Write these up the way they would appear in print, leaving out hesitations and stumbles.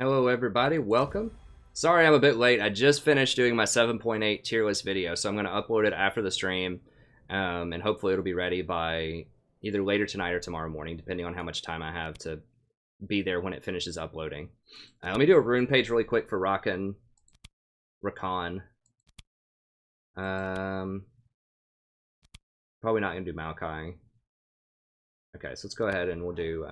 Hello everybody, welcome. Sorry I'm a bit late. I just finished doing my 7.8 tier list video, so I'm going to upload it after the stream, and hopefully it'll be ready by either later tonight or tomorrow morning, depending on how much time I have to be there when it finishes uploading. Let me do a rune page really quick for Rakan. Probably not going to do Maokai. Okay, so let's go ahead and we'll do...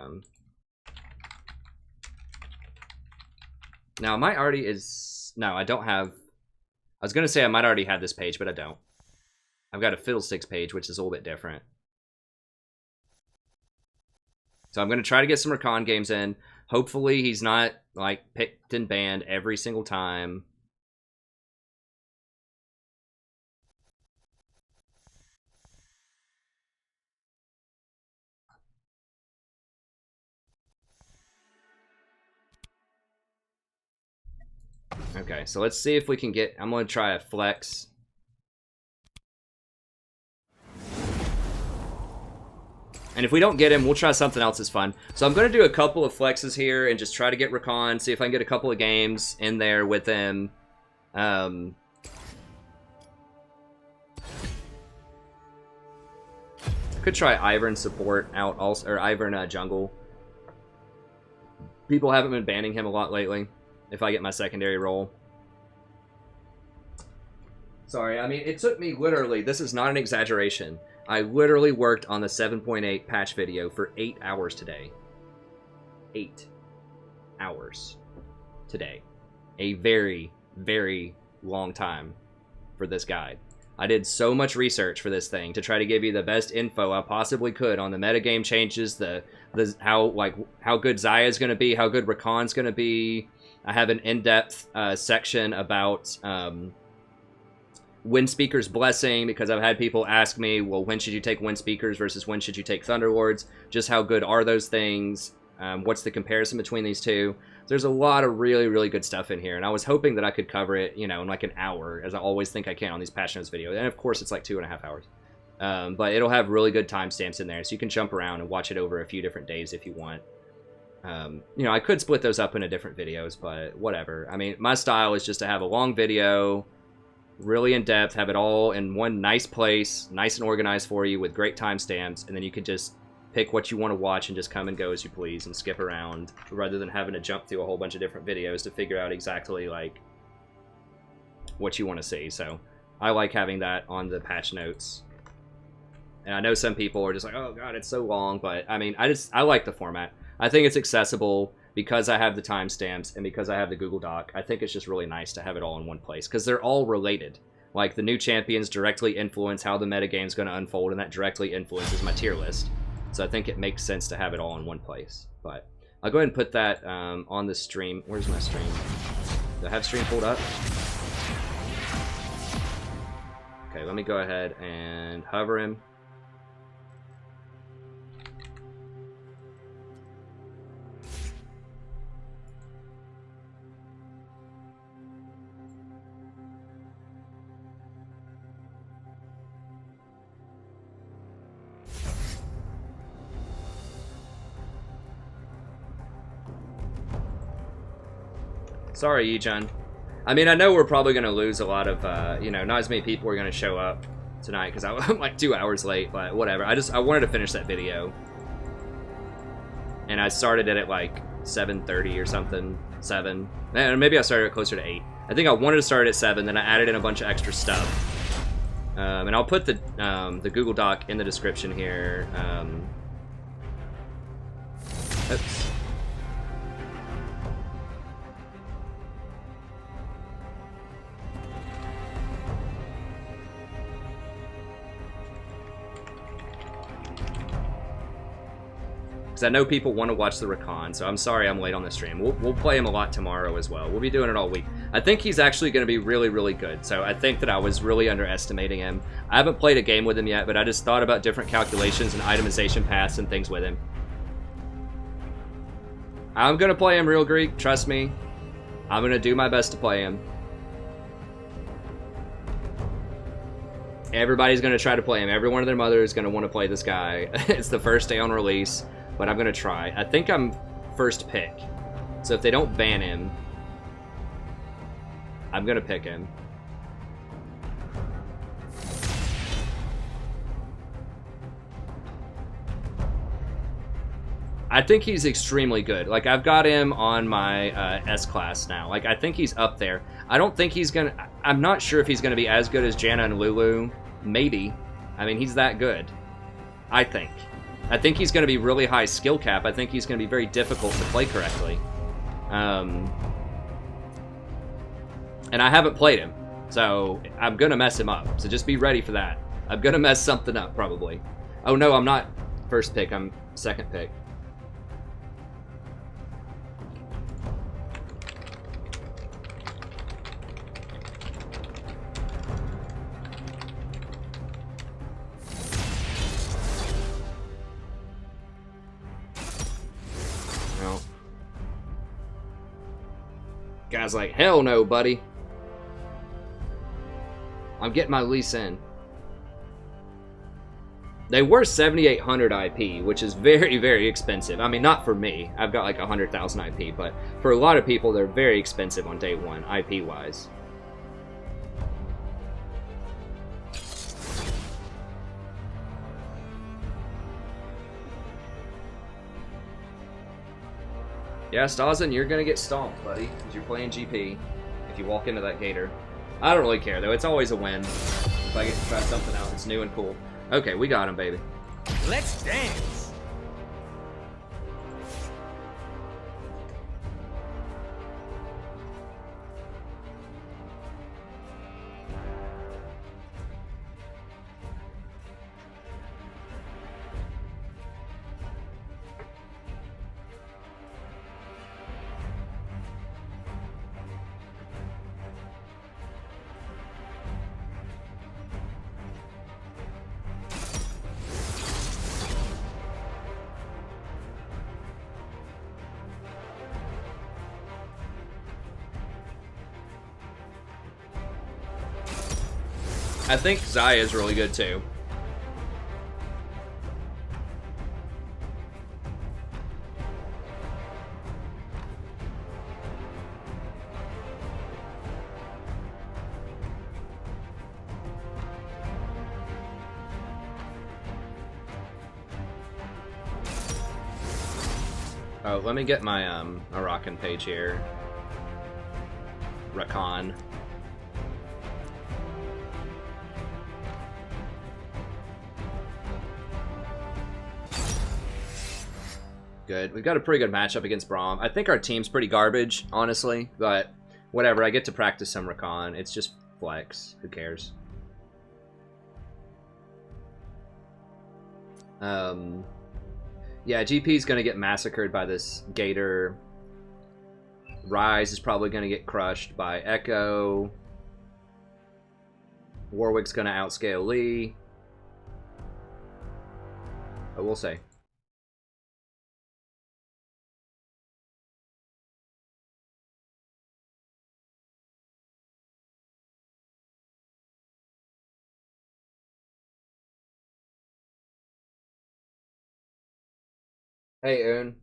Now, I might already No, I don't have... I was going to say I might already have this page, but I don't. I've got a Fiddlesticks page, which is a little bit different. So I'm going to try to get some Rakan games in. Hopefully he's not, like, picked and banned every single time. Okay, so let's see if we can get... I'm going to try a flex. And if we don't get him, we'll try something else that's fun. So I'm going to do a couple of flexes here and just try to get Rakan, see if I can get a couple of games in there with him. I could try Ivern support out also, or Ivern jungle. People haven't been banning him a lot lately. If I get my secondary role. Sorry, I mean, it took me literally, this is not an exaggeration, I literally worked on the 7.8 patch video for 8 hours today. 8 hours today. A very, very long time for this guide. I did so much research for this thing to try to give you the best info I possibly could on the metagame changes, how good Xayah is going to be, how good Rakan's going to be. I have an in-depth section about Wind Speaker's Blessing, because I've had people ask me, well, when should you take Wind Speakers versus when should you take Thunderlords? Just how good are those things? What's the comparison between these two? There's a lot of really, really good stuff in here, and I was hoping that I could cover it, you know, in like an hour, as I always think I can on these patch notes videos. And of course, it's like 2.5 hours. But it'll have really good timestamps in there, so you can jump around and watch it over a few different days if you want. You know, I could split those up into different videos, but whatever. I mean, my style is just to have a long video, really in depth, have it all in one nice place, nice and organized for you with great timestamps, and then you can just pick what you want to watch and just come and go as you please and skip around, rather than having to jump through a whole bunch of different videos to figure out exactly, like, what you want to see. So I like having that on the patch notes. And I know some people are just like, oh god, it's so long, but I mean, I like the format. I think it's accessible because I have the timestamps and because I have the Google Doc. I think it's just really nice to have it all in one place because they're all related. Like, the new champions directly influence how the metagame is going to unfold, and that directly influences my tier list. So I think it makes sense to have it all in one place. But I'll go ahead and put that on the stream. Where's my stream? Do I have stream pulled up? Okay, let me go ahead and hover him. Sorry, Yijun. I mean, I know we're probably going to lose a lot of, you know, not as many people are going to show up tonight because I'm like 2 hours late, but whatever. I wanted to finish that video. And I started it at like 7:30 or something, 7. And maybe I started it closer to 8. I think I wanted to start at 7, then I added in a bunch of extra stuff. And I'll put the Google Doc in the description here. Oops. I know people want to watch the Rakan, so I'm sorry I'm late on the stream. We'll play him a lot tomorrow as well. We'll be doing it all week. I think he's actually going to be really, really good, so I think that I was really underestimating him. I haven't played a game with him yet, but I just thought about different calculations and itemization paths and things with him. I'm going to play him real Greek, trust me. I'm going to do my best to play him. Everybody's going to try to play him. Every one of their mother is going to want to play this guy. It's the first day on release. But I'm going to try. I think I'm first pick. So if they don't ban him, I'm gonna pick him. I think he's extremely good. Like, I've got him on my S class now. Like, I think he's up there. I don't think he's gonna... I'm not sure if he's gonna be as good as Janna and Lulu. Maybe. I mean, he's that good. I think. I think he's gonna be really high skill cap. I think he's gonna be very difficult to play correctly. And I haven't played him. So, I'm gonna mess him up. So just be ready for that. I'm gonna mess something up, probably. Oh, no, I'm not first pick. I'm second pick. Guy's like, hell no, buddy. I'm getting my lease in. They were 7,800 IP, which is very, very expensive. I mean, not for me. I've got like 100,000 IP, but for a lot of people, they're very expensive on day one, IP-wise. Yeah, Stazin, you're gonna get stomped, buddy, because you're playing GP if you walk into that gator. I don't really care, though. It's always a win if I get to try something out that's new and cool. Okay, we got him, baby. Let's dance! I think Xayah is really good too. Oh, let me get my Rakan page here. Rakan. Good. We've got a pretty good matchup against Braum. I think our team's pretty garbage, honestly, but whatever. I get to practice some Rakan. It's just flex. Who cares? Yeah, GP's going to get massacred by this Gator. Ryze is probably going to get crushed by Echo. Warwick's going to outscale Lee. But we'll see. Hey, Un.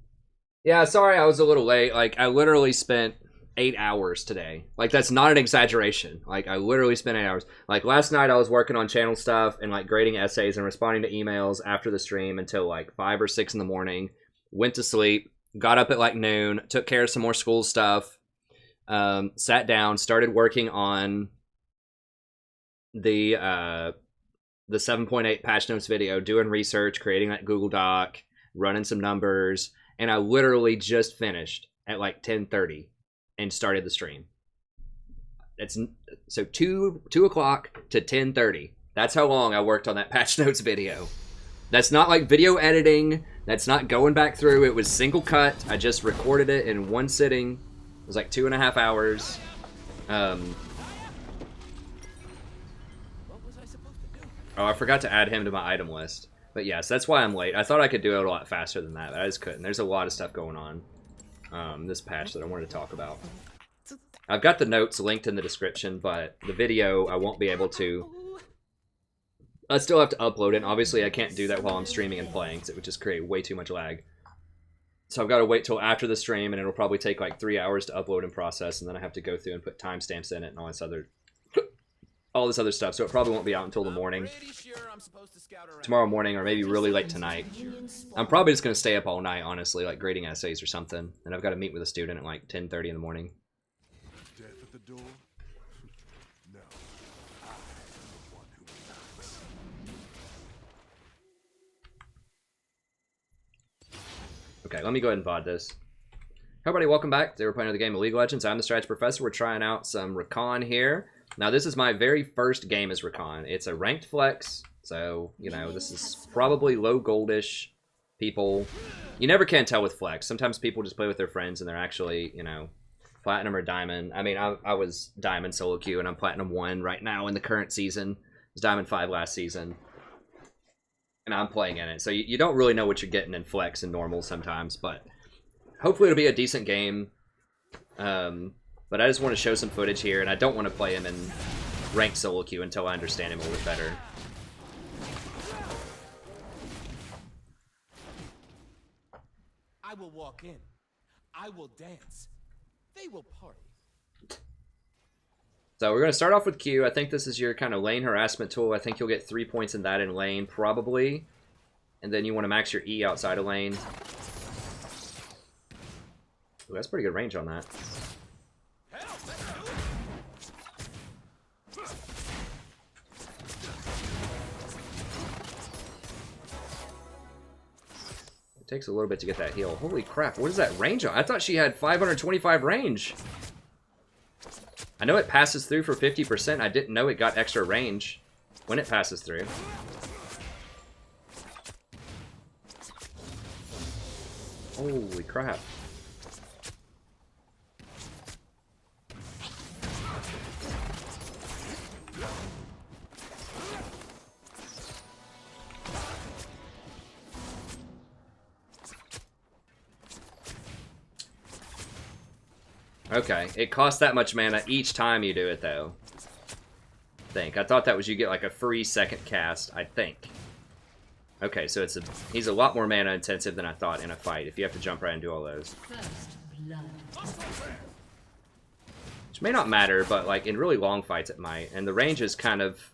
Yeah, sorry I was a little late. Like, I literally spent 8 hours today. Like, that's not an exaggeration. Like, I literally spent 8 hours. Like, last night I was working on channel stuff and, like, grading essays and responding to emails after the stream until, like, 5 or 6 in the morning. Went to sleep. Got up at, like, noon. Took care of some more school stuff. Sat down. Started working on the 7.8 patch notes video. Doing research. Creating that Google Doc. Running some numbers, and I literally just finished at like 10:30 and started the stream. It's so 2 o'clock to 10:30. That's how long I worked on that patch notes video. That's not like video editing. That's not going back through. It was single cut. I just recorded it in one sitting. It was like 2.5 hours. Oh, I forgot to add him to my item list. But yes, that's why I'm late. I thought I could do it a lot faster than that, but I just couldn't. There's a lot of stuff going on this patch that I wanted to talk about. I've got the notes linked in the description, but the video I won't be able to... I still have to upload it, and obviously I can't do that while I'm streaming and playing, because it would just create way too much lag. So I've got to wait till after the stream, and it'll probably take like 3 hours to upload and process, and then I have to go through and put timestamps in it and all this other stuff. So it probably won't be out until the morning. Tomorrow morning, or maybe really late tonight. I'm probably just going to stay up all night, honestly, like grading essays or something. And I've got to meet with a student at like 10:30 in the morning. Death at the door? No. I am the one who knocks. Okay, let me go ahead and VOD this. Hey everybody, welcome back. Today we're playing another game of League of Legends. I'm the Strategy Professor. We're trying out some Rakan here. Now this is my very first game as Rakan. It's a ranked flex, so, you know, this is probably low goldish people. You never can tell with flex. Sometimes people just play with their friends and they're actually, you know, platinum or diamond. I mean, I was diamond solo queue and I'm platinum 1 right now in the current season. I was diamond 5 last season. And I'm playing in it. So you don't really know what you're getting in flex and normal sometimes, but hopefully it'll be a decent game. But I just want to show some footage here, and I don't want to play him in ranked solo queue until I understand him a little bit better. I will walk in. I will dance. They will party. So we're going to start off with Q. I think this is your kind of lane harassment tool. I think you'll get 3 points in that in lane, probably. And then you want to max your E outside of lane. Ooh, that's pretty good range on that. It takes a little bit to get that heal. Holy crap, what is that range on? I thought she had 525 range. I know it passes through for 50%. I didn't know it got extra range when it passes through. Holy crap. Okay, it costs that much mana each time you do it, though. I thought that was you get like a free second cast, I think. Okay, so he's a lot more mana intensive than I thought in a fight, if you have to jump right and do all those. Which may not matter, but like in really long fights it might, and the range is kind of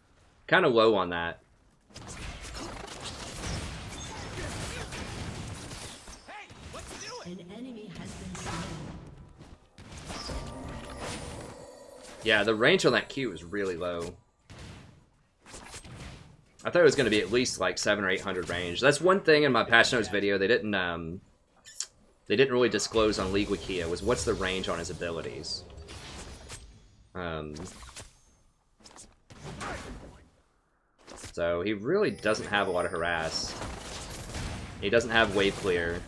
low on that. Yeah, the range on that Q is really low. I thought it was going to be at least like 700 or 800 range. That's one thing in my Patch Notes video they didn't really disclose on League with Kia, was what's the range on his abilities. So he really doesn't have a lot of harass. He doesn't have wave clear.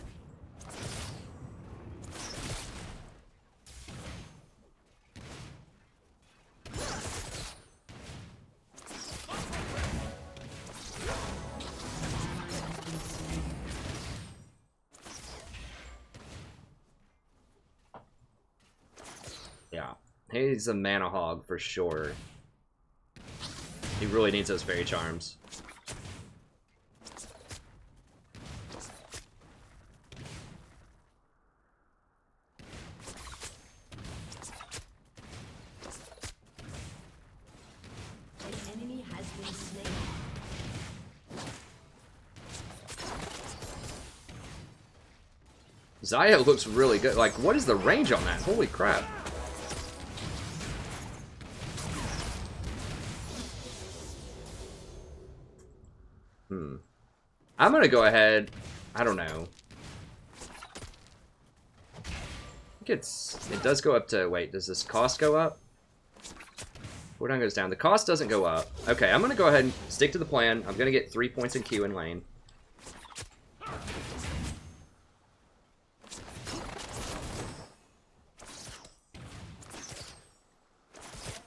Yeah, he's a mana hog for sure. He really needs those fairy charms. Xayah looks really good. Like, what is the range on that? Holy crap. I'm gonna go ahead. I don't know. I think it does go up to, wait, does this cost go up? Cooldown goes down. The cost doesn't go up. Okay, I'm gonna go ahead and stick to the plan. I'm gonna get 3 points in Q in lane.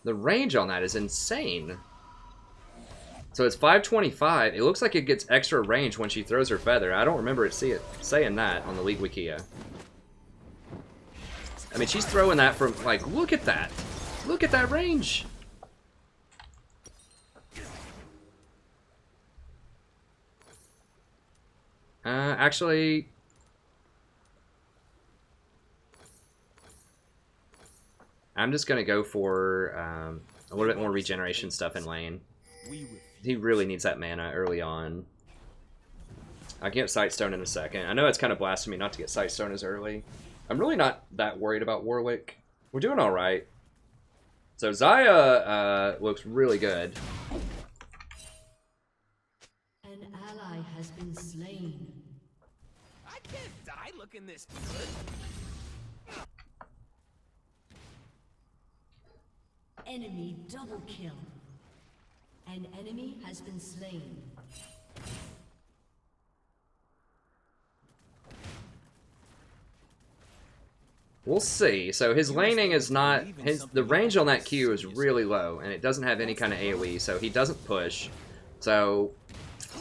The range on that is insane. So it's 525. It looks like it gets extra range when she throws her feather. I don't remember it saying that on the League Wikia. I mean, she's throwing that from, like, look at that. Look at that range. Actually, I'm just going to go for a little bit more regeneration stuff in lane. He really needs that mana early on. I can get Sightstone in a second. I know it's kind of blasphemy not to get Sightstone as early. I'm really not that worried about Warwick. We're doing all right. So Xayah looks really good. An ally has been slain. I can't die looking this good. Enemy double kill. An enemy has been slain. We'll see. So his laning is not... the range on that Q is really low, and it doesn't have any kind of AoE, so he doesn't push. So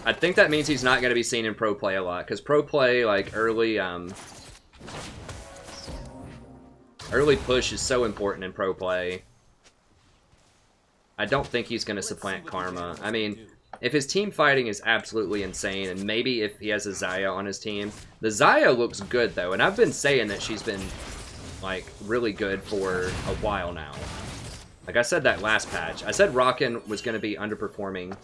I think that means he's not going to be seen in pro play a lot, because pro play, like, early push is so important in pro play. I don't think he's going to supplant Karma. I mean, if his team fighting is absolutely insane, and maybe if he has a Xayah on his team. The Xayah looks good, though, and I've been saying that she's been, like, really good for a while now. Like I said that last patch. I said Rakan was going to be underperforming.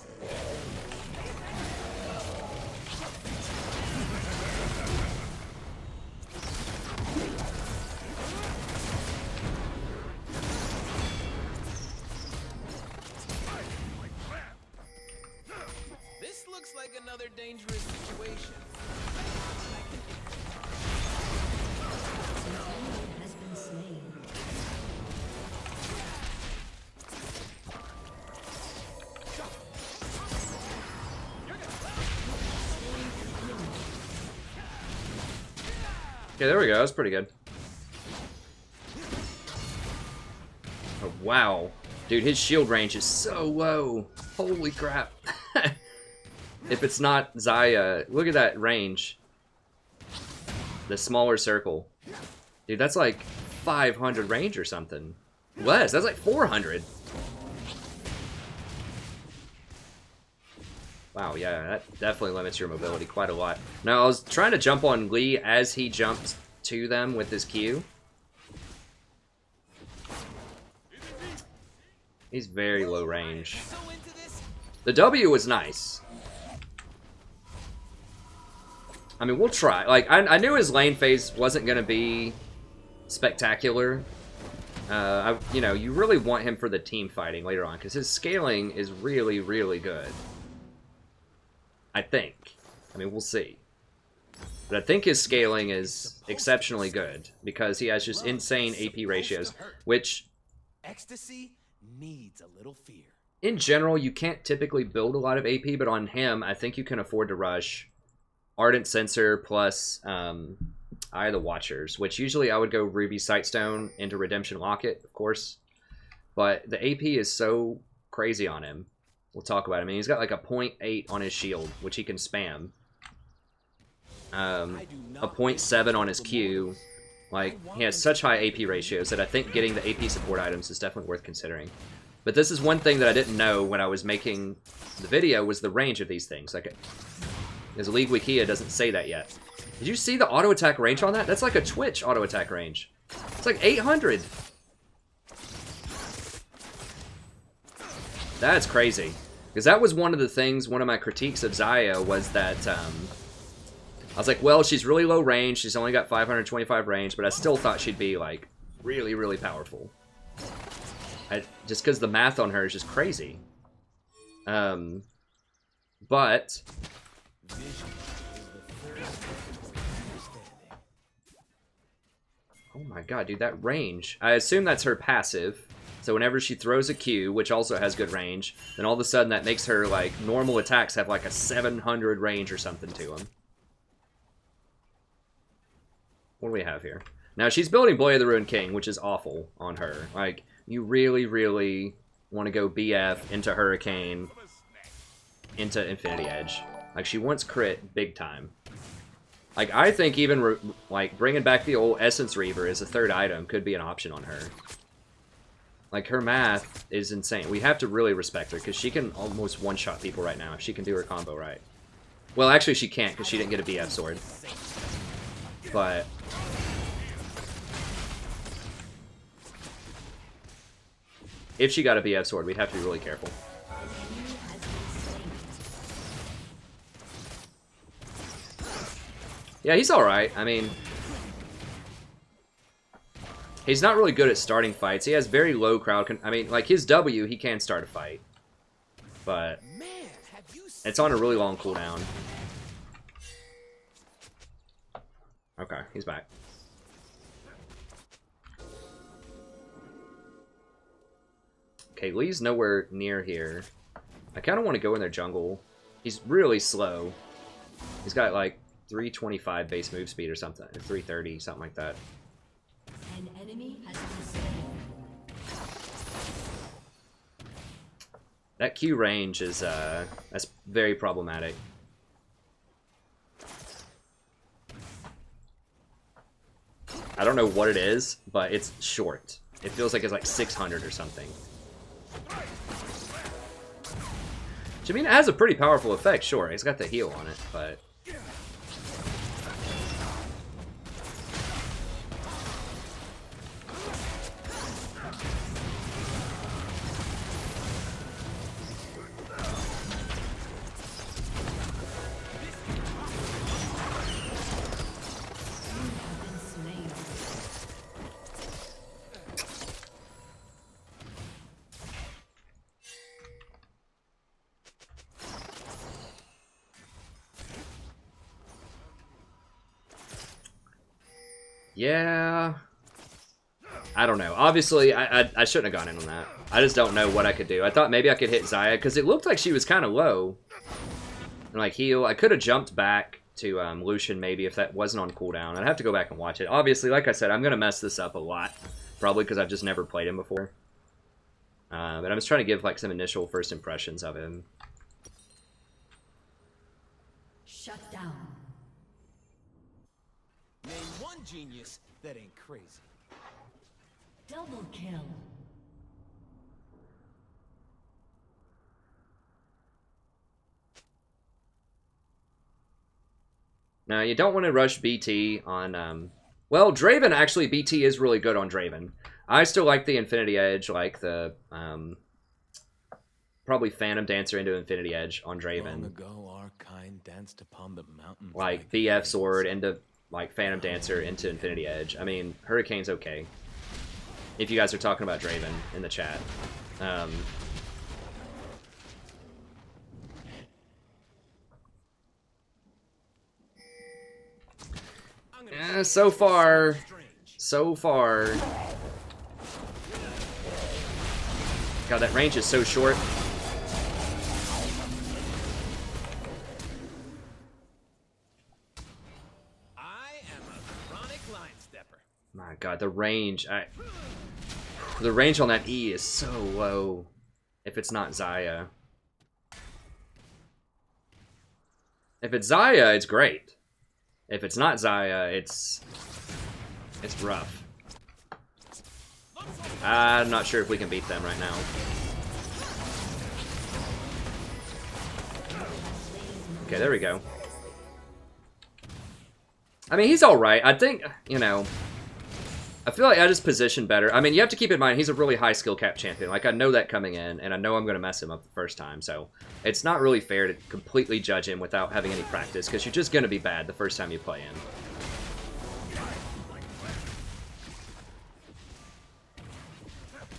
This looks like another dangerous situation. An enemy has been slain. Okay, there we go. That's pretty good. Oh, wow. Dude, his shield range is so low. Holy crap. If it's not Xayah, look at that range. The smaller circle. Dude, that's like 500 range or something. Less, that's like 400. Wow, yeah, that definitely limits your mobility quite a lot. Now, I was trying to jump on Lee as he jumped to them with his Q. He's very low range. The W was nice. I mean, we'll try. Like, I knew his lane phase wasn't going to be spectacular. You know, you really want him for the team fighting later on, because his scaling is really, really good. I think. I mean, we'll see. But I think his scaling is exceptionally good, because he has just insane AP ratios, which... Ecstasy needs a little fear. In general, you can't typically build a lot of AP, but on him, I think you can afford to rush Ardent Censer plus Eye of the Watchers, which usually I would go Ruby Sightstone into Redemption Locket, of course. But the AP is so crazy on him. We'll talk about it. I mean, he's got like a 0.8 on his shield, which he can spam. A 0.7 on his Q. Like, he has such high AP ratios that I think getting the AP support items is definitely worth considering. But this is one thing that I didn't know when I was making the video, was the range of these things. Like, because League Wikia doesn't say that yet. Did you see the auto attack range on that? That's like a Twitch auto attack range. It's like 800. That's crazy. Because that was one of the things, one of my critiques of Xayah was that, I was like, well, she's really low range. She's only got 525 range, but I still thought she'd be, like, really, really powerful. Just because the math on her is just crazy. But... oh my god, dude, that range. I assume that's her passive. So whenever she throws a Q, which also has good range, then all of a sudden that makes her, like, normal attacks have like a 700 range or something to them. What do we have here? Now, she's building Blade of the Ruined King, which is awful on her. Like, you really, really want to go BF into Hurricane, into Infinity Edge. Like, she wants crit big time. Like, I think even, like, bringing back the old Essence Reaver as a third item could be an option on her. Like, her math is insane. We have to really respect her, because she can almost one-shot people right now if she can do her combo right. Well, actually, she can't, because she didn't get a BF sword. But... if she got a BF sword, we'd have to be really careful. Yeah, he's alright. I mean, he's not really good at starting fights. He has very low crowd I mean, like, his W, he can start a fight. But it's on a really long cooldown. Okay, he's back. Okay, Lee's nowhere near here. I kind of want to go in their jungle. He's really slow. He's got like 325 base move speed or something, or 330, something like that. An enemy has been slain. That Q range is that's very problematic. I don't know what it is, but it's short. It feels like it's like 600 or something. Which, I mean, it has a pretty powerful effect, sure. It's got the heal on it, but... Yeah, I don't know. Obviously, I shouldn't have gone in on that. I just don't know what I could do. I thought maybe I could hit Xayah, because it looked like she was kind of low. And like heal, I could have jumped back to Lucian maybe if that wasn't on cooldown. I'd have to go back and watch it. Obviously, like I said, I'm going to mess this up a lot. Probably because I've just never played him before. But I'm just trying to give like some initial first impressions of him. Shut down. Name one genius that ain't crazy. Double kill. Now, you don't want to rush BT on... well, Draven, actually, BT is really good on Draven. I still like the Infinity Edge, like the... probably Phantom Dancer into Infinity Edge on Draven. Long ago, our kind danced upon the mountain. Like, BF Sword into... like Phantom Dancer into Infinity Edge. I mean, Hurricane's okay. If you guys are talking about Draven in the chat. So far. God, that range is so short. My God, the range. The range on that E is so low. If it's not Xayah. If it's Xayah, it's great. If it's not Xayah, it's rough. I'm not sure if we can beat them right now. Okay, there we go. I mean, he's alright. I think, you know... I feel like I just positioned better. I mean, you have to keep in mind, he's a really high skill cap champion. Like, I know that coming in, and I know I'm going to mess him up the first time, so it's not really fair to completely judge him without having any practice, because you're just going to be bad the first time you play him.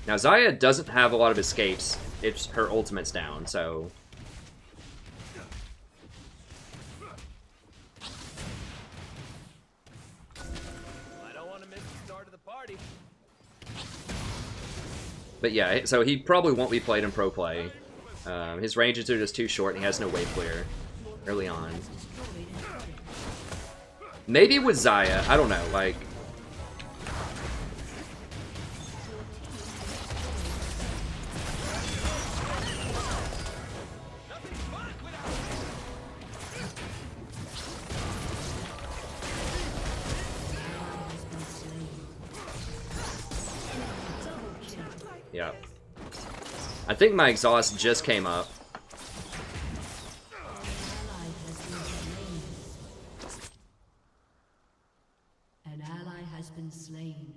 Now, Xayah doesn't have a lot of escapes if her ultimate's down, so... But yeah, so he probably won't be played in pro play. His ranges are just too short and he has no wave clear early on. Maybe with Xayah, I don't know, like... Yeah. I think my exhaust just came up. An ally has been slain.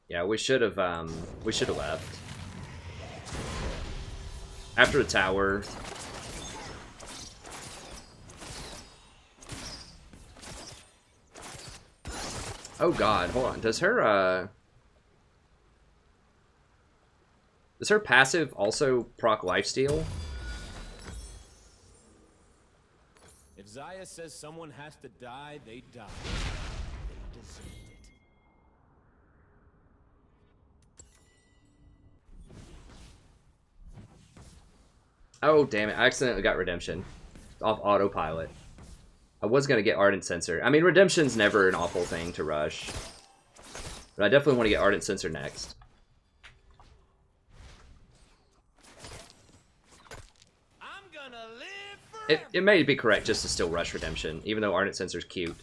Yeah, we should have left. After the tower. Oh god, hold on. Does her passive also proc lifesteal? If Xayah says someone has to die, they die. They deserved it. Oh, damn it. I accidentally got Redemption. Off autopilot. I was going to get Ardent Sensor. I mean, Redemption's never an awful thing to rush. But I definitely want to get Ardent Sensor next. I'm gonna live forever. It may be correct just to still rush Redemption, even though Ardent Sensor's cute.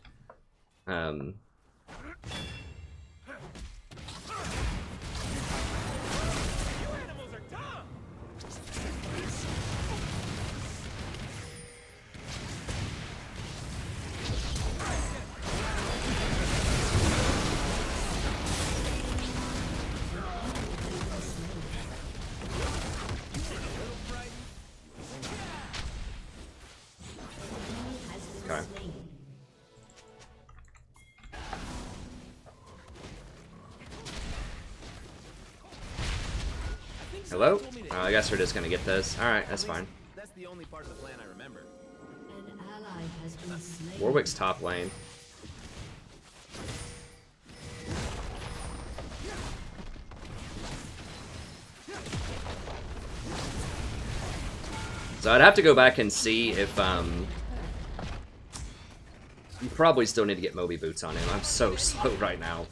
Okay. Hello? Oh, I guess we're just gonna get this. Alright, that's fine. That's the only part of the plan I remember. An ally has been slain. Warwick's top lane. So I'd have to go back and see if, you probably still need to get Moby Boots on him. I'm so slow right now.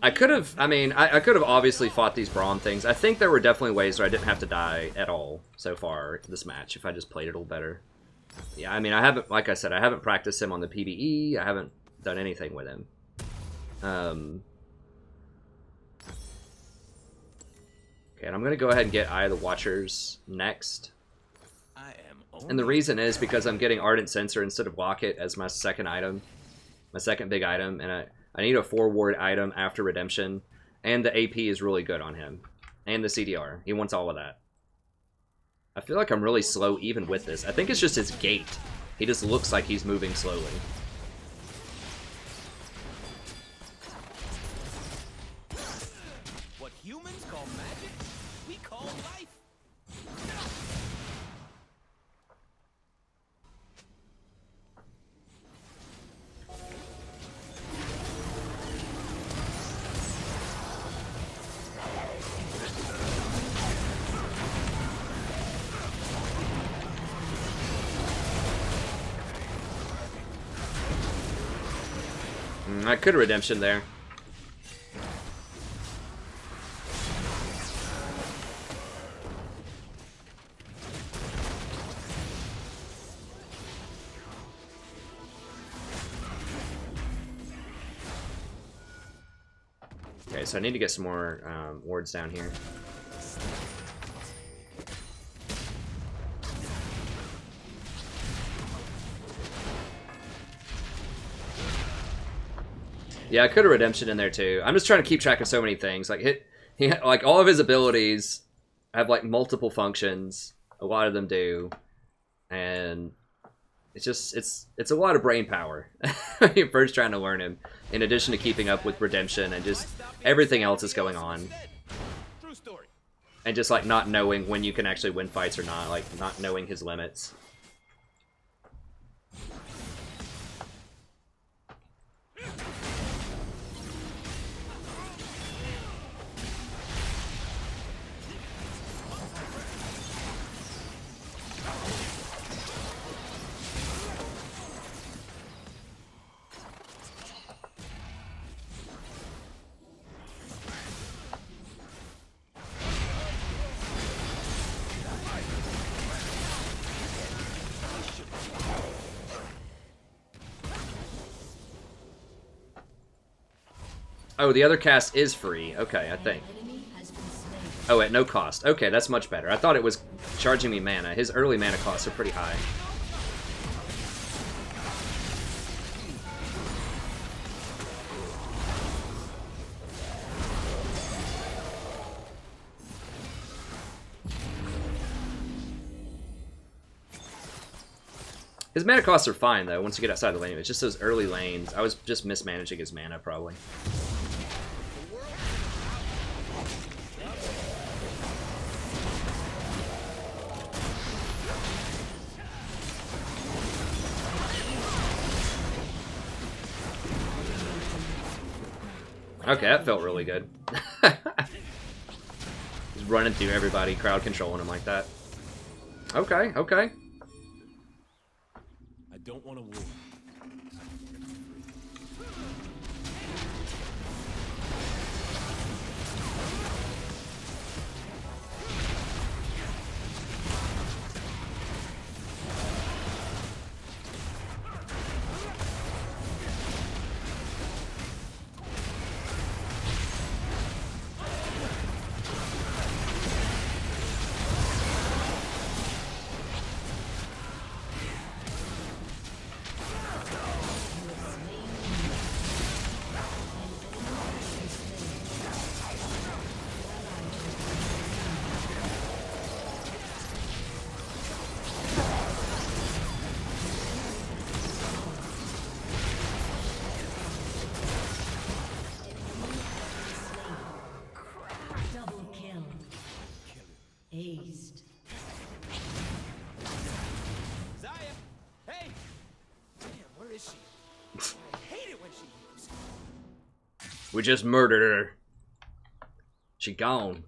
I could have, I mean, I could have obviously fought these Braum things. I think there were definitely ways where I didn't have to die at all so far this match if I just played it a little better. Yeah, I mean, I haven't, like I said, I haven't practiced him on the PvE. I haven't done anything with him. Okay, and I'm going to go ahead and get Eye of the Watchers next. And the reason is because I'm getting Ardent Sensor instead of Locket as my second item. My second big item, and I need a 4-ward item after Redemption, and the AP is really good on him, and the CDR. He wants all of that. I feel like I'm really slow even with this. I think it's just his gait. He just looks like he's moving slowly. What humans call magic, we call life. I could have Redemption there. Okay, so I need to get some more wards down here. Yeah, I could have Redemption in there too. I'm just trying to keep track of so many things. Like like all of his abilities have like multiple functions. A lot of them do, and it's just it's a lot of brain power. You're first trying to learn him, in addition to keeping up with Redemption and just everything else that's going on, True story. and just like not knowing when you can actually win fights or not, like not knowing his limits. Oh, the other cast is free. Okay, I think. Enemy has been slain. Oh, at no cost. Okay, that's much better. I thought it was charging me mana. His early mana costs are pretty high. His mana costs are fine, though, once you get outside the lane. It's just those early lanes. I was just mismanaging his mana, probably. Okay, that felt really good. Just running through everybody, crowd controlling him like that. Okay, okay. I don't want to war. Double kill. Aced. Xayah! Hey! Damn, where is she? I hate it when she leaves. We just murdered her. She gone.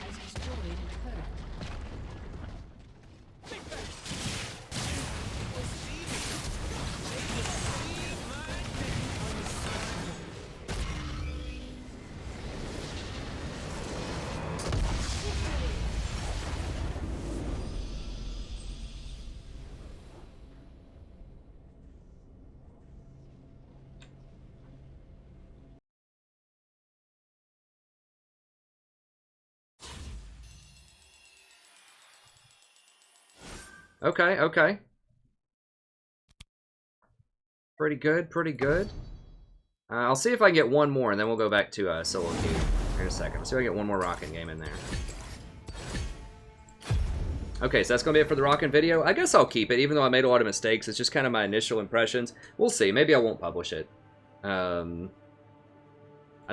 Has destroyed a turret. Okay, okay. Pretty good, pretty good. I'll see if I can get one more, and then we'll go back to solo queue in a second. See if I can get one more Rakan game in there. Okay, so that's going to be it for the Rakan video. I guess I'll keep it, even though I made a lot of mistakes. It's just kind of my initial impressions. We'll see. Maybe I won't publish it. I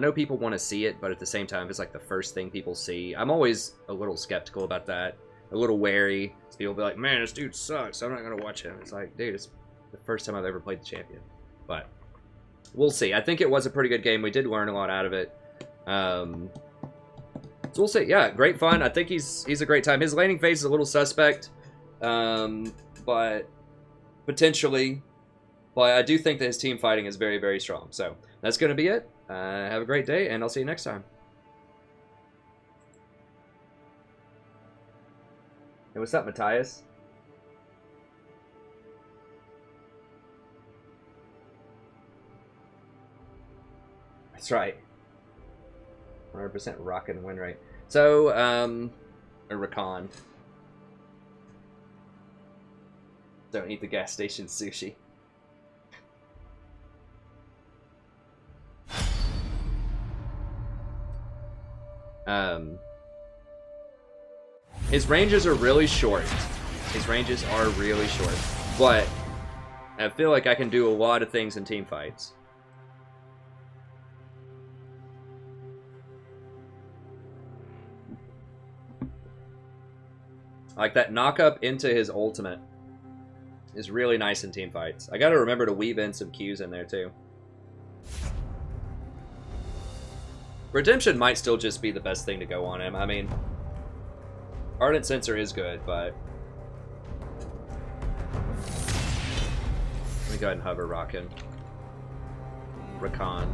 know people want to see it, but at the same time, if it's like the first thing people see, I'm always a little skeptical about that. A little wary. So people will be like, man, this dude sucks. I'm not going to watch him. It's like, dude, it's the first time I've ever played the champion. But we'll see. I think it was a pretty good game. We did learn a lot out of it. So we'll see. Yeah, great fun. I think he's a great time. His laning phase is a little suspect, but potentially. But I do think that his team fighting is very, very strong. So that's going to be it. Have a great day, and I'll see you next time. Hey, what's up, Matthias? That's right. 100% Rakan win rate. So, Rakan. Don't eat the gas station sushi. His ranges are really short. His ranges are really short. But I feel like I can do a lot of things in team fights. Like that knock-up into his ultimate is really nice in team fights. I gotta remember to weave in some Qs in there too. Redemption might still just be the best thing to go on him. I mean, Ardent Sensor is good, but... Let me go ahead and hover Rakan. Rakan.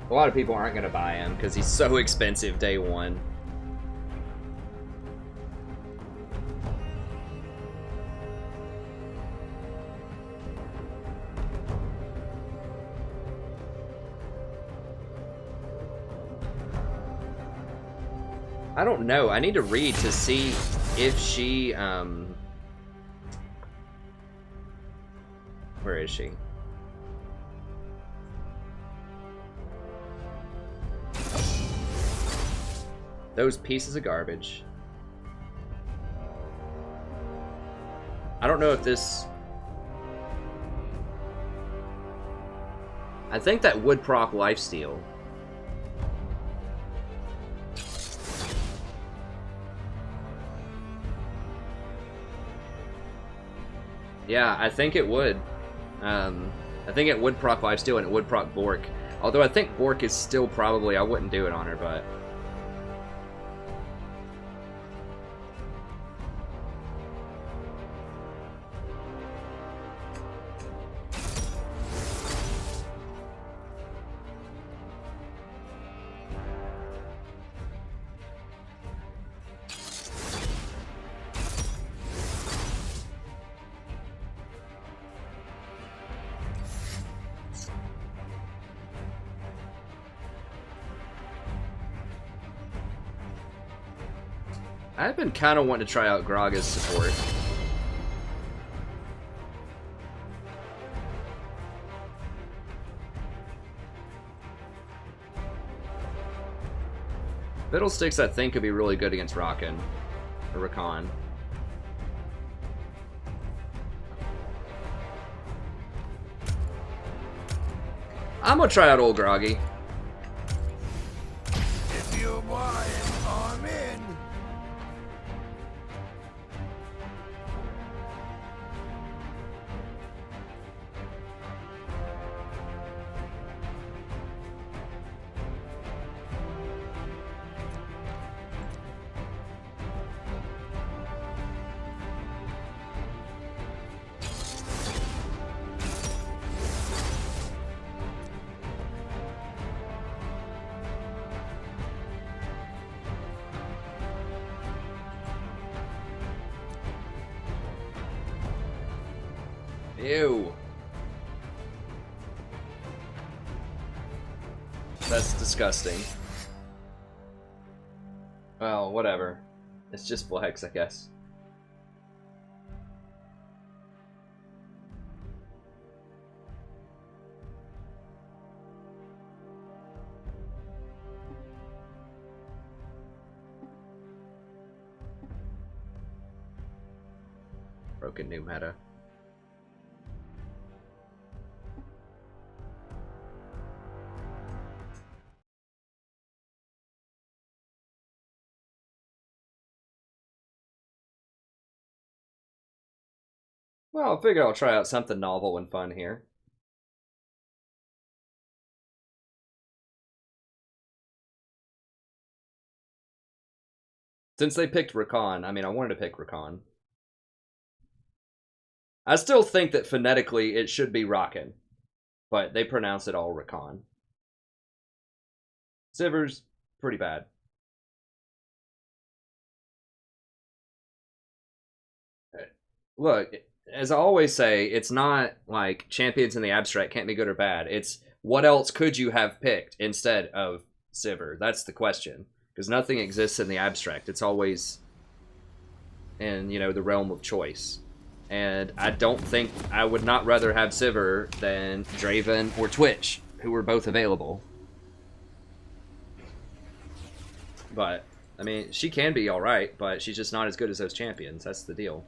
A lot of people aren't going to buy him because he's so expensive day one. I don't know. I need to read to see if she, where is she? Those pieces of garbage. I don't know if this... I think that would proc lifesteal. Yeah, I think it would. I think it would proc lifesteal and it would proc Bork. Although I think Bork is still probably... I wouldn't do it on her, but... I've been kind of wanting to try out Gragas support. Fiddlesticks, I think, could be really good against Rakan or Rakan. I'm gonna try out old Groggy. If you're buying, I'm in. Ew. That's disgusting. Well, whatever. It's just Flex, I guess. Broken new meta. Well, I figure I'll try out something novel and fun here. Since they picked Rakan, I mean, I wanted to pick Rakan. I still think that phonetically it should be Rakan, but they pronounce it all Rakan. Sivir's pretty bad. Look, as I always say, it's not like champions in the abstract can't be good or bad. It's what else could you have picked instead of Sivir? That's the question. Because nothing exists in the abstract. It's always in, you know, the realm of choice. And I don't think I would not rather have Sivir than Draven or Twitch, who were both available. But, I mean, she can be alright, but she's just not as good as those champions. That's the deal.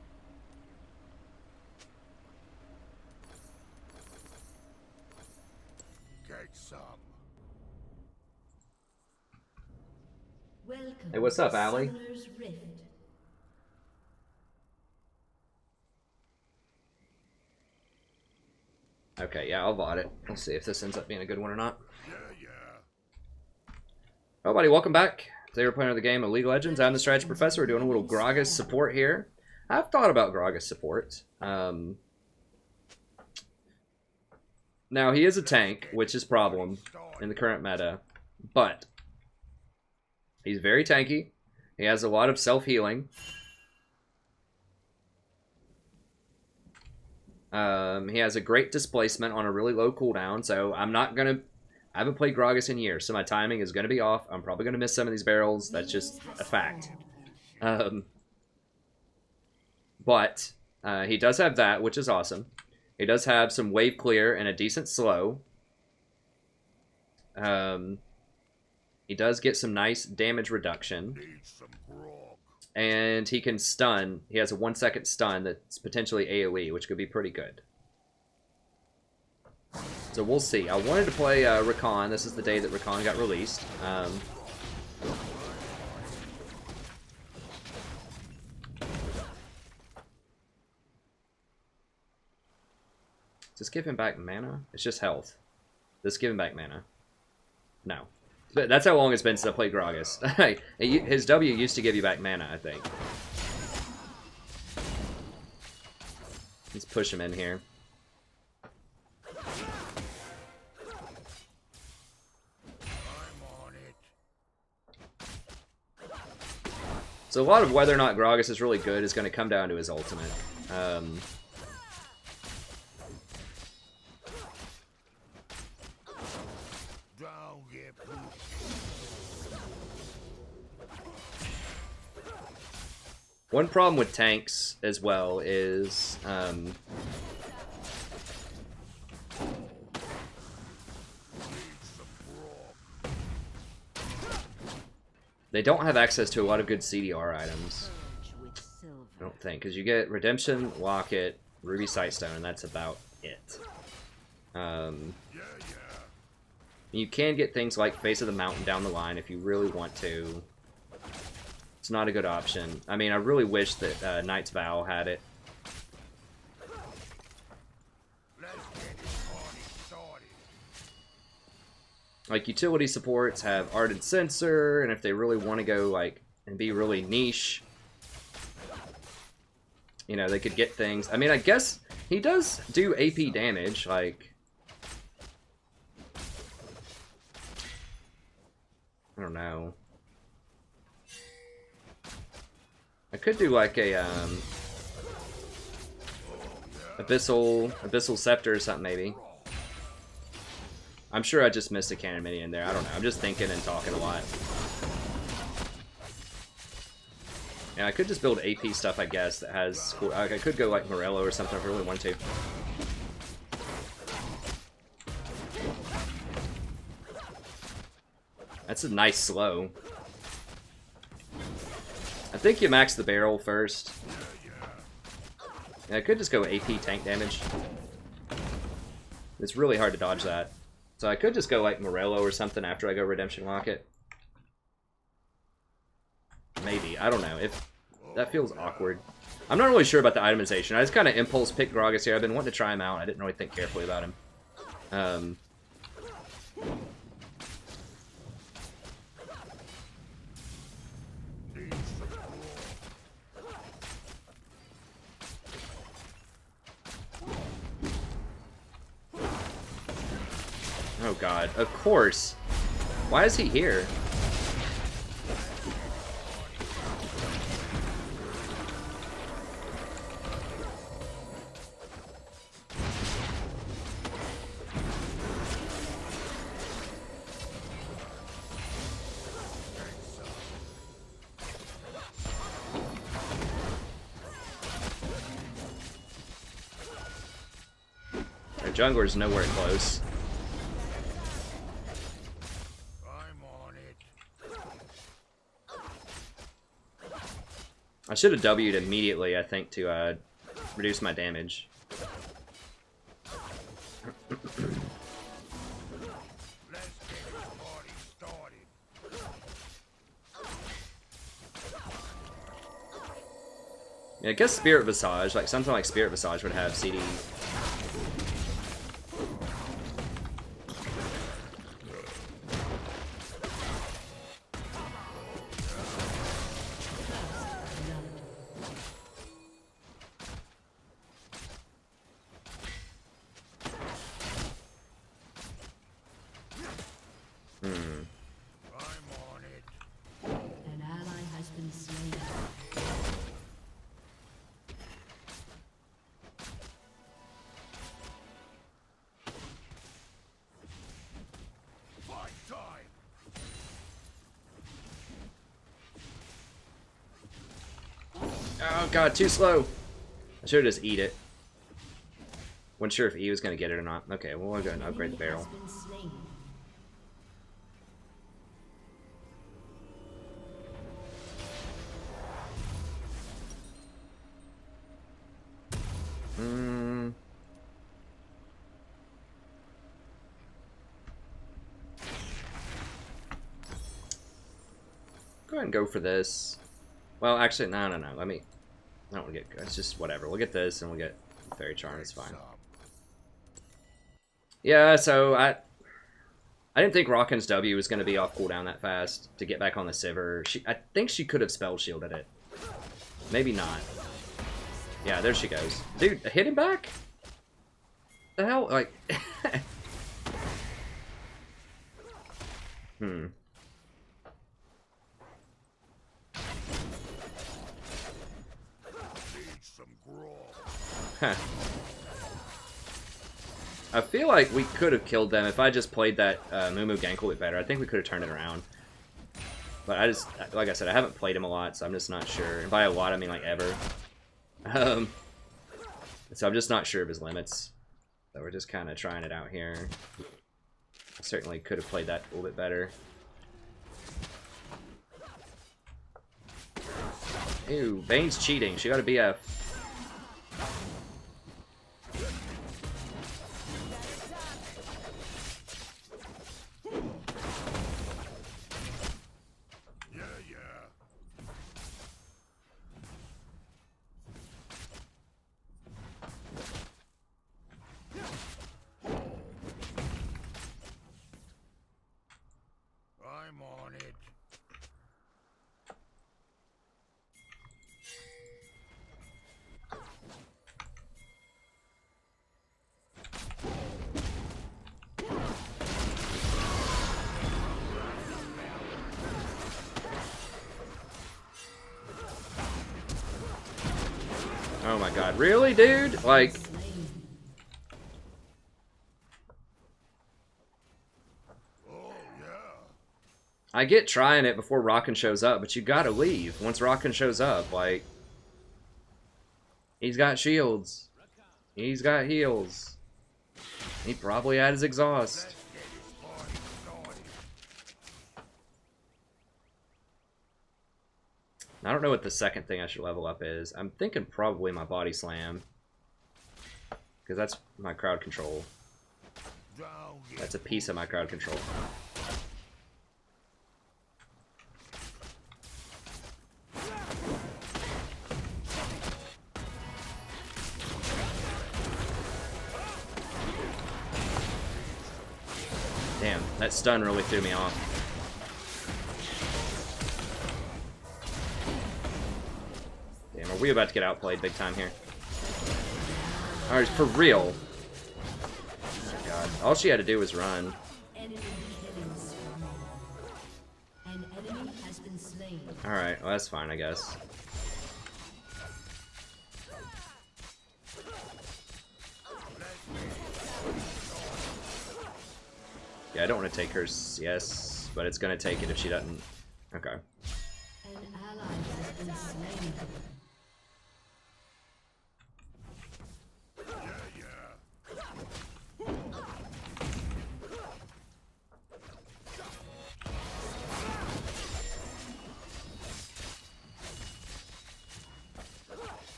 Hey, what's up, Allie? Okay, yeah, I'll VOD it. Let's see if this ends up being a good one or not. Oh, buddy, welcome back. Today we're playing the game of League of Legends. I'm the Strategy Professor. We're doing a little Gragas support here. I've thought about Gragas support. Now, he is a tank, which is a problem in the current meta, but he's very tanky. He has a lot of self-healing. He has a great displacement on a really low cooldown, so I haven't played Gragas in years, so my timing is going to be off. I'm probably going to miss some of these barrels. That's just a fact. But he does have that, which is awesome. He does have some wave clear and a decent slow. He does get some nice damage reduction. And he can stun. He has a 1-second stun that's potentially AoE, which could be pretty good. So we'll see. I wanted to play Rakan. This is the day that Rakan got released. Does this give him back mana? It's just health. Does this give him back mana? No. But that's how long it's been since I played Gragas. His W used to give you back mana, I think. Let's push him in here. So a lot of whether or not Gragas is really good is going to come down to his ultimate. One problem with tanks as well is they don't have access to a lot of good CDR items. I don't think, because you get Redemption, Locket, Ruby Sightstone, and that's about it. You can get things like Face of the Mountain down the line if you really want to. It's not a good option. I mean, I really wish that Knight's Vow had it. Like, utility supports have Ardent Sensor, and if they really want to go, like, and be really niche, you know, they could get things. I mean, I guess he does do AP damage, like, I don't know. I could do like a Abyssal Scepter or something maybe. I'm sure I just missed a cannon mini in there. I don't know. I'm just thinking and talking a lot. Yeah, I could just build AP stuff, I guess, that has cool. I could go like Morello or something if I really want to. That's a nice slow. I think you max the barrel first. Yeah, I could just go AP tank damage. It's really hard to dodge that. So I could just go like Morello or something after I go Redemption Locket. Maybe. I don't know. If that feels awkward. I'm not really sure about the itemization. I just kind of impulse picked Gragas here. I've been wanting to try him out. I didn't really think carefully about him. Oh god, of course. Why is he here? Our jungler's nowhere close. I should have W'd immediately, I think, to reduce my damage. Yeah, I guess Spirit Visage, like something like Spirit Visage would have CD. God, too slow. I should have just eat it. Wasn't sure if E was going to get it or not. Okay, well, we'll go and upgrade the barrel. Go ahead and go for this. Well, actually, no. Let me. I don't want to get. It's just whatever. We'll get this and we'll get Fairy Charm. It's fine. Yeah, so I didn't think Rakan's W was going to be off cooldown that fast to get back on the Sivir. I think she could have spell shielded it. Maybe not. Yeah, there she goes. Dude, hit him back? The hell? Like... Huh. I feel like we could have killed them if I just played that Mumu gank a little bit better. I think we could have turned it around. But I just, like I said, I haven't played him a lot, so I'm just not sure. And by a lot, I mean like ever. So I'm just not sure of his limits. So we're just kind of trying it out here. I certainly could have played that a little bit better. Ew, Vayne's cheating. She got a BF. Oh my god, really, dude? Like... I get trying it before Rakan shows up, but you gotta leave once Rakan shows up. Like... He's got shields. He's got heals. He probably had his exhaust. I don't know what the second thing I should level up is. I'm thinking probably my body slam. Because that's my crowd control. That's a piece of my crowd control. Damn, that stun really threw me off. Damn, are we about to get outplayed big time here? Alright, for real. Oh my god. All she had to do was run. Alright, well that's fine, I guess. Yeah, I don't want to take her CS, but it's going to take it if she doesn't. Okay. An ally has been slain.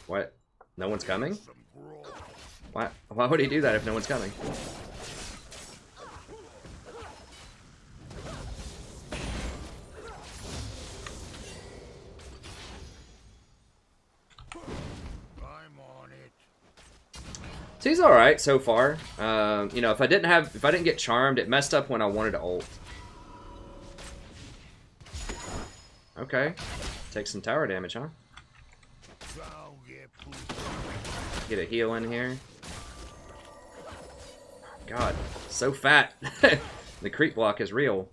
What? No one's coming? Why would he do that if no one's coming? So he's alright so far. You know, if I didn't get charmed, it messed up when I wanted to ult. Okay. Take some tower damage, huh? Get a heal in here. God, so fat. The creep block is real.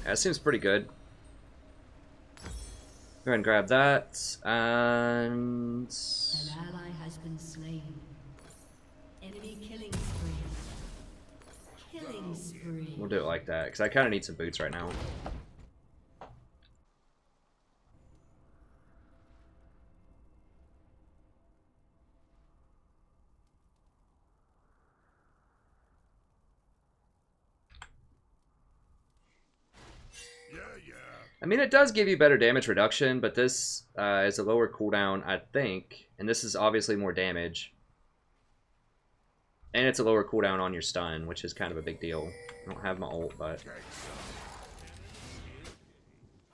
That seems pretty good. Go ahead and grab that. And... An ally has been slain. Enemy killing spree. Killing spree. We'll do it like that, because I kind of need some boots right now. I mean, it does give you better damage reduction, but this is a lower cooldown, I think. And this is obviously more damage. And it's a lower cooldown on your stun, which is kind of a big deal. I don't have my ult, but...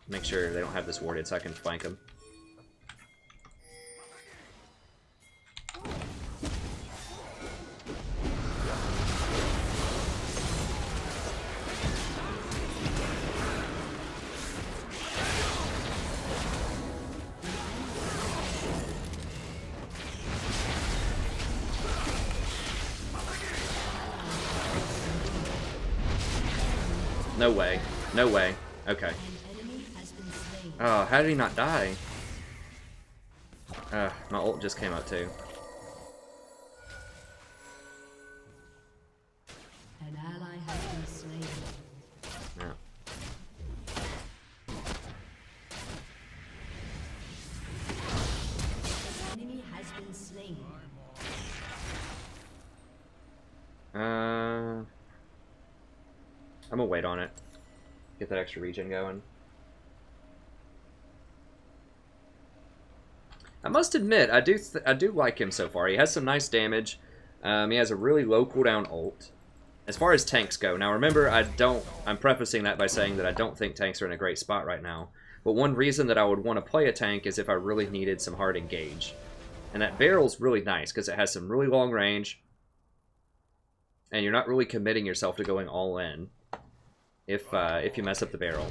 make sure they don't have this warded so I can flank them. No way. No way. Okay. Oh, how did he not die? My ult just came out too. An ally has been slain. Yeah. An enemy has been slain. I'm gonna wait on it. Get that extra regen going. I must admit, I do like him so far. He has some nice damage. He has a really low cooldown ult. As far as tanks go, now remember, I'm prefacing that by saying that I don't think tanks are in a great spot right now. But one reason that I would want to play a tank is if I really needed some hard engage. And that barrel's really nice because it has some really long range. And you're not really committing yourself to going all in if you mess up the barrel.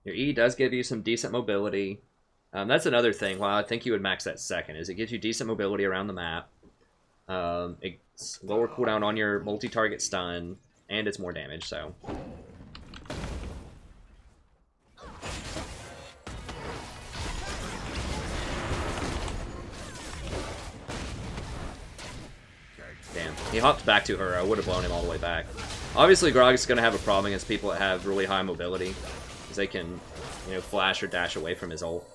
Your E does give you some decent mobility. That's another thing. Well, I think you would max that second, is it gives you decent mobility around the map. It's lower cooldown on your multi-target stun, and it's more damage, so... Damn. He hopped back to her. I would have blown him all the way back. Obviously, Gragas is going to have a problem against people that have really high mobility, because they can, you know, flash or dash away from his ult.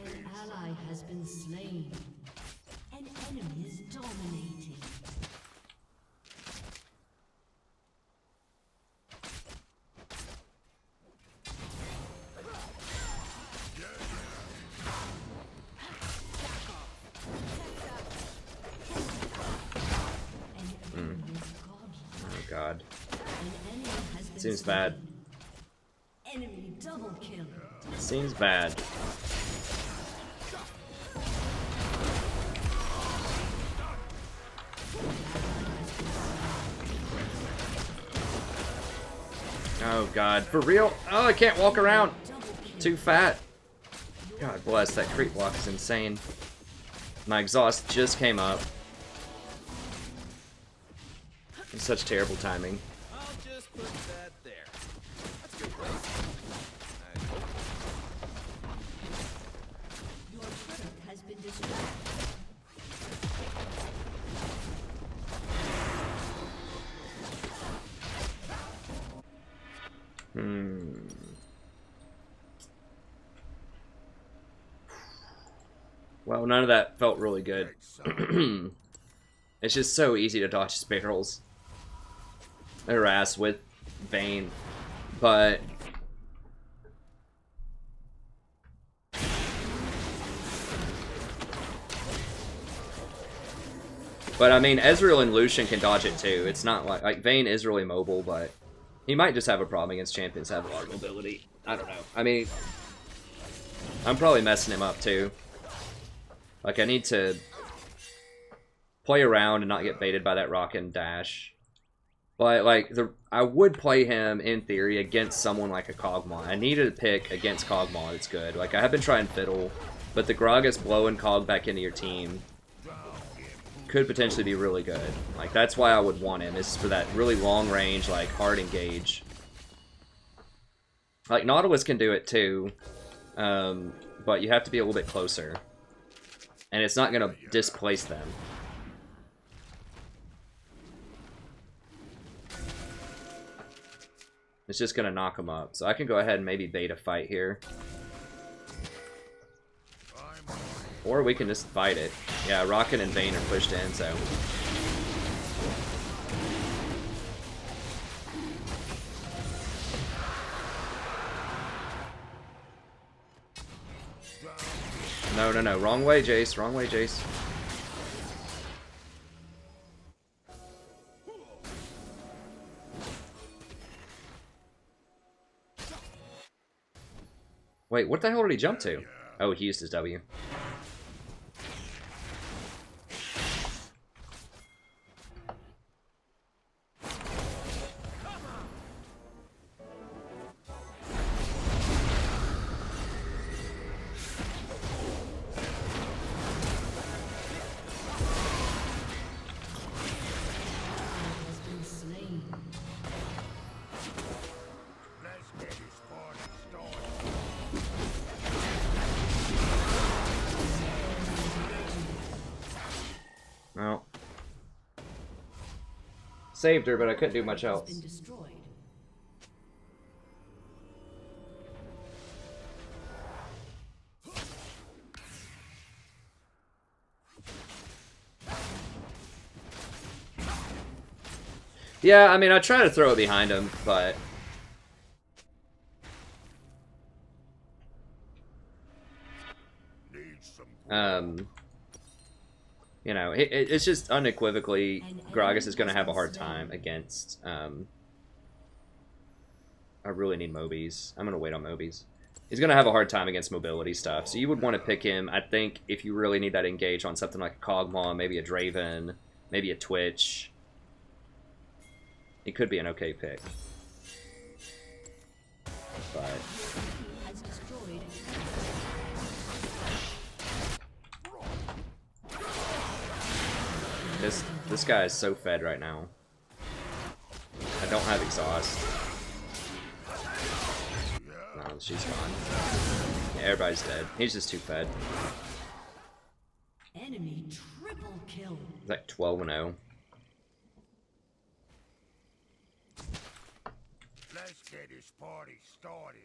An ally has been slain. An enemy is dominating. Oh god. An enemy has been Seems slain. bad. Enemy double kill. Seems bad. Oh god, for real? Oh, I can't walk around. Too fat. God bless, that creep block is insane. My exhaust just came up. It's such terrible timing. I'll just put that there. That's a good place. Your turret has been destroyed. Well, none of that felt really good. It's just so easy to dodge barrels. Harass with Vayne, but I mean, Ezreal and Lucian can dodge it too. It's not like Vayne is really mobile, but he might just have a problem against champions that have a lot of mobility. I don't know. I mean, I'm probably messing him up too. Like, I need to play around and not get baited by that Rakan dash. But like I would play him in theory against someone like a Kog'Maw. I needed a pick against Kog'Maw that's good. Like I have been trying Fiddle, but the Gragas blowing Cog back into your team could potentially be really good. Like that's why I would want him, is for that really long range, like hard engage. Like Nautilus can do it too, but you have to be a little bit closer, and it's not gonna displace them. It's just gonna knock them up. So I can go ahead and maybe bait a fight here. Or we can just fight it. Yeah, Rakan and Vayne are pushed in, so. No, no, no. Wrong way, Jace. Wrong way, Jace. Wait, what the hell did he jump to? Oh, he used his W. Well, saved her, but I couldn't do much else. Yeah, I mean, I try to throw it behind him, but you know, it's just unequivocally Gragas is going to have a hard time against. I really need Mobies. I'm going to wait on Mobies. He's going to have a hard time against mobility stuff, so you would want to pick him. I think if you really need that engage on something like a Kog'Maw, maybe a Draven, maybe a Twitch. It could be an okay pick. But this guy is so fed right now. I don't have exhaust. No, she's gone. Yeah, everybody's dead. He's just too fed. Enemy triple kill. He's like 12-0. Let's get this party started.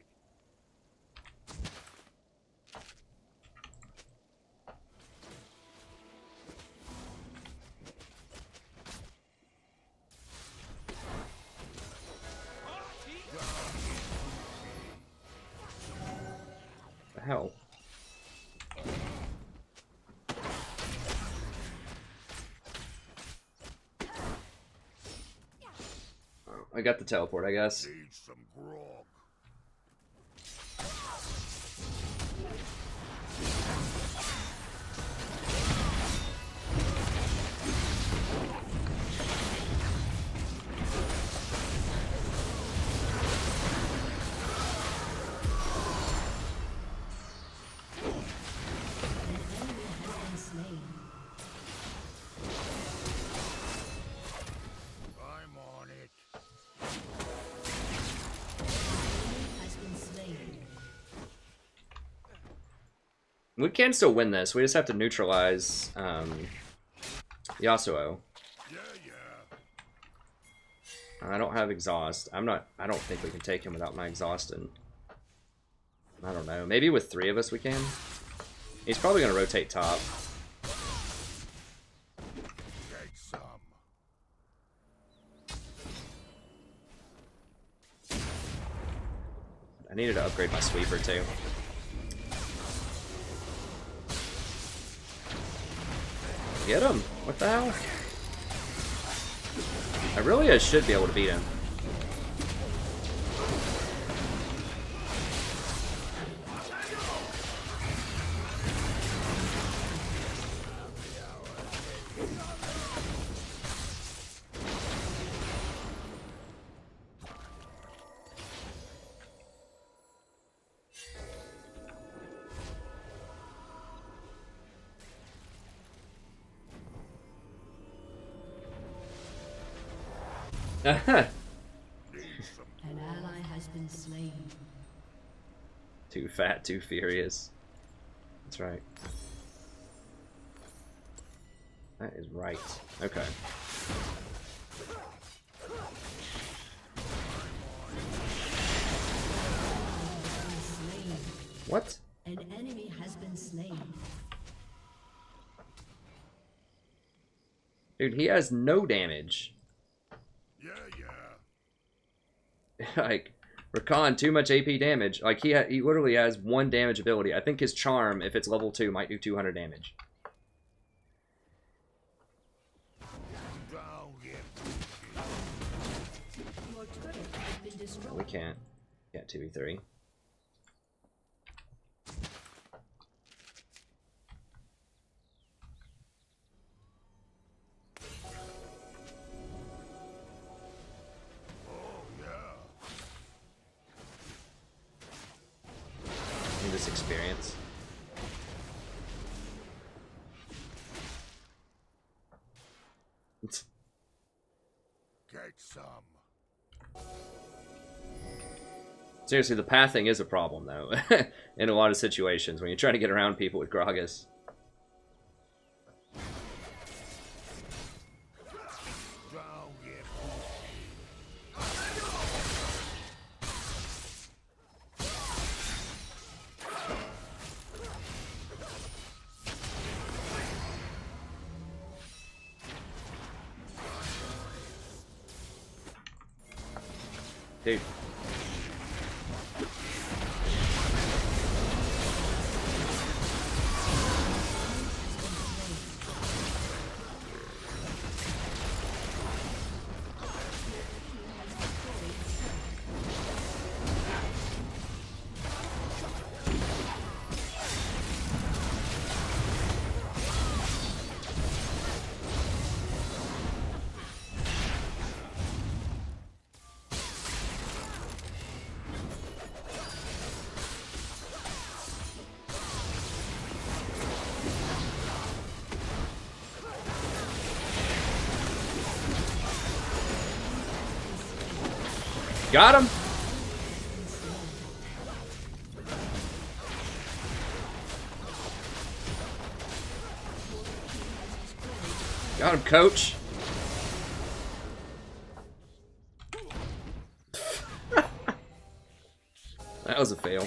The hell? Oh, I got the teleport, I guess. Need some grog. I'm on it. We can still win this. We just have to neutralize Yasuo. Yeah, yeah. I don't have exhaust. I don't think we can take him without my exhaust, and I don't know. Maybe with 3 of us we can. He's probably gonna rotate top. Get some. I needed to upgrade my sweeper too. Get him! What the hell? I should be able to beat him. An ally has been slain. Too fat, too furious. That's right. That is right. Okay. What? An enemy has been slain. Dude, he has no damage. Yeah. Like, Rakan, too much AP damage. Like, he literally has 1 damage ability. I think his charm, if it's level 2, might do 200 damage. Your turret has been destroyed. We can't. Can't 2v3. Need this experience. Get some. Seriously, the pathing is a problem, though, in a lot of situations when you're trying to get around people with Gragas. Dude. Got him! Got him, coach! That was a fail.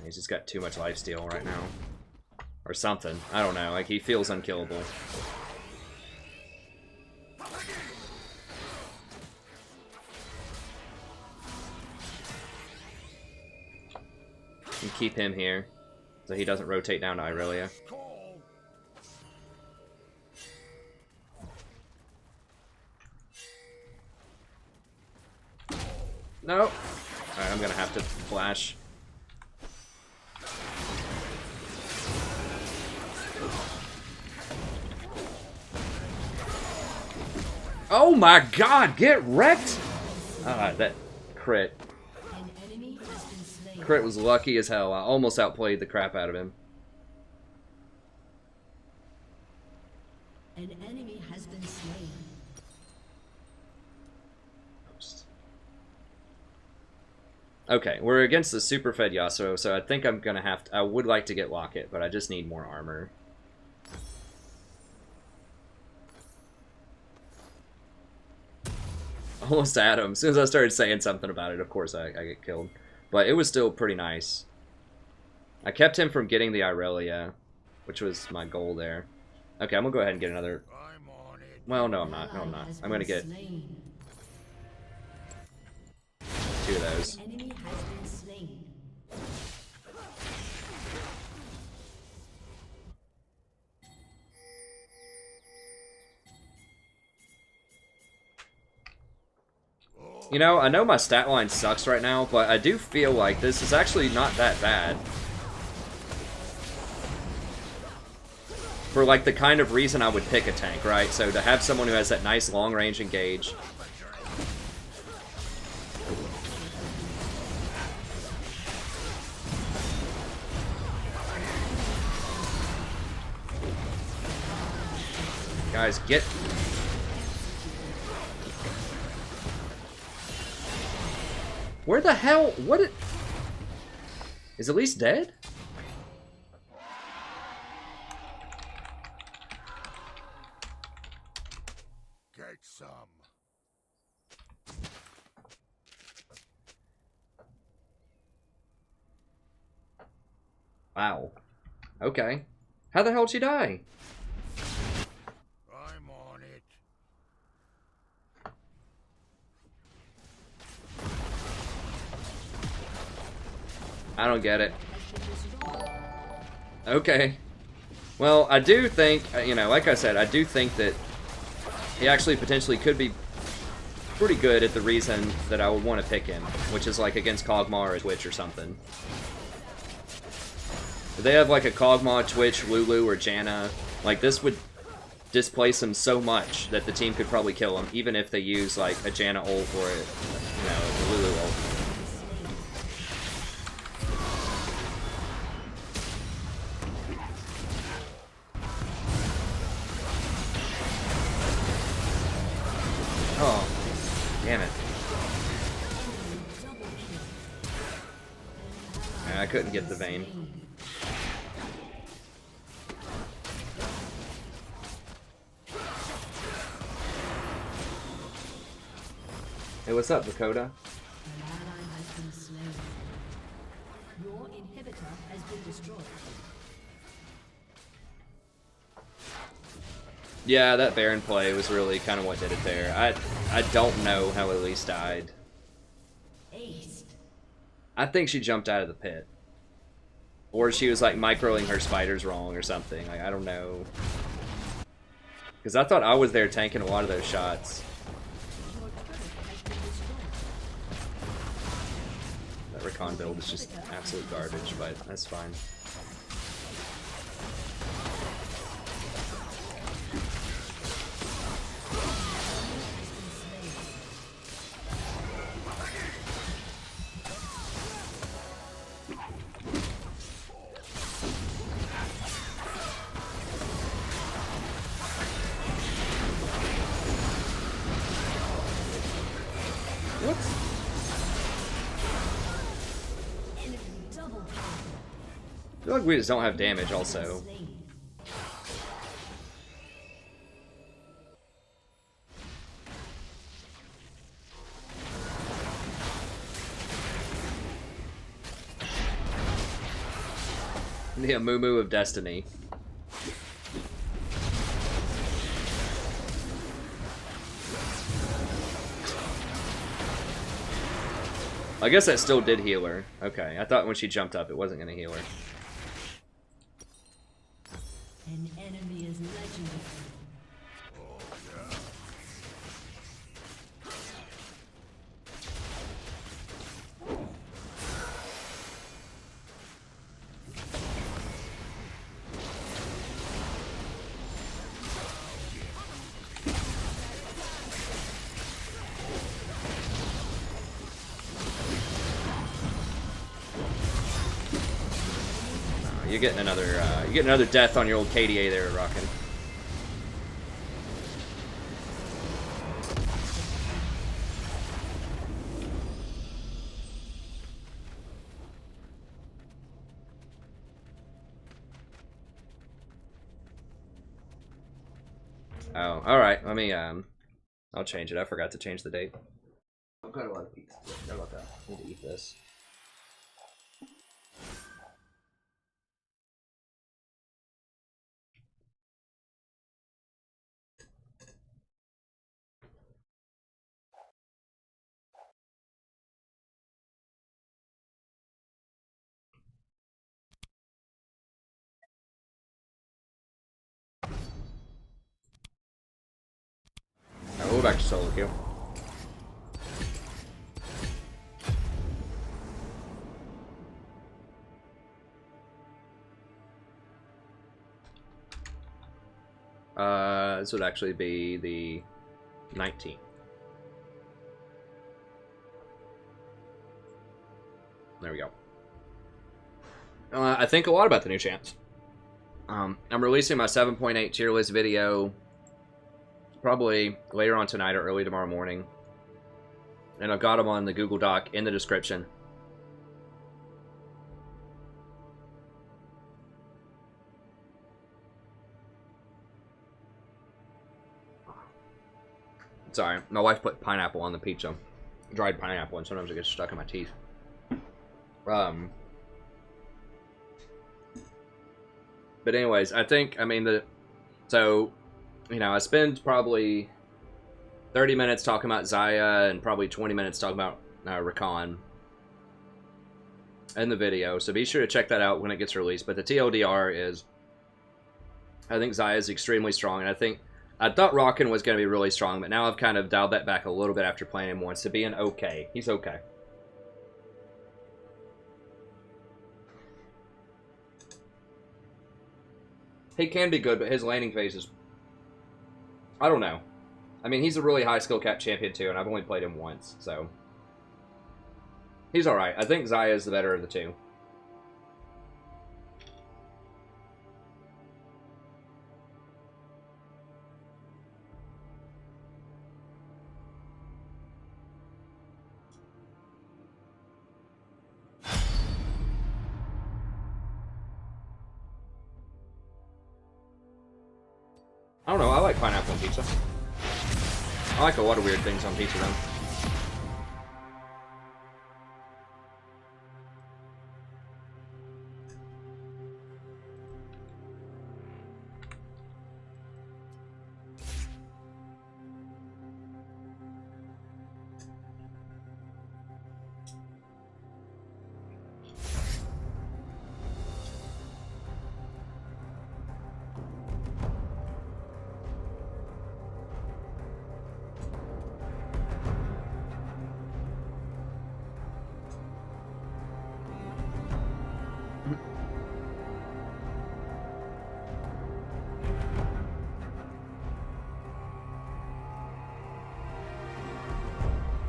He's just got too much lifesteal right now. Or something. I don't know. Like, he feels unkillable. And keep him here, so he doesn't rotate down to Irelia. No! Alright, I'm gonna have to flash. Oh my god, get wrecked! Ah, that crit. Crit was lucky as hell. I almost outplayed the crap out of him. An enemy has been slain. Okay, we're against the super fed Yasuo, so I think I'm gonna have to. I would like to get Locket, but I just need more armor. Almost had him. As soon as I started saying something about it, of course I get killed. But it was still pretty nice. I kept him from getting the Irelia, which was my goal there. Okay, I'm gonna go ahead and get another. Well, no, I'm not. No, I'm not. I'm gonna get 2 of those. You know, I know my stat line sucks right now, but I do feel like this is actually not that bad. For like the kind of reason I would pick a tank, right? So to have someone who has that nice long range engage. Guys, get... Where the hell? What? Is Elise dead? Get some. Wow. Okay. How the hell did she die? I'm on it. I don't get it. Okay. Well, I do think, you know, like I said, I do think that he actually potentially could be pretty good at the reason that I would want to pick him, which is like against Kog'Maw or Twitch or something. If they have like a Kog'Maw, Twitch, Lulu, or Janna, like this would displace him so much that the team could probably kill him, even if they use like a Janna ult or a, you know, a Lulu ult. Oh, damn it. I couldn't get the vein. Hey, what's up, Dakota? An ally has been slain. Your inhibitor has been destroyed. Yeah, that Baron play was really kind of what did it there. I don't know how Elise died. Aced. I think she jumped out of the pit. Or she was like microing her spiders wrong or something. Like, I don't know. Because I thought I was there tanking a lot of those shots. Your turret has been destroyed. That Rakan build is just absolute garbage, but that's fine. Enemy double kill. I feel like we just don't have damage also. Slain. The Amumu of Destiny. I guess that still did heal her. Okay, I thought when she jumped up it wasn't going to heal her. An enemy is legendary. You're getting another death on your old KDA there, Rakan. Oh, alright, let me, I'll change it. I forgot to change the date. I've got a lot of pizza. How about that? I need to eat this. Alright, we'll go back to solo queue. This would actually be the 19th. There we go. I think a lot about the new champs. I'm releasing my 7.8 tier list video probably later on tonight or early tomorrow morning. And I've got them on the Google Doc in the description. Sorry, my wife put pineapple on the pizza. Dried pineapple, and sometimes it gets stuck in my teeth. But anyways, I think, I mean, so, you know, I spend probably 30 minutes talking about Xayah and probably 20 minutes talking about Rakan in the video. So be sure to check that out when it gets released. But the TLDR is, I think Xayah is extremely strong. And I thought Rakan was going to be really strong, but now I've kind of dialed that back a little bit after playing him once to being okay. He's okay. He can be good, but his laning phase is... I don't know. I mean, he's a really high skill cap champion too, and I've only played him once, so... He's alright. I think Xayah is the better of the two. I don't know, I like pineapple on pizza. I like a lot of weird things on pizza, though.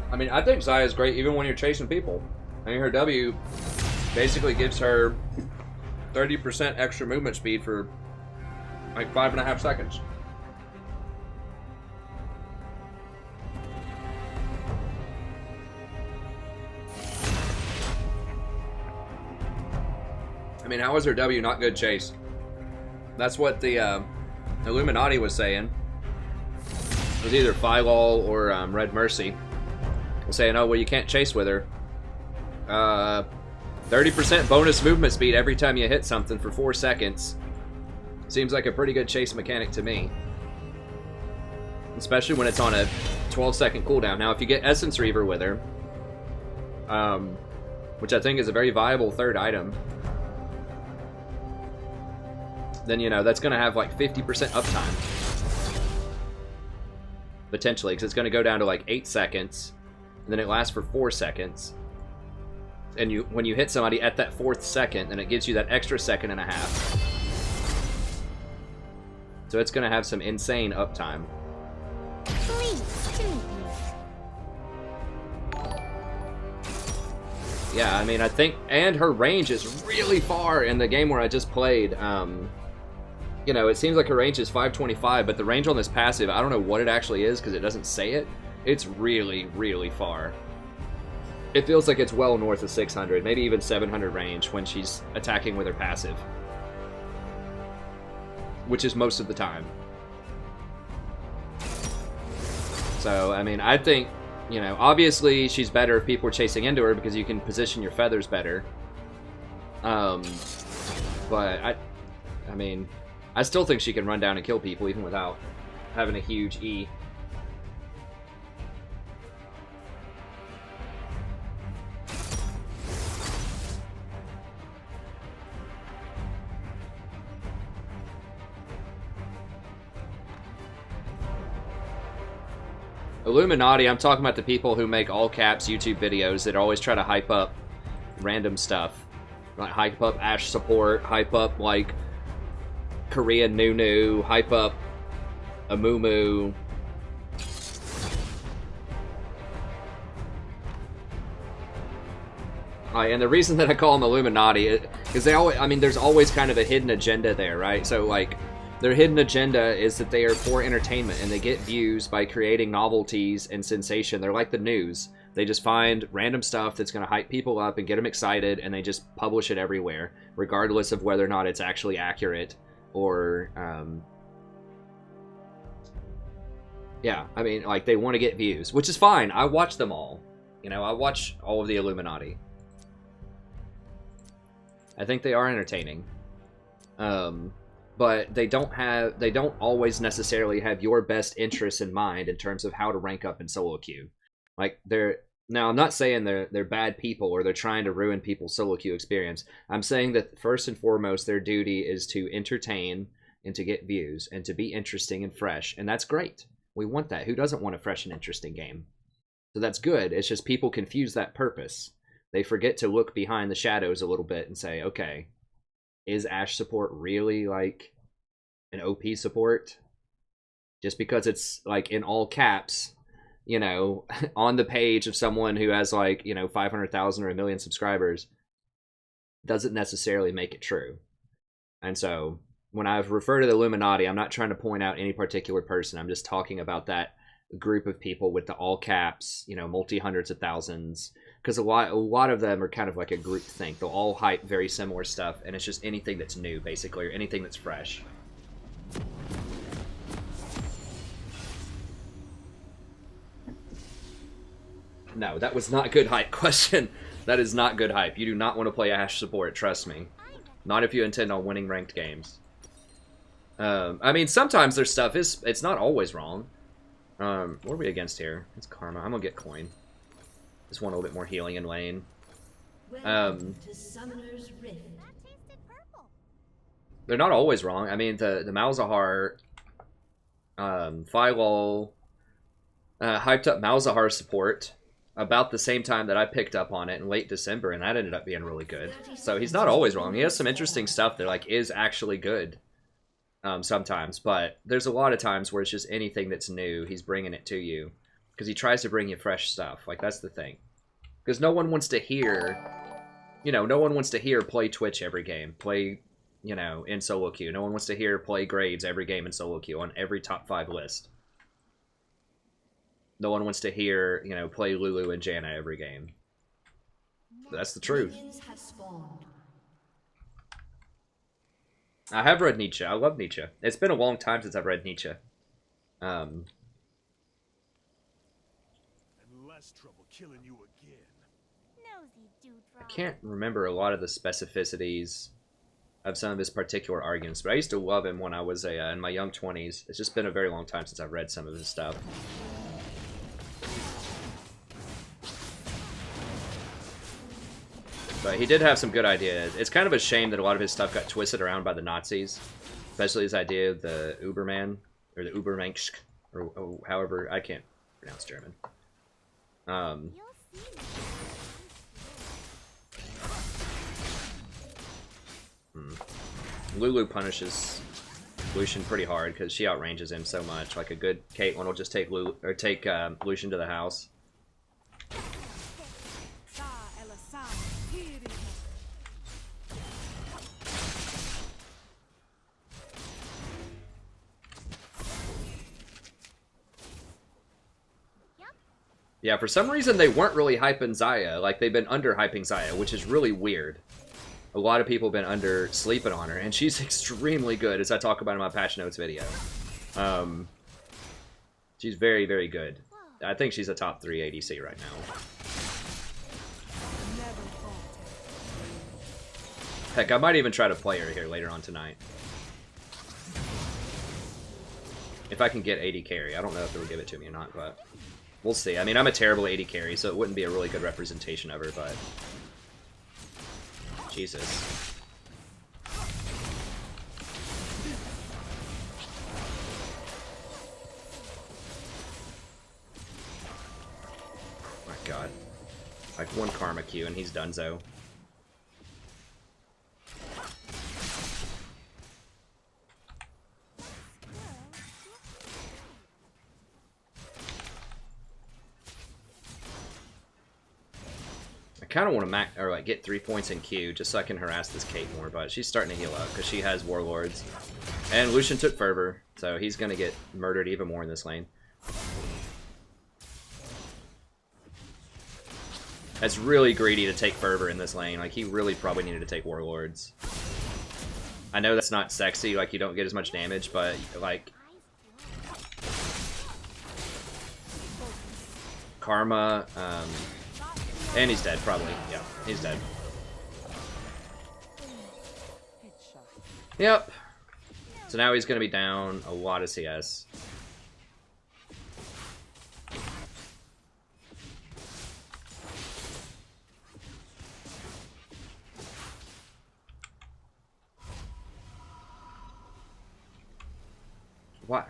I mean, I think Xayah is great even when you're chasing people. I mean, her W basically gives her 30% extra movement speed for like 5.5 seconds. I mean, how is her W not good chase? That's what the Illuminati was saying. It was either Philol or Red Mercy. Saying, oh, well, you can't chase with her. 30% bonus movement speed every time you hit something for 4 seconds. Seems like a pretty good chase mechanic to me. Especially when it's on a 12-second cooldown. Now, if you get Essence Reaver with her, which I think is a very viable third item, then, you know, that's going to have like 50% uptime. Potentially, because it's going to go down to like 8 seconds. And then it lasts for 4 seconds. And when you hit somebody at that 4th second, then it gives you that extra 1.5 seconds. So it's going to have some insane uptime. Yeah, I mean, I think... And her range is really far in the game where I just played. You know, it seems like her range is 525, but the range on this passive, I don't know what it actually is because it doesn't say it. It's really, really far. It feels like it's well north of 600, maybe even 700 range when she's attacking with her passive. Which is most of the time. So, I mean, I think, you know, obviously she's better if people are chasing into her because you can position your feathers better. But, I mean, I still think she can run down and kill people even without having a huge E. Illuminati, I'm talking about the people who make all caps YouTube videos that always try to hype up random stuff. Like hype up Ashe support, hype up like Korean Nunu, hype up a Mumu. And the reason that I call them Illuminati is they always, I mean, there's always kind of a hidden agenda there, right? So, like, their hidden agenda is that they are for entertainment and they get views by creating novelties and sensation. They're like the news. They just find random stuff that's going to hype people up and get them excited, and they just publish it everywhere, regardless of whether or not it's actually accurate or, yeah, I mean, like, they want to get views, which is fine. I watch them all. You know, I watch all of the Illuminati. I think they are entertaining. But they don't always necessarily have your best interests in mind in terms of how to rank up in solo queue. Like, now I'm not saying they're bad people or they're trying to ruin people's solo queue experience. I'm saying that first and foremost, their duty is to entertain and to get views and to be interesting and fresh. And that's great. We want that. Who doesn't want a fresh and interesting game? So that's good. It's just people confuse that purpose. They forget to look behind the shadows a little bit and say, okay, is Ashe support really like an OP support? Just because it's like in all caps, you know, on the page of someone who has like, you know, 500,000 or 1 million subscribers doesn't necessarily make it true. And so when I refer to the Illuminati, I'm not trying to point out any particular person. I'm just talking about that group of people with the all caps, you know, multi-hundreds of thousands, because a lot of them are kind of like a group think. They'll all hype very similar stuff, and it's just anything that's new, basically, or anything that's fresh. No, that was not good hype. Question. That is not good hype. You do not want to play Ashe support, trust me. Not if you intend on winning ranked games. I mean, sometimes their stuff it's not always wrong. What are we against here? It's Karma. I'm gonna get coin. Just want a little bit more healing in lane. Welcome to Summoner's Rift. They're not always wrong. I mean, the Malzahar, Philol, hyped up Malzahar support about the same time that I picked up on it in late December, and that ended up being really good. So he's not always wrong. He has some interesting stuff that like is actually good. Sometimes, but there's a lot of times where it's just anything that's new, he's bringing it to you because he tries to bring you fresh stuff. Like, that's the thing, because no one wants to hear, you know, no one wants to hear play Twitch every game, play, you know, in solo queue. No one wants to hear play grades every game in solo queue on every top 5 list. No one wants to hear, you know, play Lulu and Janna every game. That's the truth. I have read Nietzsche. I love Nietzsche. It's been a long time since I've read Nietzsche. And less trouble killing you again. I can't remember a lot of the specificities of some of his particular arguments, but I used to love him when I was in my young 20s. It's just been a very long time since I've read some of his stuff. But he did have some good ideas. It's kind of a shame that a lot of his stuff got twisted around by the Nazis. Especially his idea of the Uberman, or the Ubermensch, or however, I can't pronounce German. Lulu punishes Lucian pretty hard because she outranges him so much. Like a good Caitlyn will just take Lucian to the house. Yeah, for some reason they weren't really hyping Xayah. Like, they've been under-hyping Xayah, which is really weird. A lot of people have been under-sleeping on her, and she's extremely good, as I talk about in my patch notes video. She's very, very good. I think she's a top 3 ADC right now. Heck, I might even try to play her here later on tonight. If I can get AD carry. I don't know if they'll give it to me or not, but we'll see. I mean, I'm a terrible AD carry, so it wouldn't be a really good representation of her, but Jesus. My God. Like, one Karma Q and he's donezo. kind of want to or like get 3 points in Q just so I can harass this Kate more, but she's starting to heal up because she has Warlords. And Lucian took Fervor, so he's going to get murdered even more in this lane. That's really greedy to take Fervor in this lane. Like, he really probably needed to take Warlords. I know that's not sexy, like, you don't get as much damage, but, like... Karma, and he's dead, probably. Yeah, he's dead. Yep. So now he's going to be down a lot of CS. What?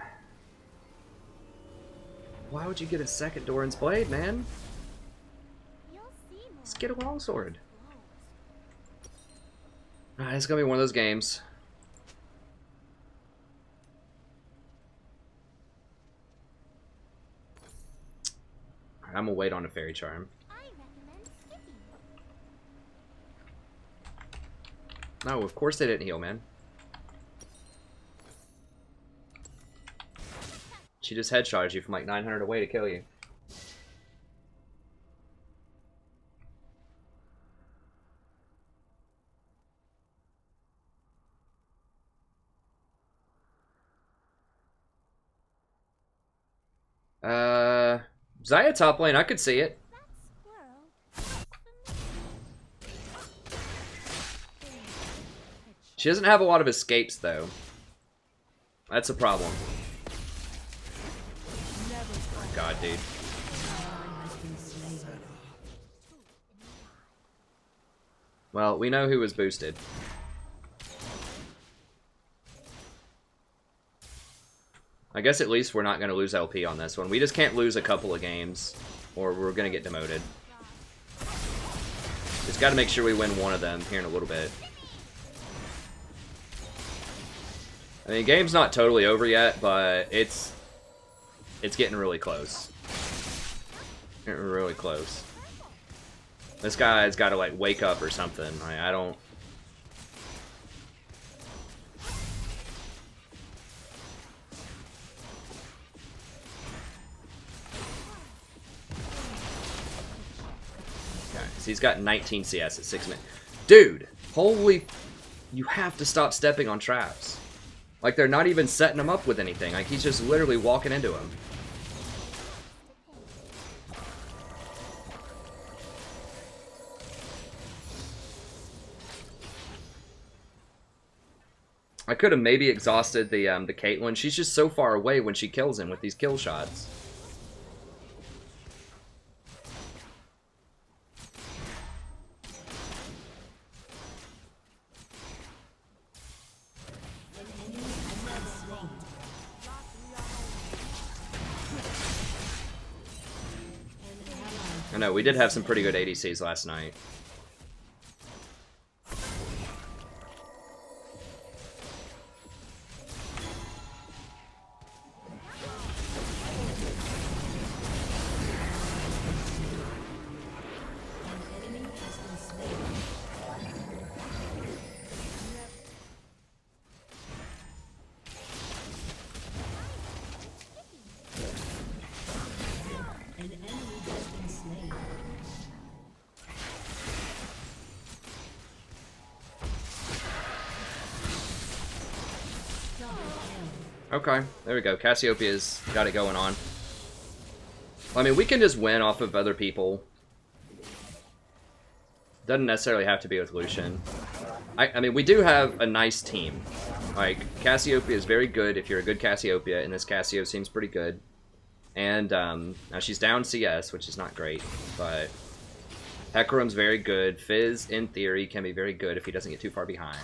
Why would you get a second Doran's Blade, man? Let's get a longsword. Alright, it's gonna be one of those games. I'm gonna wait on a Fairy Charm. No, of course they didn't heal, man. She just headshotted you from like 900 away to kill you. Xayah top lane, I could see it. She doesn't have a lot of escapes though. That's a problem. God, dude. Well, we know who was boosted. I guess at least we're not going to lose LP on this one. We just can't lose a couple of games, or we're going to get demoted. Just got to make sure we win one of them here in a little bit. I mean, the game's not totally over yet, but it's getting really close. Getting really close. This guy's got to, like, wake up or something. I don't... Okay, so he's got 19 CS at 6 minutes. Dude! Holy... You have to stop stepping on traps. Like, they're not even setting him up with anything. Like, he's just literally walking into him. I could have maybe exhausted the Caitlyn. She's just so far away when she kills him with these kill shots. I know, we did have some pretty good ADCs last night. Okay, there we go. Cassiopeia's got it going on. I mean, we can just win off of other people. Doesn't necessarily have to be with Lucian. I mean, we do have a nice team. Like, Cassiopeia is very good if you're a good Cassiopeia, and this Cassio seems pretty good. And, now she's down CS, which is not great, but... Hecarim's very good. Fizz, in theory, can be very good if he doesn't get too far behind.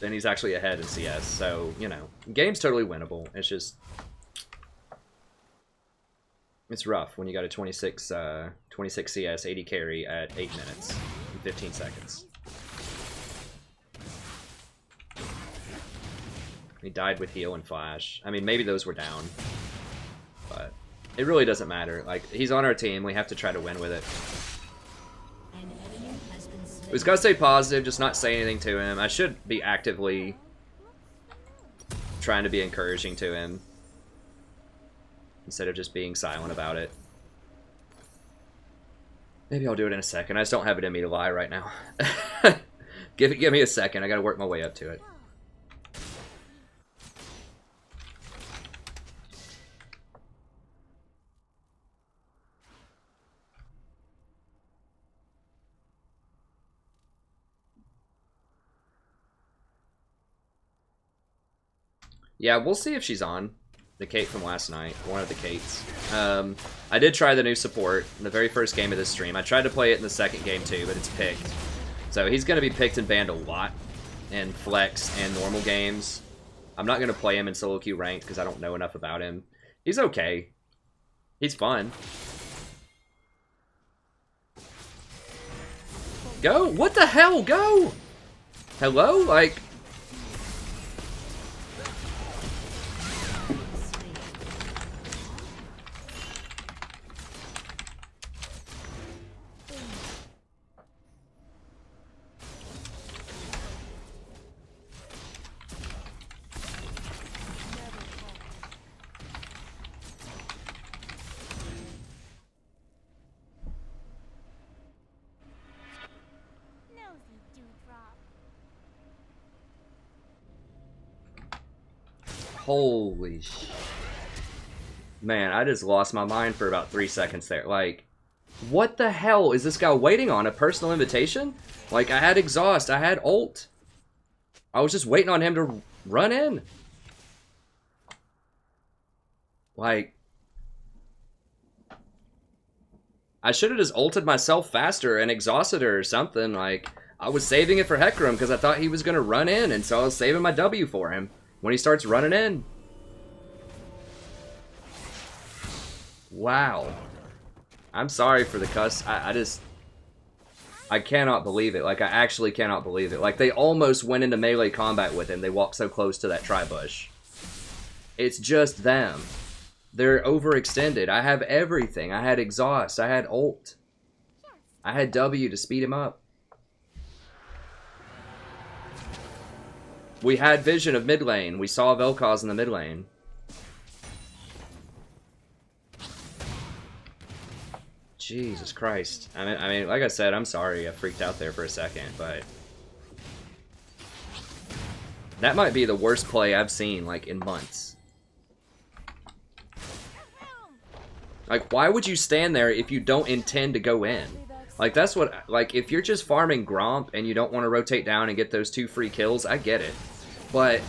Then he's actually ahead in CS, so, you know, game's totally winnable. It's just... It's rough when you got a 26 CS, 80 carry at 8 minutes and 15 seconds. He died with heal and flash. I mean, maybe those were down, but... It really doesn't matter. Like, he's on our team. We have to try to win with it. An enemy has been slain. We just gotta stay positive, just not say anything to him. I should be actively trying to be encouraging to him instead of just being silent about it. Maybe I'll do it in a second. I just don't have it in me to lie right now. Give me a second. I gotta work my way up to it. Yeah, we'll see if she's on. The Kate from last night. One of the Kates. I did try the new support in the very first game of this stream. I tried to play it in the second game too, but it's picked. So he's going to be picked and banned a lot in flex and normal games. I'm not going to play him in solo queue ranked because I don't know enough about him. He's okay. He's fun. Go! What the hell? Go! Hello? Like... Holy sh... Man, I just lost my mind for about 3 seconds there. Like, what the hell is this guy waiting on? A personal invitation? Like, I had exhaust, I had ult. I was just waiting on him to run in. Like... I should have just ulted myself faster and exhausted her or something. Like, I was saving it for Hecarim because I thought he was going to run in, and so I was saving my W for him when he starts running in. Wow. I'm sorry for the cuss. I cannot believe it. Like, I actually cannot believe it. Like, they almost went into melee combat with him. They walked so close to that tri-bush. It's just them. They're overextended. I have everything. I had exhaust. I had ult. I had W to speed him up. We had vision of mid lane. We saw Vel'Koz in the mid lane. Jesus Christ. I mean, like I said, I'm sorry I freaked out there for a second, but... That might be the worst play I've seen, like, in months. Like, why would you stand there if you don't intend to go in? Like, that's what... Like, if you're just farming Gromp and you don't want to rotate down and get those 2 free kills, I get it. But...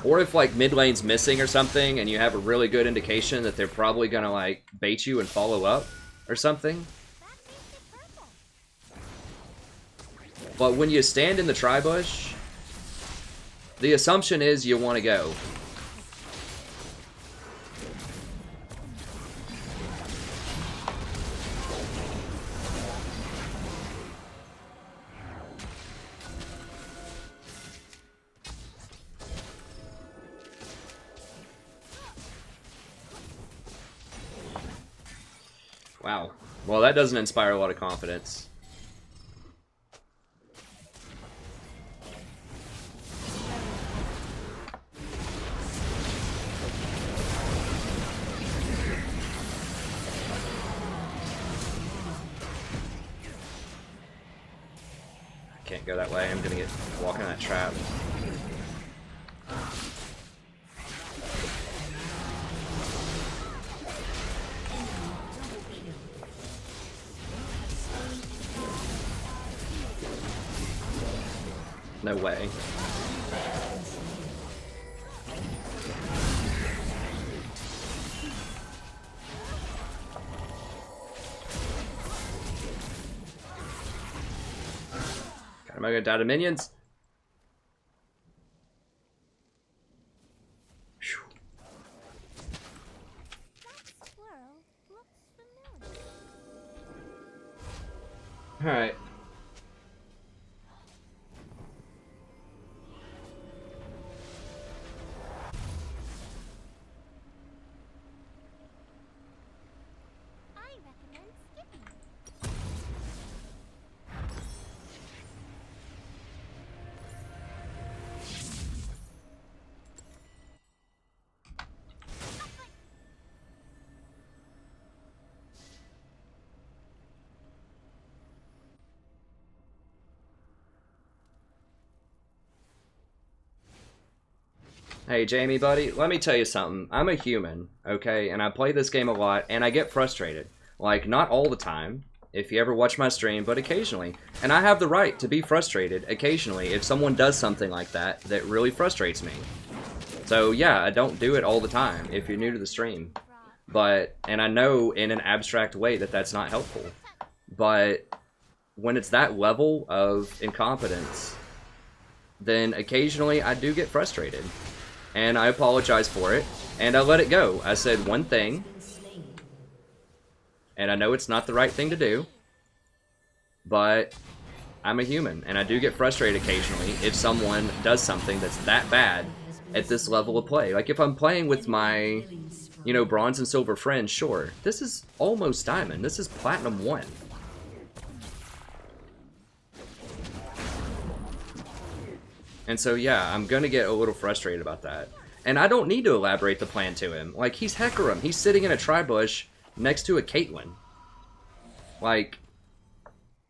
Or if, like, mid lane's missing or something and you have a really good indication that they're probably gonna, like, bait you and follow up or something. But when you stand in the tri-bush, the assumption is you want to go. Wow. Well, that doesn't inspire a lot of confidence. I can't go that way. I'm gonna get walking in that trap. No way. God, am I gonna die to minions? Whew. All right. Hey, Jamie, buddy, let me tell you something. I'm a human, okay? And I play this game a lot, and I get frustrated. Like, not all the time, if you ever watch my stream, but occasionally. And I have the right to be frustrated occasionally if someone does something like that that really frustrates me. So, yeah, I don't do it all the time if you're new to the stream. But, and I know in an abstract way that that's not helpful. But when it's that level of incompetence, then occasionally I do get frustrated. And I apologize for it, and I let it go. I said one thing, and I know it's not the right thing to do, but I'm a human, and I do get frustrated occasionally if someone does something that's that bad at this level of play. Like, if I'm playing with my, you know, bronze and silver friends, sure. This is almost diamond. This is platinum 1. And so, yeah, I'm gonna get a little frustrated about that. And I don't need to elaborate the plan to him. Like, he's Hecarim. He's sitting in a tri-bush next to a Caitlyn. Like,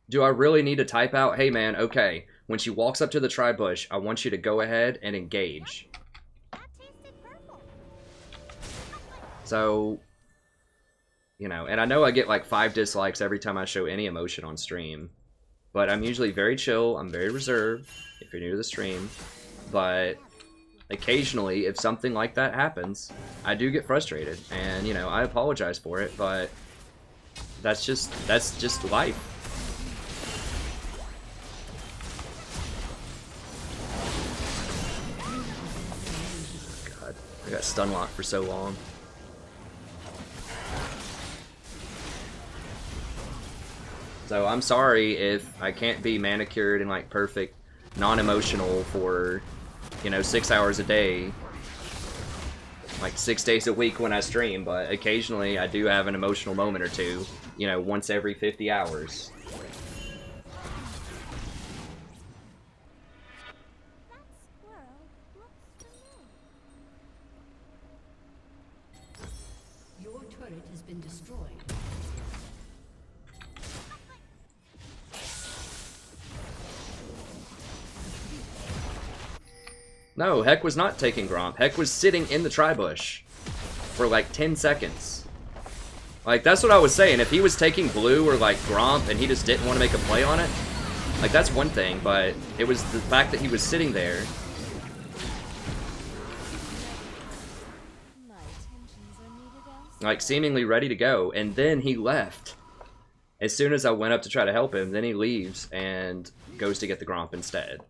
do I really need to type out, hey man, okay, when she walks up to the tri-bush, I want you to go ahead and engage. So, you know, and I know I get like 5 dislikes every time I show any emotion on stream. But I'm usually very chill, I'm very reserved, if you're new to the stream. But occasionally, if something like that happens, I do get frustrated. And, you know, I apologize for it, but that's just life. God, I got stun locked for so long. So I'm sorry if I can't be manicured and like perfect, non-emotional for, you know, 6 hours a day, like 6 days a week when I stream, but occasionally I do have an emotional moment or two, you know, once every 50 hours. Your turret has been destroyed. No, Heck was not taking Gromp. Heck was sitting in the tri-bush for like 10 seconds. Like, that's what I was saying. If he was taking blue or like Gromp and he just didn't want to make a play on it, like, that's one thing, but it was the fact that he was sitting there. Like, seemingly ready to go, and then he left. As soon as I went up to try to help him, then he leaves and goes to get the Gromp instead.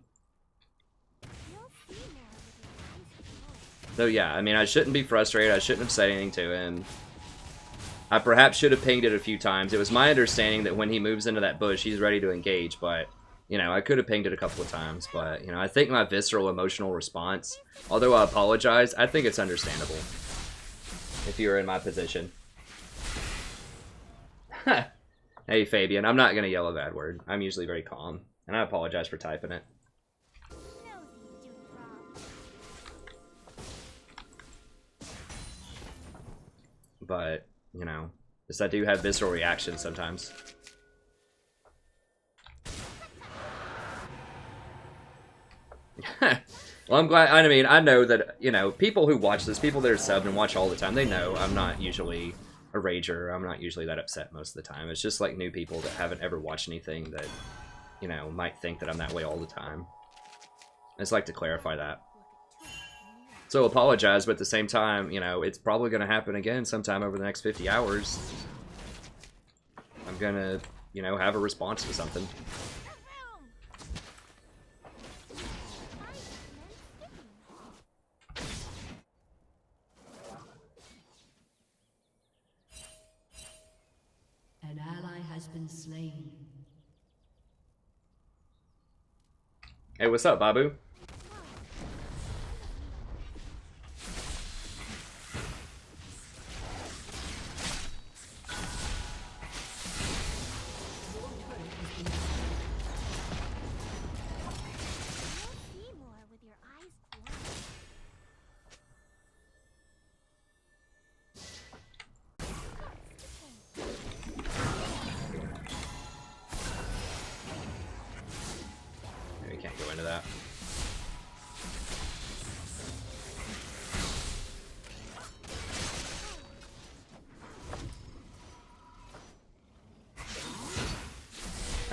So yeah, I mean, I shouldn't be frustrated. I shouldn't have said anything to him. I perhaps should have pinged it a few times. It was my understanding that when he moves into that bush, he's ready to engage, but, you know, I could have pinged it a couple of times. But, you know, I think my visceral emotional response, although I apologize, I think it's understandable if you were in my position. Hey, Fabian, I'm not going to yell a bad word. I'm usually very calm, and I apologize for typing it. But, you know, just I do have visceral reactions sometimes. Well, I'm glad, I mean, I know that, you know, people who watch this, people that are subbed and watch all the time, they know I'm not usually a rager. I'm not usually that upset most of the time. It's just like new people that haven't ever watched anything that, you know, might think that I'm that way all the time. I just like to clarify that. So apologize, but at the same time, you know, it's probably going to happen again sometime over the next 50 hours. I'm going to, you know, have a response to something. An ally has been slain. Hey, what's up, Babu?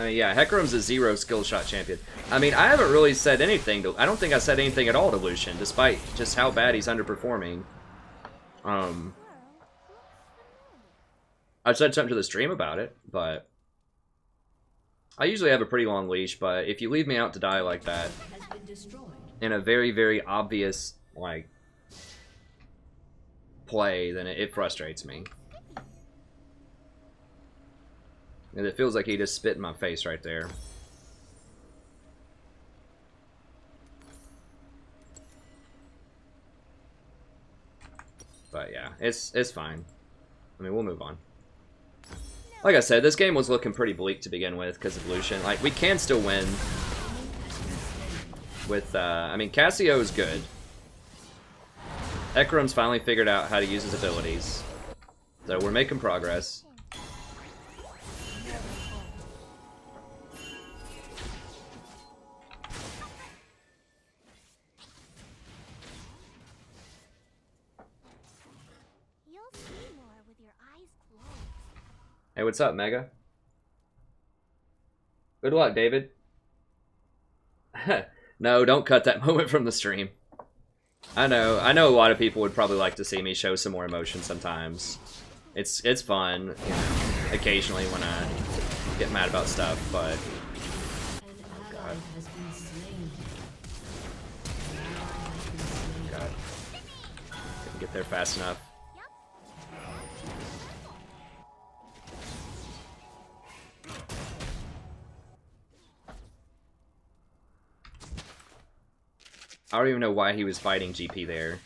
mean, yeah, Hecarim's a 0 skill shot champion. I mean, I haven't really said anything I don't think I said anything at all to Lucian, despite just how bad he's underperforming. I said something to the stream about it, but I usually have a pretty long leash, but if you leave me out to die like that, in a very, very obvious, like, play, then it frustrates me. And it feels like he just spit in my face right there. But yeah, it's fine. I mean, we'll move on. Like I said, this game was looking pretty bleak to begin with because of Lucian. Like, we can still win with, I mean, Cassio is good. Hecarim's finally figured out how to use his abilities. So we're making progress. Hey, what's up, Mega? Good luck, David. No, don't cut that moment from the stream. I know a lot of people would probably like to see me show some more emotion sometimes. It's fun, you know, occasionally when I get mad about stuff, but God. God. Couldn't get there fast enough. I don't even know why he was fighting GP there.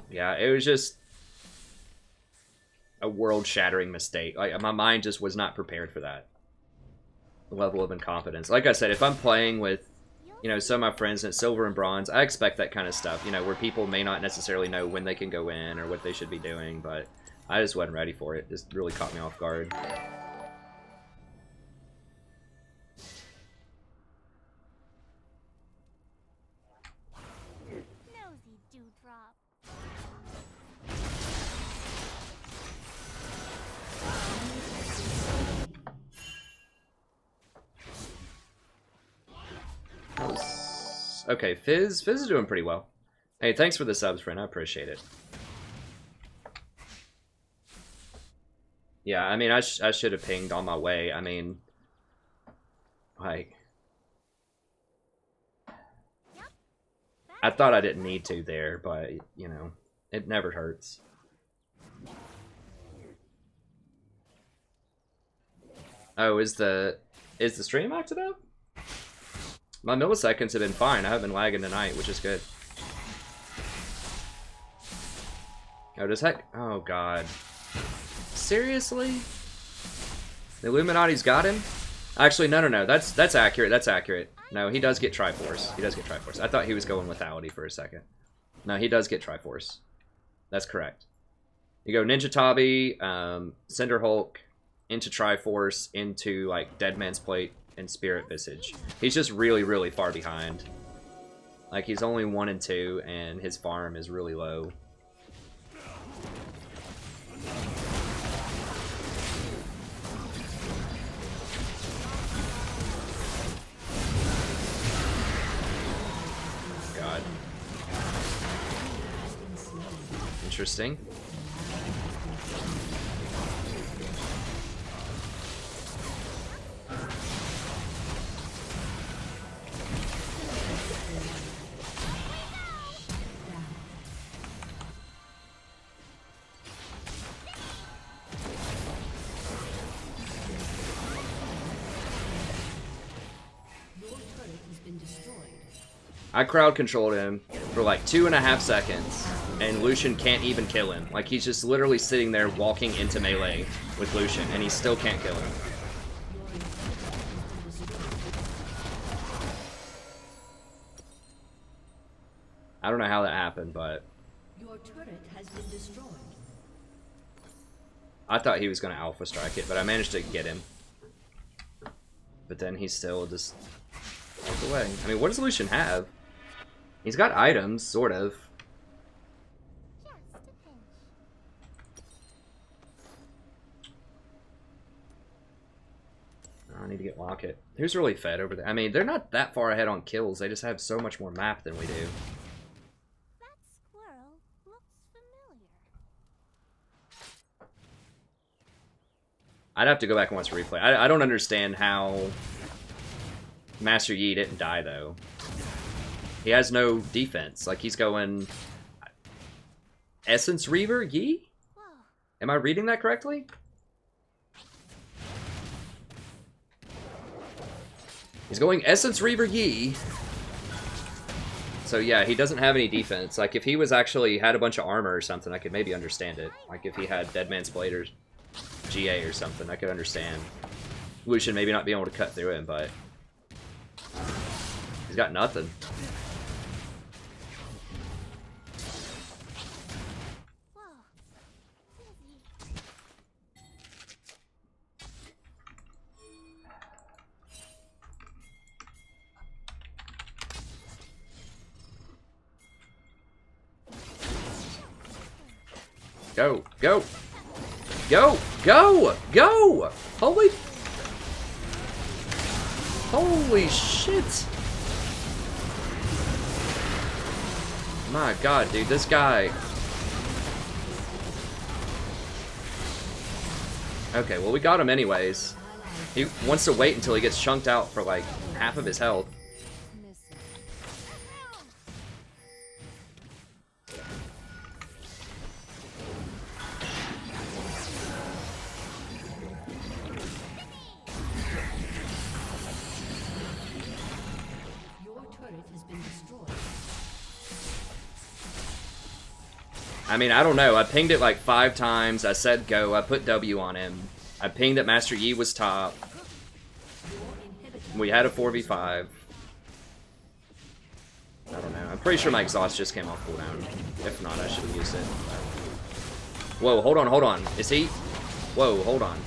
Yeah, it was just a world-shattering mistake. Like, my mind just was not prepared for that level of incompetence. Like I said, if I'm playing with, you know, some of my friends at Silver and Bronze, I expect that kind of stuff, you know, where people may not necessarily know when they can go in or what they should be doing, but I just wasn't ready for it. It just really caught me off guard. Okay, Fizz is doing pretty well. Hey, thanks for the subs, friend. I appreciate it. Yeah, I mean, I should have pinged on my way. I mean, like, I thought I didn't need to there, but, you know, it never hurts. Oh, is the stream acted up? My milliseconds have been fine. I haven't been lagging tonight, which is good. Oh, does heck? Oh, God. Seriously? The Illuminati's got him? Actually, no. That's accurate. That's accurate. No, he does get Triforce. He does get Triforce. I thought he was going lethality for a second. No, he does get Triforce. That's correct. You go Ninja Tabi, Cinder Hulk, into Triforce, into, like, Dead Man's Plate, and Spirit Visage. He's just really, really far behind. Like, he's only 1 and 2, and his farm is really low. God. Interesting. I crowd controlled him for like 2.5 seconds, and Lucian can't even kill him. Like, he's just literally sitting there walking into melee with Lucian, and he still can't kill him. I don't know how that happened, but Your turret has been destroyed. I thought he was going to alpha strike it, but I managed to get him. But then he still just walked away. I mean, what does Lucian have? He's got items, sort of. I need to get Locket. Who's really fed over there? I mean, they're not that far ahead on kills. They just have so much more map than we do. That squirrel looks familiar. I'd have to go back and watch the replay. I don't understand how Master Yi didn't die, though. He has no defense. Like, he's going... Essence Reaver Yi? Whoa. Am I reading that correctly? He's going Essence Reaver Yi. So yeah, he doesn't have any defense. Like, if he was actually had a bunch of armor or something, I could maybe understand it. Like, if he had Dead Man's Blade or GA or something, I could understand Lucian maybe not being able to cut through him, but he's got nothing. Go, go, go, go, go! Holy shit! My god, dude, this guy. Okay, well, we got him anyways. He wants to wait until he gets chunked out for like half of his health. I mean, I don't know. I pinged it like 5 times. I said go. I put W on him. I pinged that Master Yi was top. We had a 4v5. I don't know. I'm pretty sure my exhaust just came off cooldown. If not, I should have used it. Whoa, hold on, hold on. Is he? Whoa, hold on.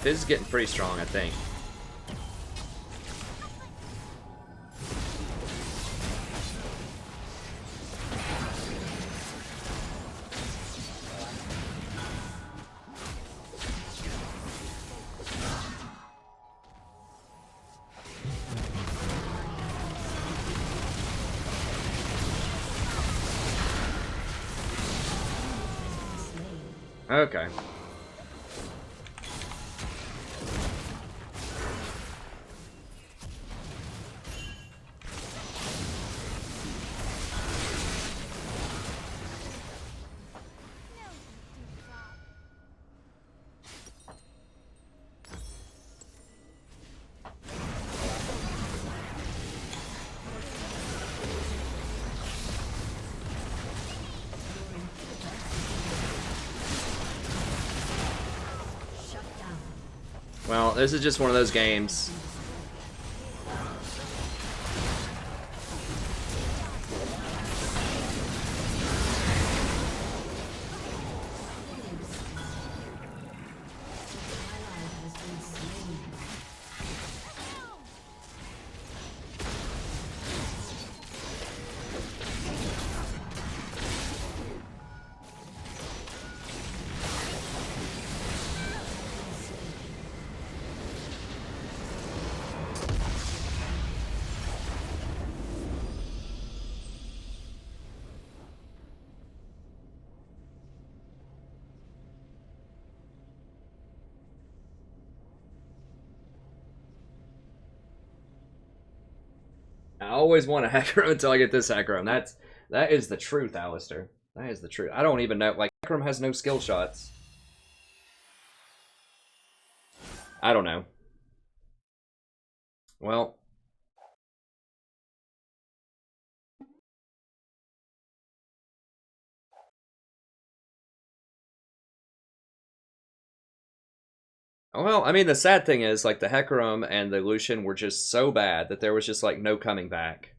Fizz is getting pretty strong, I think. Okay. Well, this is just one of those games. I always want a Hecarim until I get this Hecarim. That is the truth, Alistair. That is the truth. I don't even know. Like, Hecarim has no skill shots. I don't know. Well, Well, I mean, the sad thing is, like, the Hecarim and the Lucian were just so bad that there was just, like, no coming back.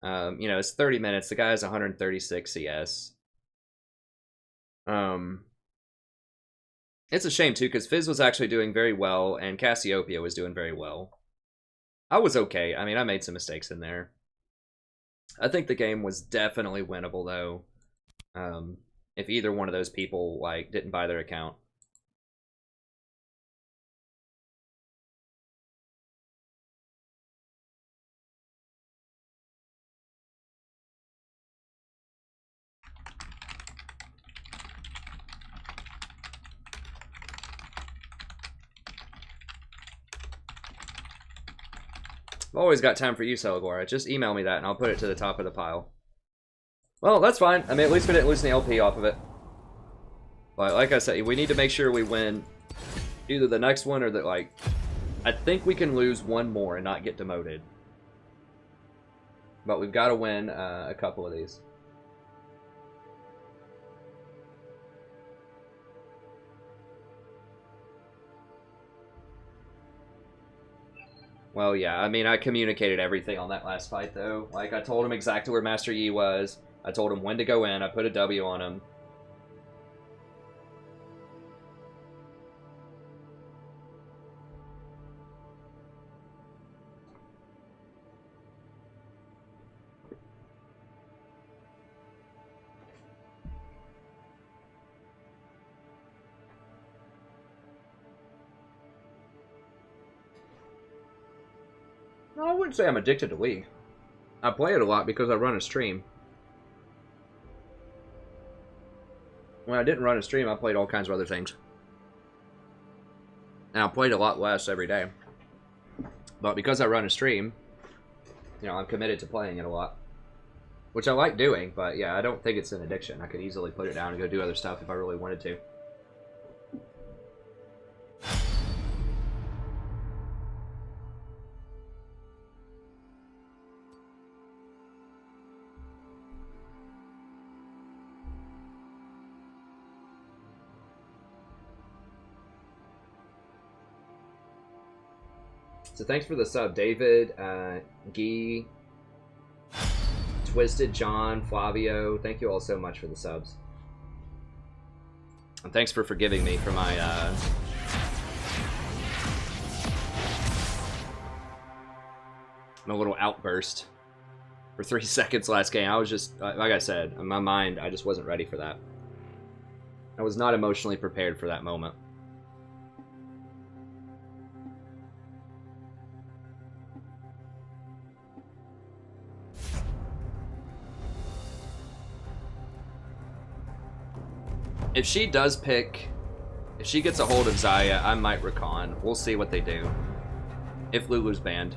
You know, it's 30 minutes. The guy has 136 CS. It's a shame, too, because Fizz was actually doing very well, and Cassiopeia was doing very well. I was okay. I mean, I made some mistakes in there. I think the game was definitely winnable, though. If either one of those people, like, didn't buy their account. I've always got time for you, Celigora. Just email me that and I'll put it to the top of the pile. Well, that's fine. I mean, at least we didn't lose an LP off of it. But like I said, we need to make sure we win either the next one or the, like... I think we can lose one more and not get demoted. But we've got to win a couple of these. Well, yeah, I mean, I communicated everything on that last fight, though. Like, I told him exactly where Master Yi was. I told him when to go in. I put a W on him. No, I wouldn't say I'm addicted to League. I play it a lot because I run a stream. When I didn't run a stream, I played all kinds of other things. And I played a lot less every day. But because I run a stream, you know, I'm committed to playing it a lot. Which I like doing, but yeah, I don't think it's an addiction. I could easily put it down and go do other stuff if I really wanted to. So thanks for the sub, David, Guy, Twisted, John, Flavio. Thank you all so much for the subs. And thanks for forgiving me for my, my little outburst for 3 seconds last game. I was just, like I said, in my mind, I just wasn't ready for that. I was not emotionally prepared for that moment. If she does pick, if she gets a hold of Xayah, I might Rakan. We'll see what they do. If Lulu's banned.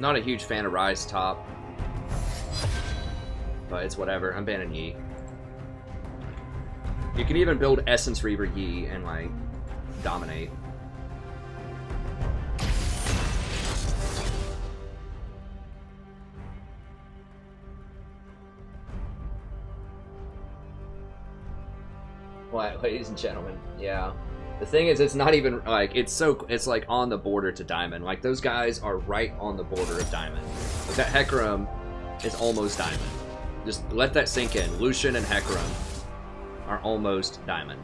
Not a huge fan of Rise top, but it's whatever. I'm banning Yi. You can even build Essence Reaver Yi and like dominate. What, ladies and gentlemen? Yeah. The thing is, it's not even, like, it's like on the border to Diamond. Like, those guys are right on the border of Diamond. Like, that Hecarim is almost Diamond. Just let that sink in. Lucian and Hecarim are almost Diamond.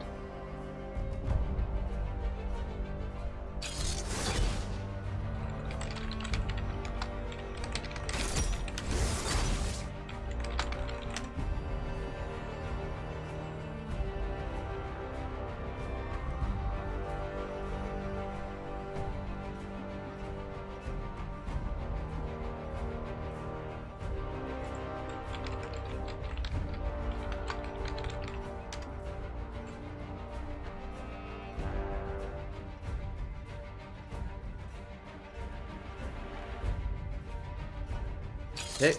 Pick.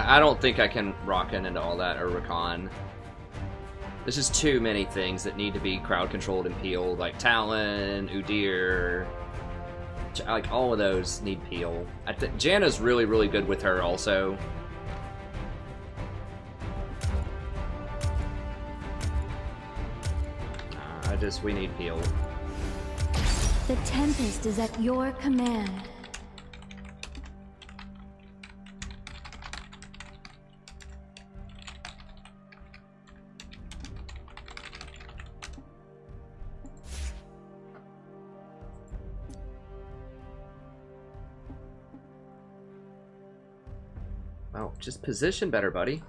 I don't think I can Rakan into all that, or Rakan. There's just too many things that need to be crowd controlled and peeled, like Talon, Udyr. Like, all of those need peel. Janna's really, really good with her also. We need peel. The Tempest is at your command. Well, just position better, buddy.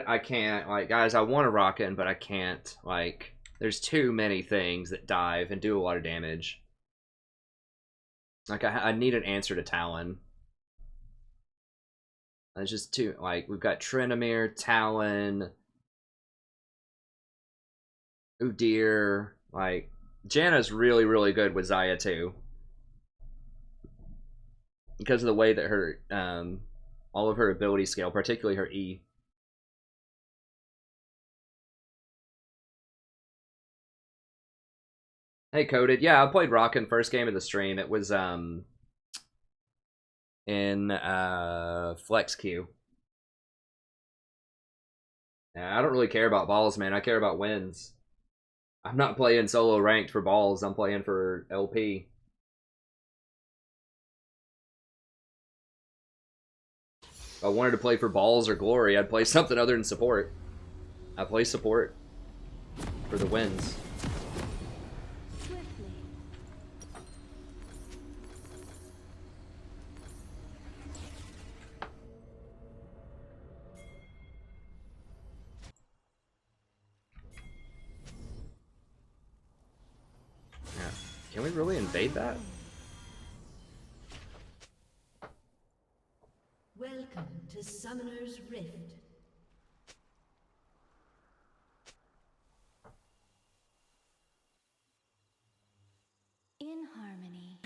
I can't, like, guys, I want to rock in, but I can't, like, there's too many things that dive and do a lot of damage. Like, I need an answer to Talon. It's just too, like, we've got Tryndamere, Talon, Udyr, like, Janna's really, really good with Xayah, too. Because of the way that her, all of her abilities scale, particularly her E. Hey, Coded. Yeah, I played Rakan first game of the stream. It was in Flex Queue. Yeah, I don't really care about balls, man. I care about wins. I'm not playing solo ranked for balls. I'm playing for LP. If I wanted to play for balls or glory, I'd play something other than support. I play support for the wins. Can we really invade that? Welcome to Summoner's Rift. In harmony.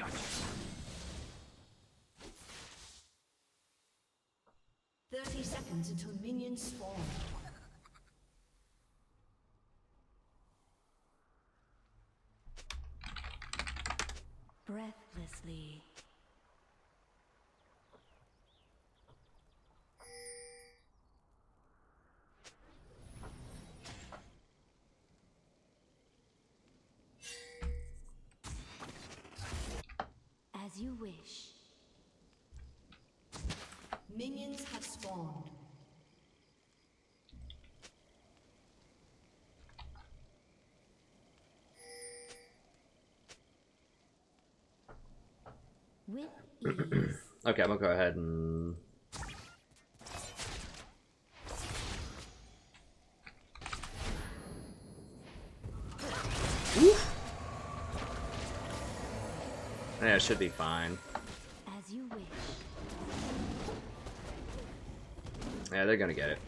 30 seconds until minions spawn. Breathlessly. As you wish. Minions have spawned. With ease. Okay, I'm gonna go ahead and... Yeah, it should be fine. As you wish. Yeah, they're gonna get it.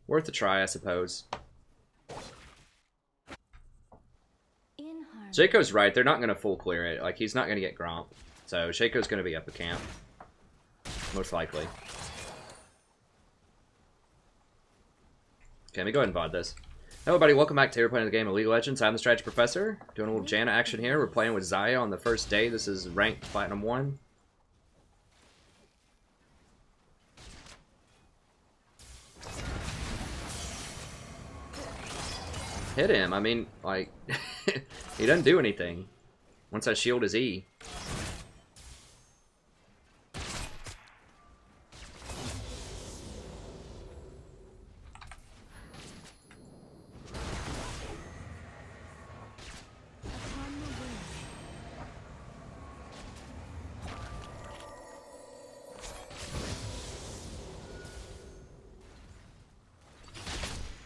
Worth a try, I suppose. Shaco's right, they're not gonna full clear it. Like, he's not gonna get Gromp. So, Shaco's gonna be up a camp. Most likely. Okay, let me go ahead and VOD this. Hello everybody, welcome back to We're playing the game of League of Legends. I'm the Strategy Professor. Doing a little Janna action here. We're playing with Xayah on the first day. This is ranked Platinum 1. Hit him. I mean, like, he doesn't do anything. Once I shield his E.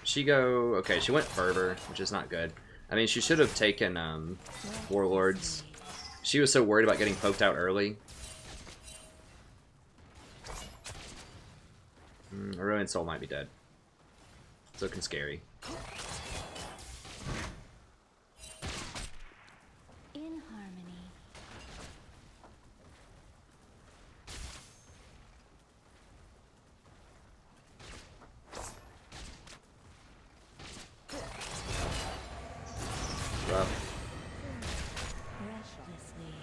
She go... Okay, she went Fervor, which is not good. I mean, she should have taken Warlords. She was so worried about getting poked out early. A Ruined Soul might be dead. It's looking scary. In harmony. Rough. Restlessly.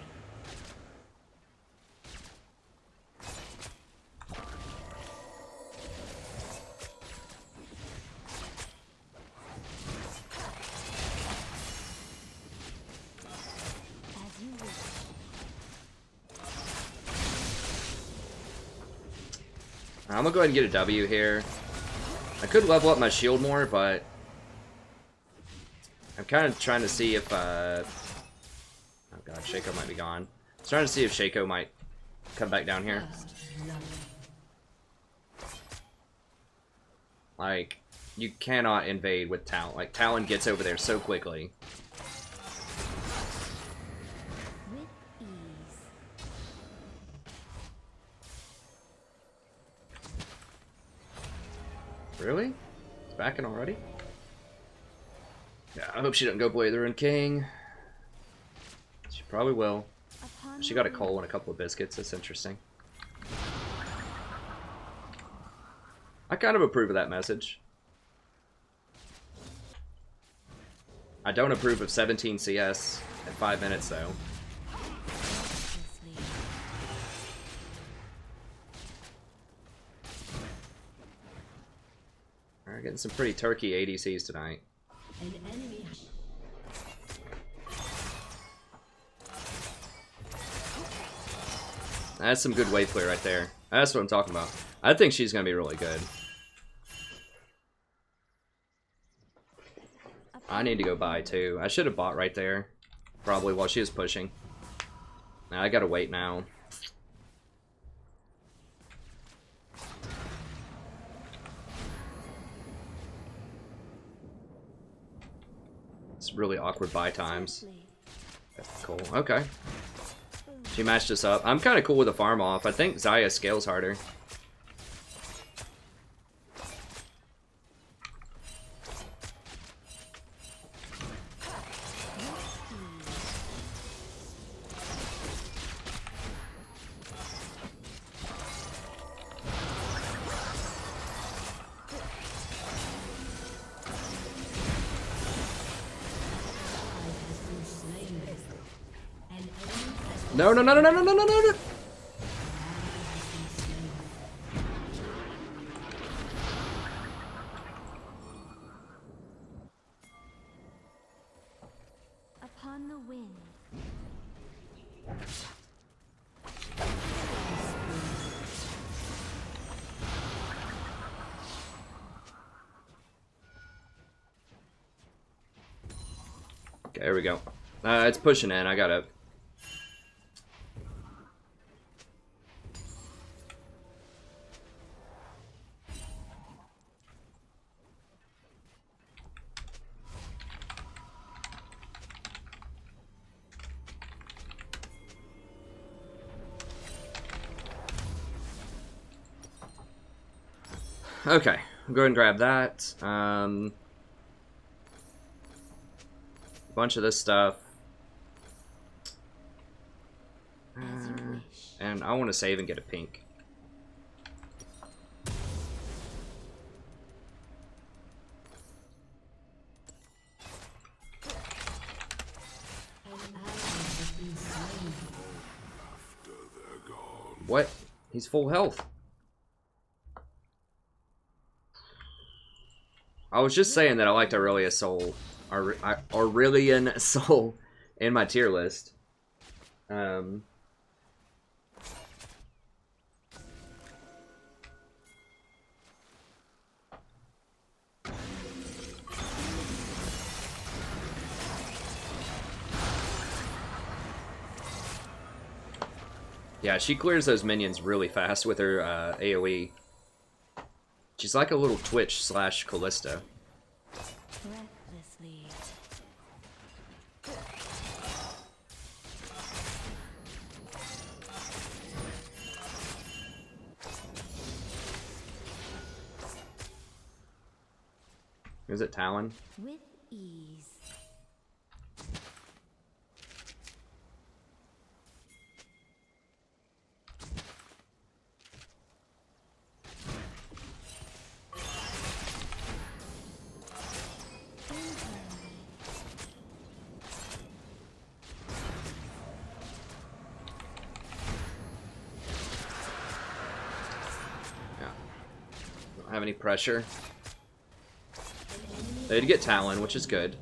As you wish. I'm gonna go ahead and get a W here. I could level up my shield more, but I'm kind of trying to see if, oh god, Shaco might be gone. I'm trying to see if Shaco might come back down here. Like, you cannot invade with Talon. Like, Talon gets over there so quickly. With ease. Really? It's backing already? Yeah, I hope she doesn't go Blade the Ruined King. She probably will. Upon She got a coal and a couple of biscuits. That's interesting. I kind of approve of that message. I don't approve of 17 CS at 5 minutes, though. restlessly. We're getting some pretty turkey ADCs tonight. An enemy. That's some good wave clear right there. That's what I'm talking about. I think she's going to be really good. I need to go buy, too. I should have bought right there. Probably while she was pushing. Now I got to wait now. It's really awkward buy times. Cool. Okay. She matched us up. I'm kind of cool with the farm off. I think Xayah scales harder. No, no, no, no, no, no, no, no, no. Upon the wind. Okay, there we go. It's pushing in. I gotta... Okay, I'll go ahead and grab that. Bunch of this stuff. And I want to save and get a pink. What? He's full health. I was just saying that I liked Aurelian Soul in my tier list. Yeah, she clears those minions really fast with her AoE. She's like a little Twitch / Callista. Recklessly. Is it Talon? With ease. Have any pressure. They did get Talon, which is good.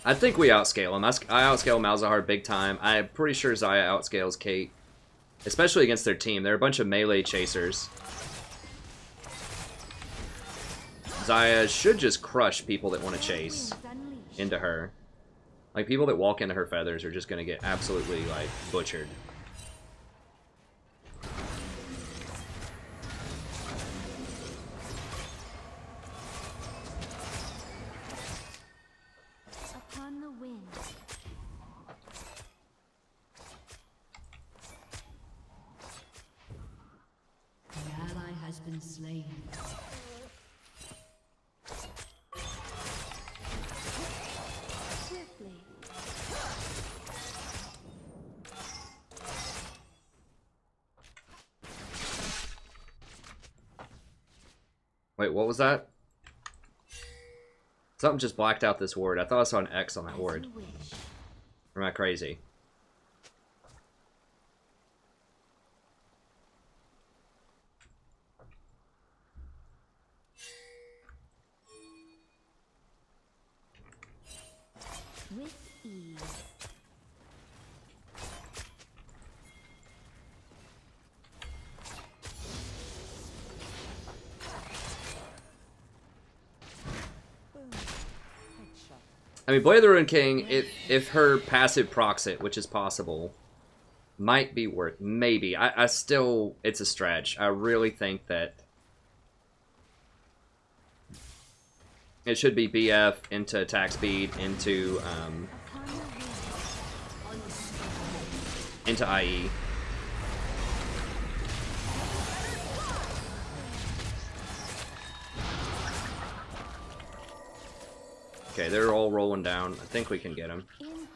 I think we outscale him. I outscale Malzahar big time. I'm pretty sure Xayah outscales Kate. Especially against their team. They're a bunch of melee chasers. Xayah should just crush people that want to chase into her. Like, people that walk into her feathers are just going to get absolutely, like, butchered. Upon the wind. An ally has been slain. Swiftly. Wait, what was that? Something just blacked out this ward. I thought I saw an X on that ward. Or am I crazy? With ease. I mean, Blade of the Ruined King, if her passive procs it, which is possible, might be worth... Maybe. I still... It's a stretch. I really think that it should be BF into attack speed, into IE. Okay, they're all rolling down. I think we can get him. In harmony.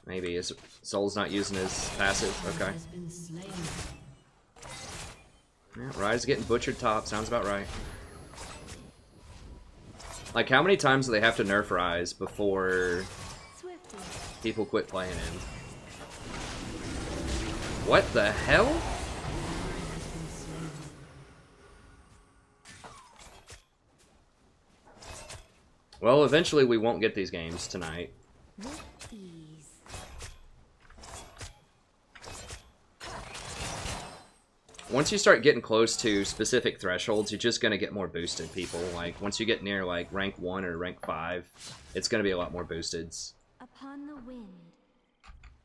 Maybe his Soul's not using his passive. Okay. Has been slain. Yeah, Rise getting butchered top. Sounds about right. Like, how many times do they have to nerf Rise before Swiftly. people quit playing him? What the hell? Well, eventually we won't get these games tonight. With ease. Once you start getting close to specific thresholds, you're just going to get more boosted people. Like, once you get near, like, rank 1 or rank 5, it's going to be a lot more boosted. Upon the wind.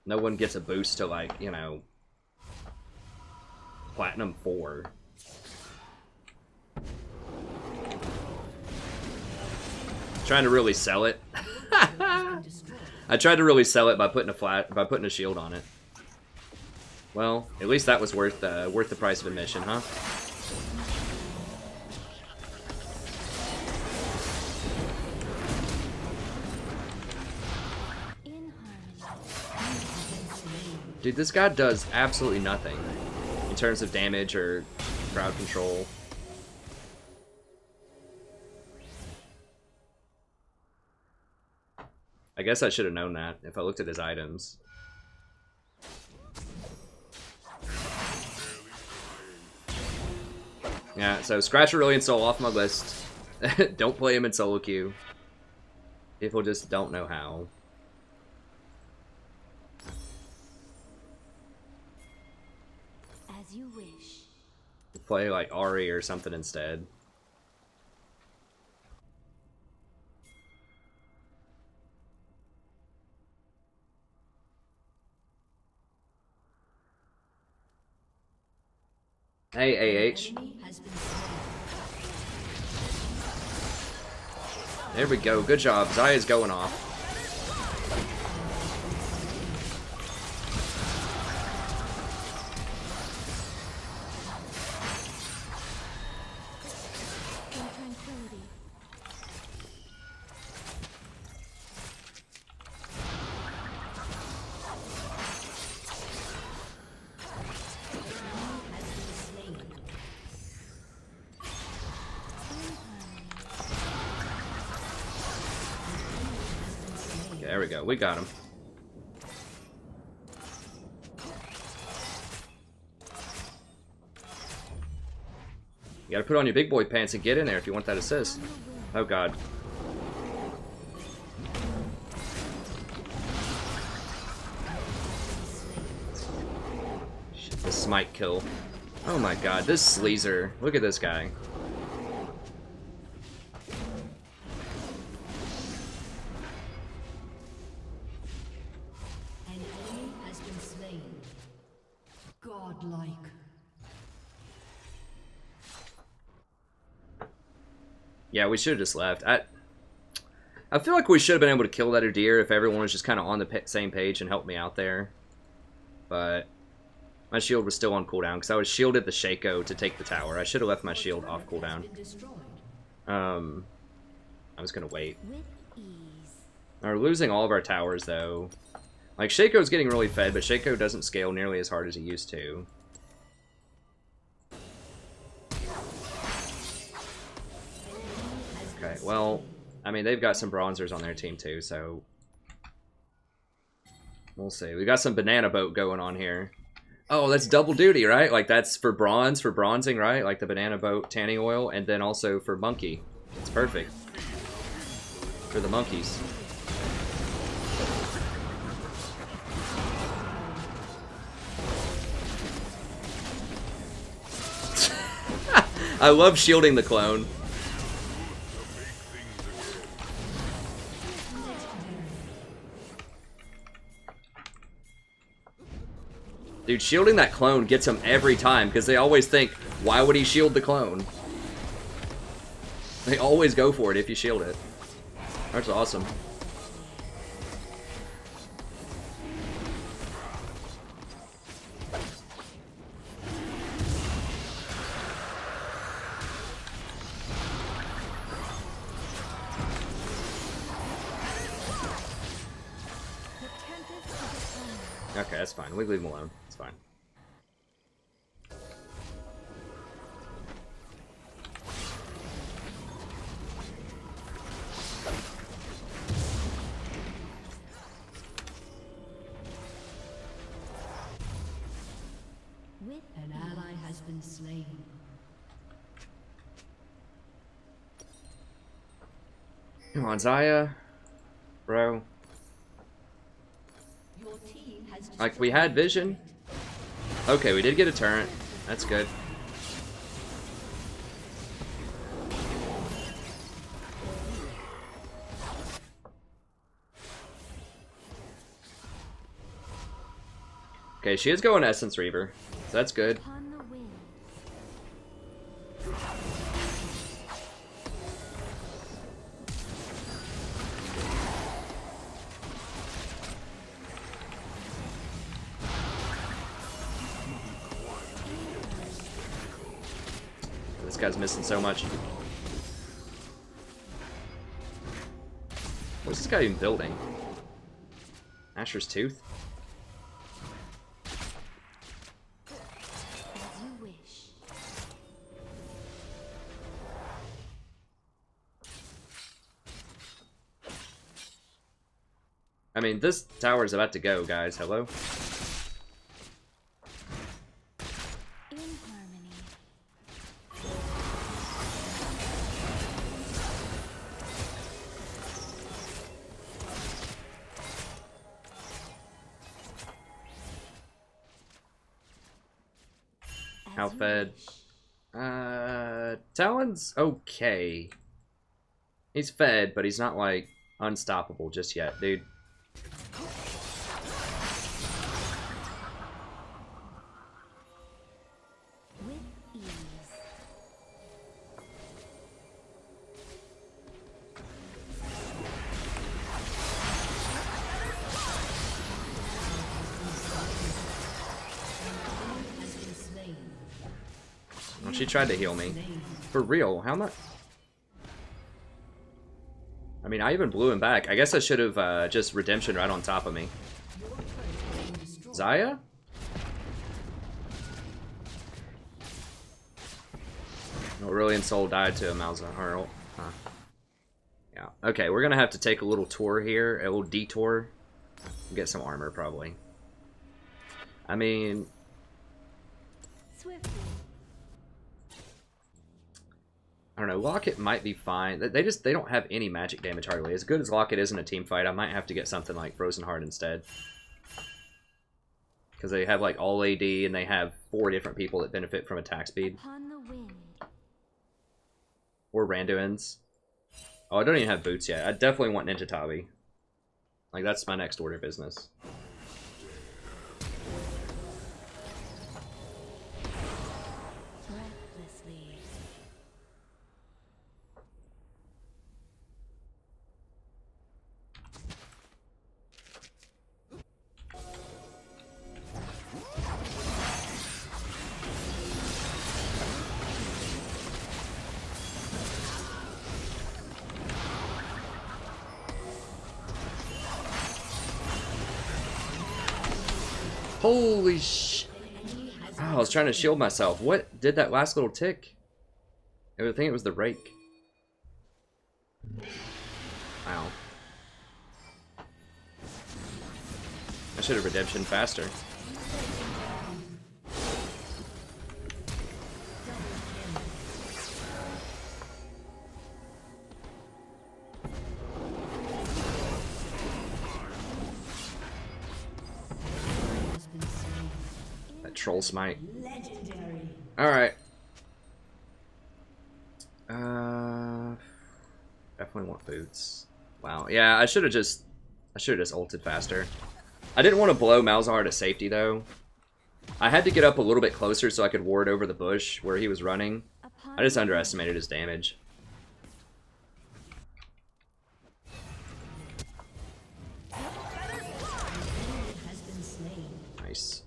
No one gets a boost to, like, you know, Platinum 4. Trying to really sell it. I tried to really sell it by putting a shield on it. Well, at least that was worth the price of admission, huh? In harmony. Dude, this guy does absolutely nothing in terms of damage or crowd control. I guess I should have known that if I looked at his items. Yeah, so Scratch Aurelion Soul off my list. Don't play him in solo queue. People just don't know how. As you wish. Play like Ari or something instead. Hey, AH. There we go. Good job. Xayah's going off. There we go. We got him. You gotta put on your big boy pants and get in there if you want that assist. Oh god. Shit, this might kill. Oh my god, this sleazer. Look at this guy. Godlike. Yeah, we should have just left. I feel like we should have been able to kill that deer if everyone was just kind of on the same page and helped me out there. But my shield was still on cooldown because I was shielded the Shaco to take the tower. I should have left my shield off cooldown. I was gonna wait. We're losing all of our towers though. Like, Shaco's getting really fed, but Shaco doesn't scale nearly as hard as he used to. Okay, well, I mean, they've got some bronzers on their team too, so we'll see. We got some banana boat going on here. Oh, that's double duty, right? Like, that's for bronze, for bronzing, right? Like the banana boat tanning oil, and then also for monkey. It's perfect. For the monkeys. I love shielding the clone. Dude, shielding that clone gets them every time because they always think, why would he shield the clone? They always go for it if you shield it. That's awesome. Okay, that's fine. We leave him alone. It's fine. An ally has been slain. Come on, Xayah. Bro. Your team has Like, we had vision. Okay, we did get a turret. That's good. Okay, she is going Essence Reaver. So that's good. Upon the wind. This guy's missing so much. What's this guy even building? Asher's Tooth? As you wish. I mean, this tower's about to go, guys. Hello? In harmony. How fed? Talon's okay. He's fed, but he's not like unstoppable just yet, dude. Well, she tried to heal me. For real, how much? I mean, I even blew him back. I guess I should have just redemption right on top of me. Xayah? Aurelion Soul died to a Malzahar. Huh. Yeah. Okay, we're gonna have to take a little tour here, a little detour. Get some armor, probably. I mean... I don't know, Locket might be fine. They don't have any magic damage hardly. As good as Locket is in a team fight, I might have to get something like Frozen Heart instead. Because they have like all AD and they have 4 different people that benefit from attack speed. Or Randuin's. Oh, I don't even have boots yet. I definitely want Ninja Tabi. Like, that's my next order of business. Holy sh... Oh, I was trying to shield myself. What did that last little tick? I would think it was the rake. Wow. I should have redemption faster. Troll smite. Alright. Definitely want boots. Wow. Yeah, I should have just ulted faster. I didn't want to blow Malzahar to safety though. I had to get up a little bit closer so I could ward over the bush where he was running. I just underestimated his damage. Nice.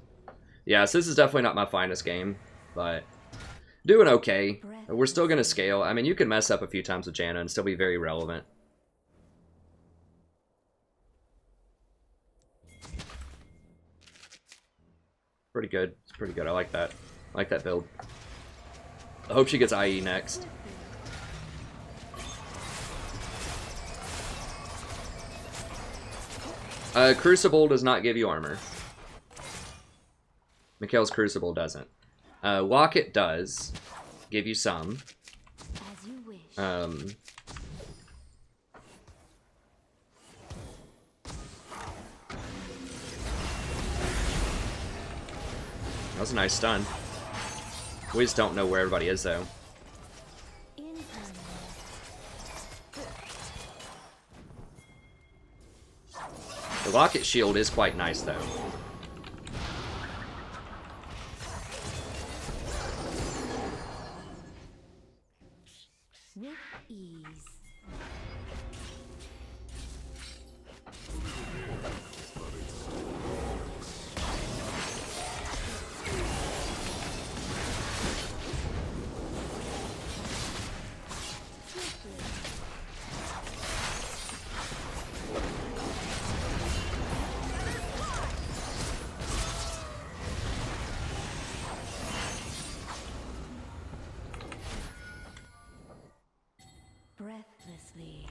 Yeah, so this is definitely not my finest game, but doing okay. We're still going to scale. I mean, you can mess up a few times with Janna and still be very relevant. Pretty good. It's pretty good. I like that. I like that build. I hope she gets IE next. Crucible does not give you armor. Mikhail's Crucible doesn't. Locket does give you some. As you wish. That was a nice stun. We just don't know where everybody is though. The Locket shield is quite nice though. With ease. Breathlessly.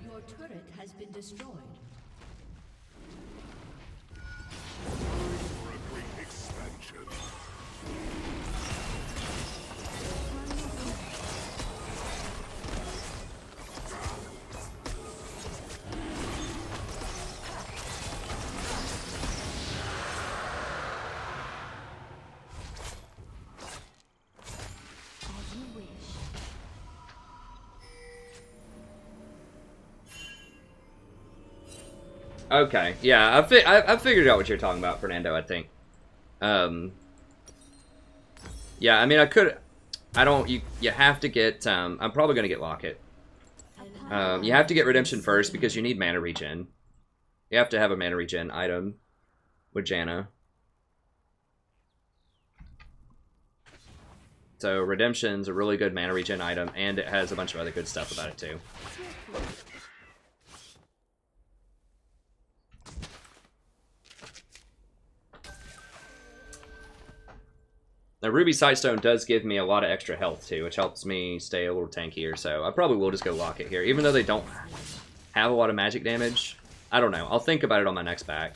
Your turret has been destroyed. attention. As you wish. Okay, yeah, I figured out what you're talking about, Fernando, I think. Yeah, I mean, you have to get, I'm probably going to get Locket. You have to get Redemption first because you need mana regen. You have to have a mana regen item with Janna. So Redemption's a really good mana regen item, and it has a bunch of other good stuff about it too. Now, Ruby Sightstone does give me a lot of extra health, too, which helps me stay a little tankier, so I probably will just go Locket here. Even though they don't have a lot of magic damage, I don't know. I'll think about it on my next back.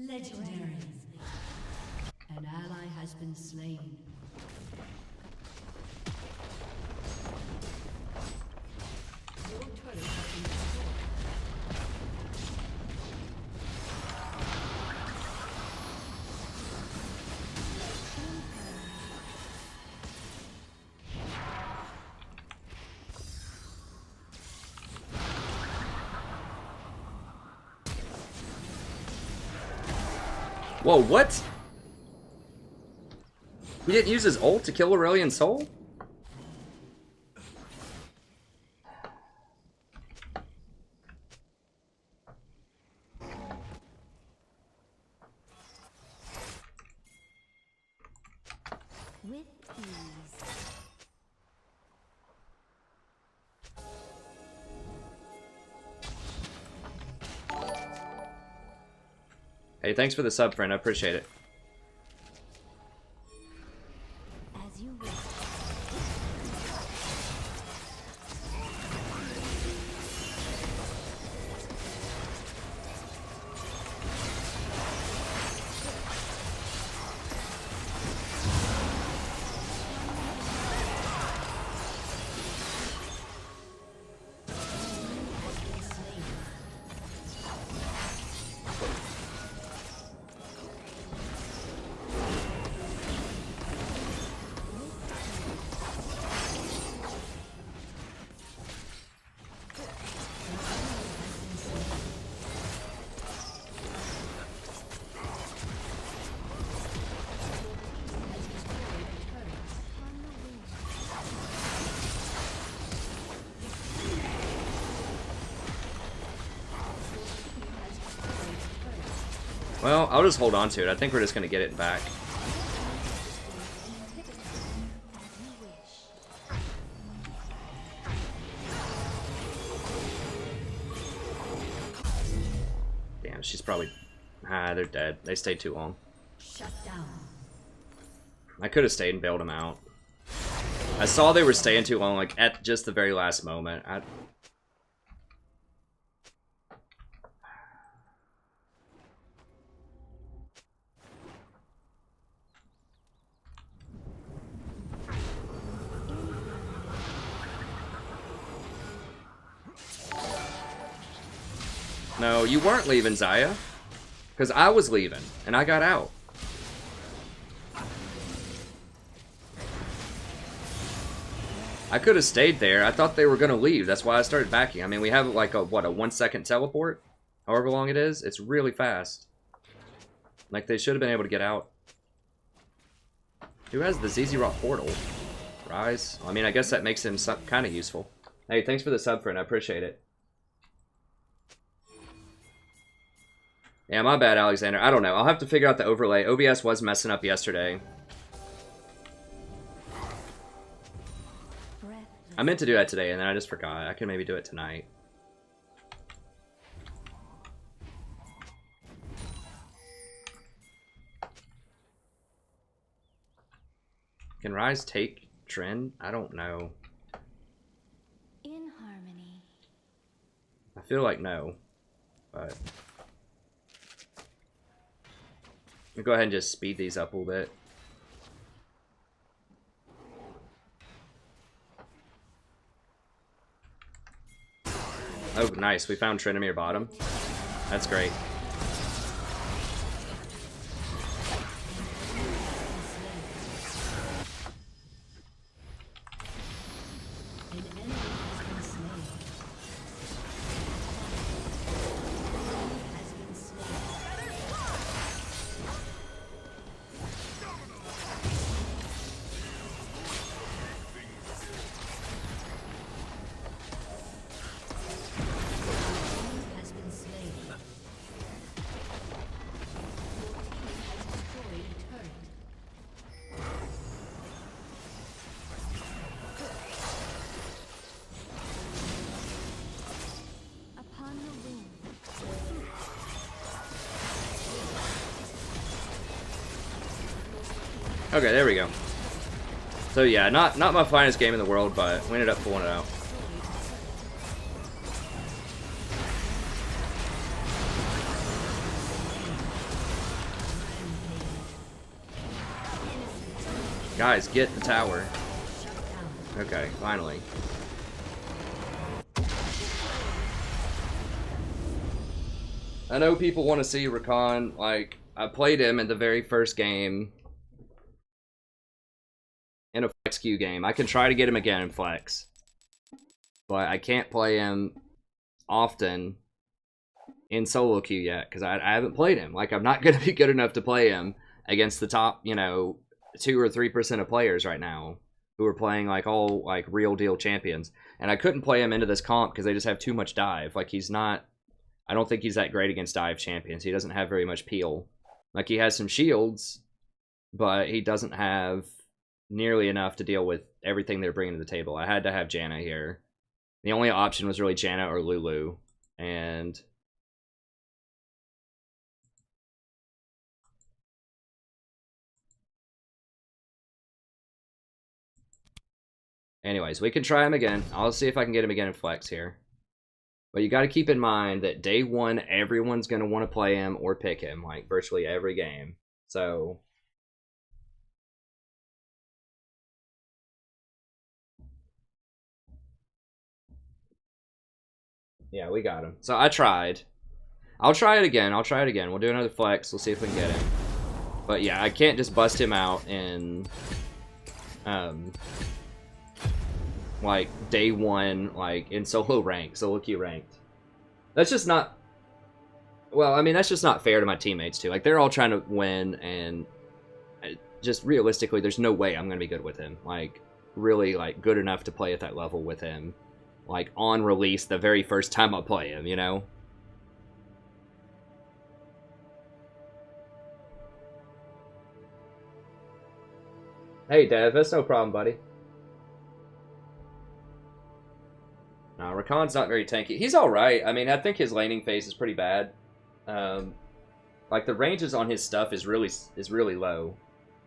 Legendary. An ally has been slain. Your turret has been destroyed. Whoa, what? He didn't use his ult to kill Aurelion Sol? With ease. Hey, thanks for the sub, friend. I appreciate it. As you wish. Well, I'll just hold on to it. I think we're just going to get it back. Damn, she's probably... Ah, they're dead. They stayed too long. Shut down. I could have stayed and bailed them out. I saw they were staying too long, like, at just the very last moment. No, you weren't leaving, Xayah. Because I was leaving, and I got out. I could have stayed there. I thought they were going to leave. That's why I started backing. I mean, we have like a, what, a 1 second teleport? However long it is. It's really fast. Like, they should have been able to get out. Who has the ZZ Rock portal? Rise. Well, I mean, I guess that makes him kind of useful. Hey, thanks for the sub, friend. I appreciate it. Yeah, my bad, Alexander. I don't know. I'll have to figure out the overlay. OBS was messing up yesterday. I meant to do that today, and then I just forgot. I can maybe do it tonight. Can Rise take Trin? I don't know. In harmony. I feel like no, but I'll go ahead and just speed these up a little bit. Oh, nice. We found Trinomir bottom. That's great. Okay, there we go. So yeah, not my finest game in the world, but we ended up pulling it out. Guys, get the tower. Okay, finally. I know people want to see Rakan. Like, I played him in the very first game. In a flex queue game. I can try to get him again in flex. But I can't play him often in solo queue yet, because I haven't played him. Like, I'm not going to be good enough to play him against the top, you know, 2 or 3% of players right now who are playing, like, all, like, real deal champions. And I couldn't play him into this comp because they just have too much dive. Like, he's not... I don't think he's that great against dive champions. He doesn't have very much peel. Like, he has some shields, but he doesn't have nearly enough to deal with everything they're bringing to the table. I had to have Janna here. The only option was really Janna or Lulu. And... anyways, we can try him again. I'll see if I can get him again in flex here. But you got to keep in mind that day one, everyone's going to want to play him or pick him, like, virtually every game. So... yeah, we got him. So I tried. I'll try it again. We'll do another flex. We'll see if we can get him. But yeah, I can't just bust him out in... like, day one, like, in solo queue ranked. That's just not... well, I mean, that's just not fair to my teammates, too. Like, they're all trying to win, and just realistically, there's no way I'm going to be good with him. Like, really, like, good enough to play at that level with him. Like, on release, the very first time I play him, you know? Hey, Dev, that's no problem, buddy. No, Rakan's not very tanky. He's alright. I mean, I think his laning phase is pretty bad. Like, the ranges on his stuff is really low.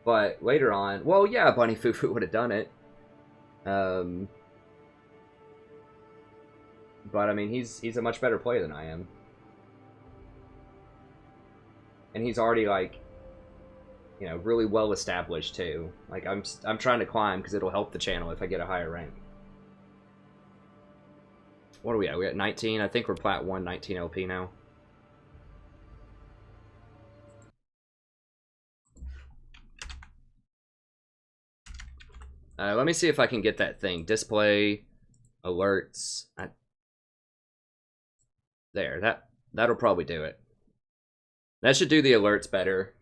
But later on... well, yeah, Bunny Fufu would have done it. But, I mean, he's a much better player than I am. And he's already, like, you know, really well established, too. Like, I'm trying to climb because it'll help the channel if I get a higher rank. What are we at? We're at 19. I think we're plat 1, 19 LP now. Let me see if I can get that thing. Display, alerts. There, that'll probably do it. That should do the alerts better.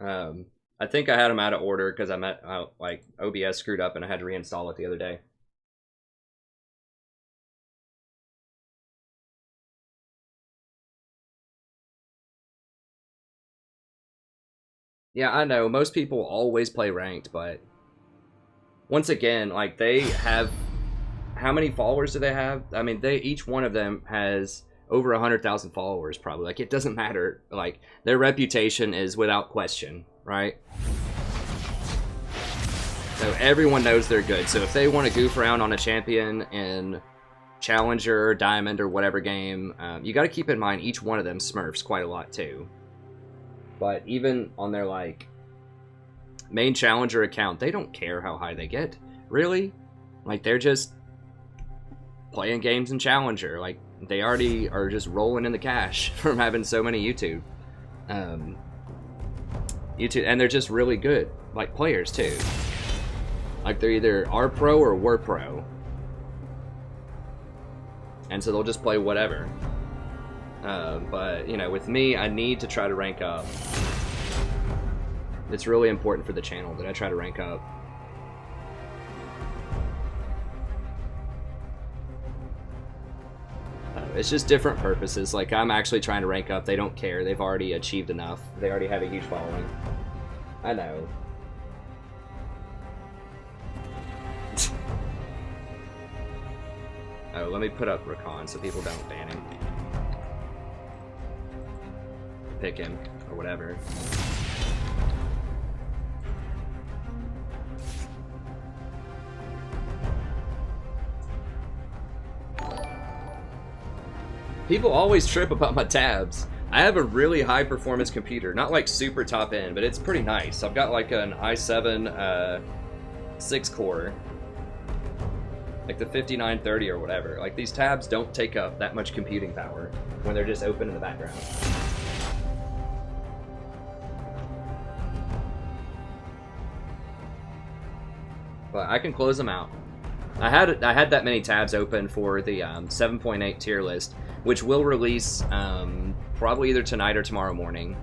I I think I had them out of order because like OBS screwed up and I had to reinstall it the other day. Yeah, I know. Most people always play ranked, but once again, like, they have... How many followers do they have? I mean, each one of them has over 100,000 followers, probably. Like, it doesn't matter. Like, their reputation is without question, right? So everyone knows they're good. So if they want to goof around on a champion in Challenger, Diamond, or whatever game, you got to keep in mind each one of them smurfs quite a lot, too. But even on their, like, main Challenger account, they don't care how high they get. Really? Like, they're just playing games in Challenger. Like, they already are just rolling in the cash from having so many YouTube. And they're just really good, like, players, too. Like, they're either are pro or were pro. And so they'll just play whatever. But, you know, with me, I need to try to rank up. It's really important for the channel that I try to rank up. It's just different purposes. Like, I'm actually trying to rank up. They don't care. They've already achieved enough. They already have a huge following. I know. Oh, let me put up Rakan so people don't ban him. Pick him, or whatever. People always trip about my tabs. I have a really high performance computer, not like super top end, but it's pretty nice. I've got like an i7 6 core, like the 5930 or whatever. Like, these tabs don't take up that much computing power when they're just open in the background. But I can close them out. I had that many tabs open for the 7.8 tier list, which will release probably either tonight or tomorrow morning.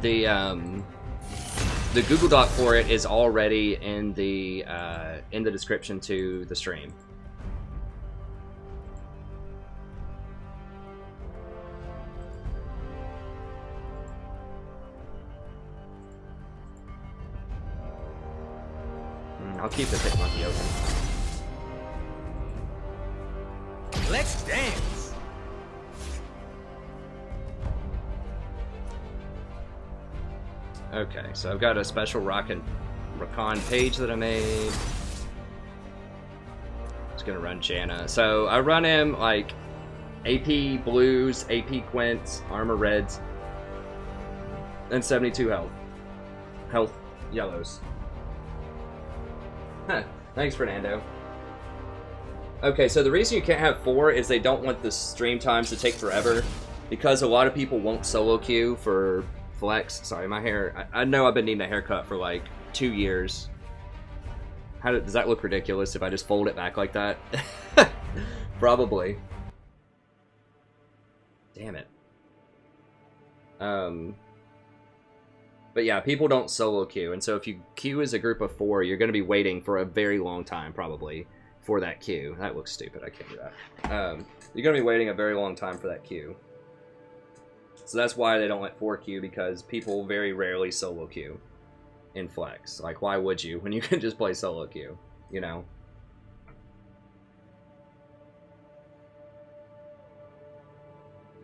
The Google Doc for it is already in the description to the stream. I'll keep the pit monkey open. Let's dance! Okay, so I've got a special Rakan page that I made. Just gonna run Janna. So I run him like AP blues, AP quints, armor reds, and 72 health. Health yellows. Huh, thanks, Fernando. Okay, so the reason you can't have 4 is they don't want the stream times to take forever, because a lot of people won't solo queue for flex. Sorry, my hair. I know I've been needing a haircut for like 2 years. Does that look ridiculous if I just fold it back like that? Probably. Damn it. But yeah, people don't solo queue, and so if you queue as a group of 4, you're going to be waiting for a very long time, probably, for that queue. That looks stupid, I can't do that. You're going to be waiting a very long time for that queue. So that's why they don't let 4 queue, because people very rarely solo queue in Flex. Like, why would you, when you can just play solo queue, you know?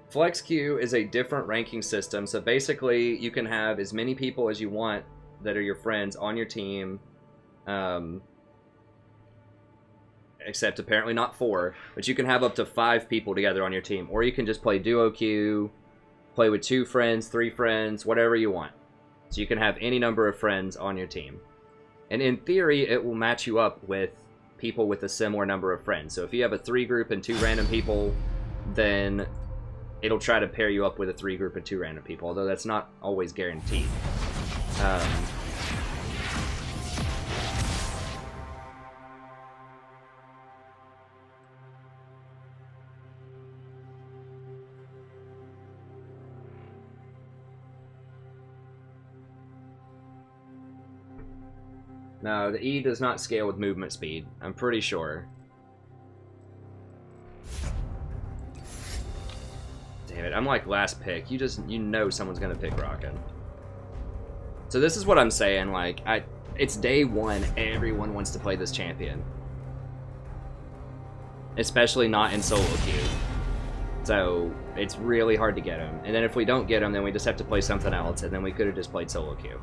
Flex queue is a different ranking system, so basically you can have as many people as you want that are your friends on your team, except apparently not 4, but you can have up to 5 people together on your team, or you can just play duo queue, play with 2 friends, 3 friends, whatever you want. So you can have any number of friends on your team. And in theory, it will match you up with people with a similar number of friends. So if you have a 3 group and 2 random people, then it'll try to pair you up with a 3 group and 2 random people, although that's not always guaranteed. No, the E does not scale with movement speed. I'm pretty sure. Damn it, I'm like last pick. You know someone's gonna pick Rakan. So this is what I'm saying, like, it's day one, everyone wants to play this champion. Especially not in solo queue. So, it's really hard to get him. And then if we don't get him, then we just have to play something else, and then we could have just played solo queue.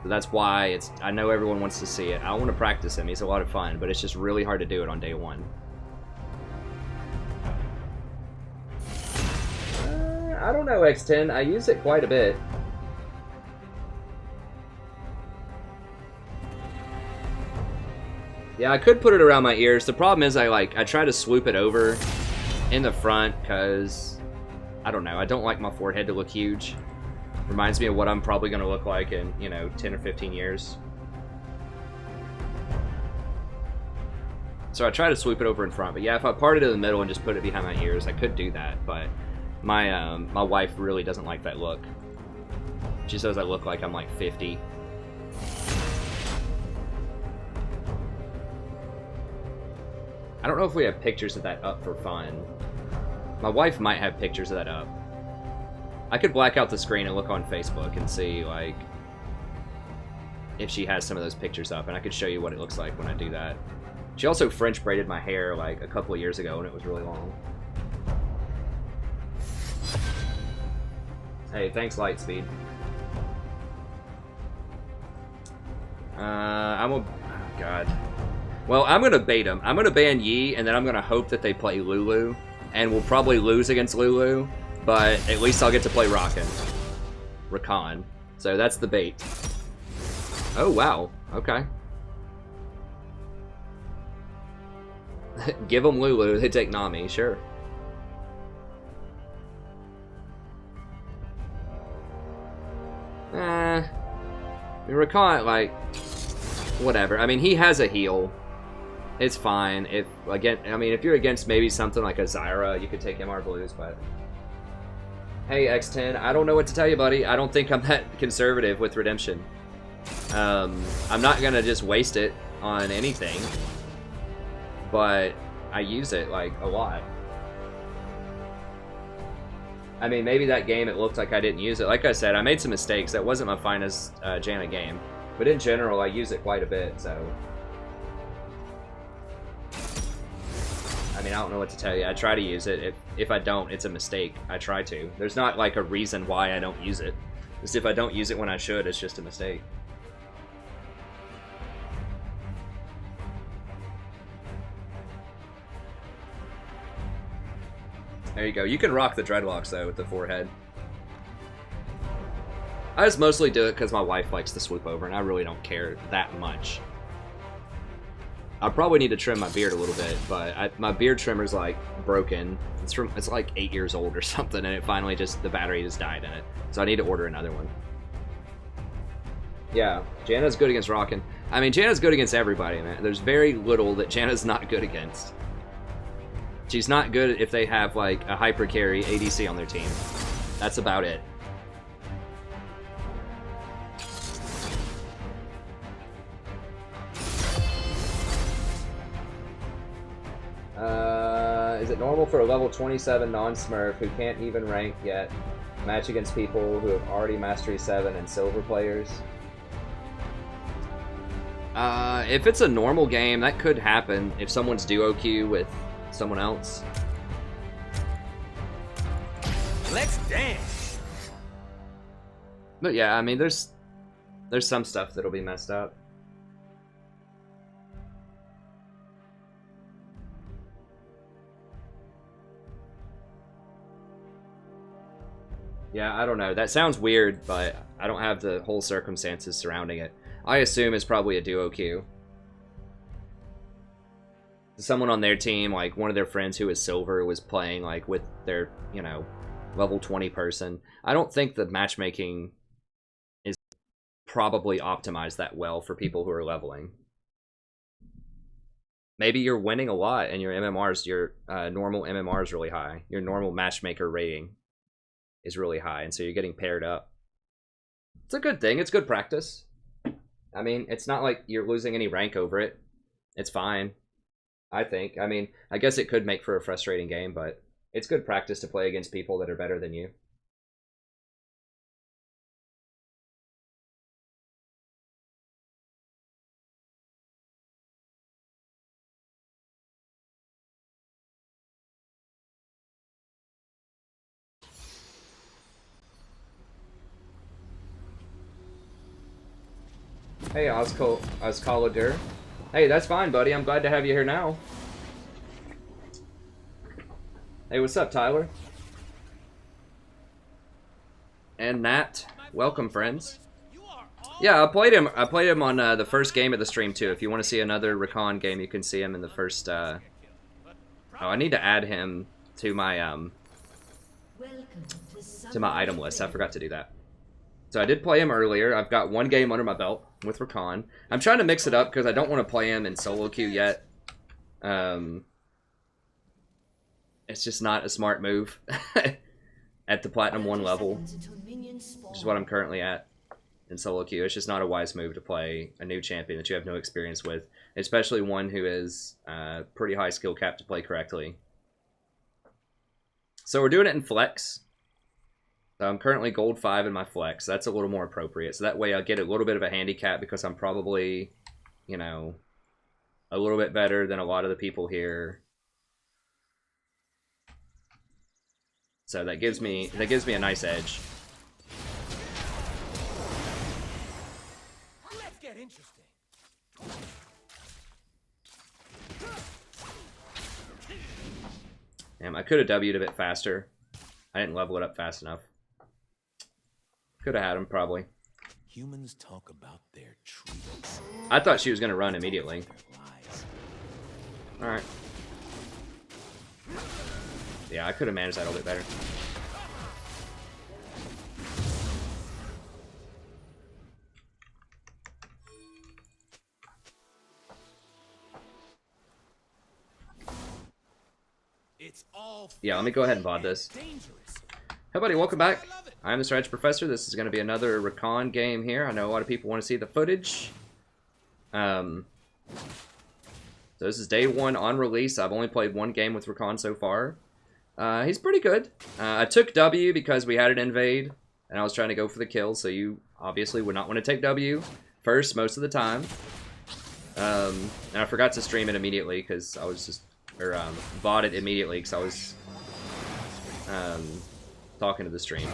So that's why I know everyone wants to see it. I want to practice him, he's a lot of fun, but it's just really hard to do it on day one. I don't know, X10, I use it quite a bit. Yeah, I could put it around my ears. The problem is I try to swoop it over in the front because, I don't know, I don't like my forehead to look huge. Reminds me of what I'm probably going to look like in, you know, 10 or 15 years. So I try to swoop it over in front. But yeah, if I part it in the middle and just put it behind my ears, I could do that. But my wife really doesn't like that look. She says I look like I'm like 50. I don't know if we have pictures of that up for fun. My wife might have pictures of that up. I could black out the screen and look on Facebook and see, like, if she has some of those pictures up, and I could show you what it looks like when I do that. She also French braided my hair, like, a couple of years ago, and it was really long. Hey, thanks, Lightspeed. Oh, God. Well, I'm going to bait them. I'm going to ban Yi, and then I'm going to hope that they play Lulu. And we'll probably lose against Lulu, but at least I'll get to play Rakan. So that's the bait. Oh, wow. Okay. Give them Lulu, they take Nami, sure. I mean, Rakan, like, whatever. I mean, he has a heal. It's fine. If you're against maybe something like a Zyra, you could take MR Blues, but... Hey, X10, I don't know what to tell you, buddy. I don't think I'm that conservative with Redemption. I'm not gonna just waste it on anything, but I use it, like, a lot. I mean, maybe that game it looked like I didn't use it. Like I said, I made some mistakes. That wasn't my finest Janna game. But in general, I use it quite a bit, so... I mean, I don't know what to tell you. I try to use it. If I don't, it's a mistake. I try to. There's not, like, a reason why I don't use it. Just if I don't use it when I should, it's just a mistake. There you go. You can rock the dreadlocks, though, with the forehead. I just mostly do it because my wife likes to swoop over, and I really don't care that much. I probably need to trim my beard a little bit, but my beard trimmer's, like, broken. It's like 8 years old or something, and it finally the battery just died in it. So I need to order another one. Yeah, Janna's good against Rakan. I mean, Janna's good against everybody, man. There's very little that Janna's not good against. She's not good if they have, like, a hyper carry ADC on their team. That's about it. Is it normal for a level 27 non-smurf who can't even rank yet match against people who have already Mastery 7 and silver players? If it's a normal game, that could happen if someone's duo queue with someone else. Let's dance! But yeah, I mean, there's some stuff that'll be messed up. Yeah, I don't know. That sounds weird, but I don't have the whole circumstances surrounding it. I assume it's probably a duo queue. Someone on their team, like one of their friends who is silver, was playing like with their, you know, level 20 person. I don't think the matchmaking is probably optimized that well for people who are leveling. Maybe you're winning a lot and your MMR's, your normal MMR is really high. Your normal matchmaker rating is really high, and so you're getting paired up. It's a good thing. It's good practice. I mean, it's not like you're losing any rank over it. It's fine, I think. I mean, I guess it could make for a frustrating game, but it's good practice to play against people that are better than you. Hey, Oscoladur. Hey, that's fine, buddy. I'm glad to have you here now. Hey, what's up, Tyler? And Nat. Welcome, friends. Yeah, I played him. I played him on the first game of the stream, too. If you want to see another Rakan game, you can see him in the first... Oh, I need to add him to my item list. I forgot to do that. So I did play him earlier. I've got one game under my belt with Rakan. I'm trying to mix it up because I don't want to play him in solo queue yet. It's just not a smart move at the Platinum 1 level, which is what I'm currently at in solo queue. It's just not a wise move to play a new champion that you have no experience with, especially one who is pretty high skill cap to play correctly. So we're doing it in flex. So I'm currently gold 5 in my flex. That's a little more appropriate. So that way I'll get a little bit of a handicap because I'm probably, you know, a little bit better than a lot of the people here. So that gives me a nice edge. Let's get interesting. Damn, I could have W'd a bit faster. I didn't level it up fast enough. Could have had him, probably. Humans talk about their treats. I thought she was going to run immediately. Alright. Yeah, I could have managed that a little bit better. Yeah, let me go ahead and VOD this. Hey buddy, welcome back. I'm the Strategy Professor. This is going to be another Rakan game here. I know a lot of people want to see the footage. So this is day 1 on release. I've only played one game with Rakan so far. He's pretty good. I took W because we had an invade, and I was trying to go for the kill, so you obviously would not want to take W first most of the time. And I forgot to stream it immediately because I was just... Or bought it immediately because I was talking to the stream.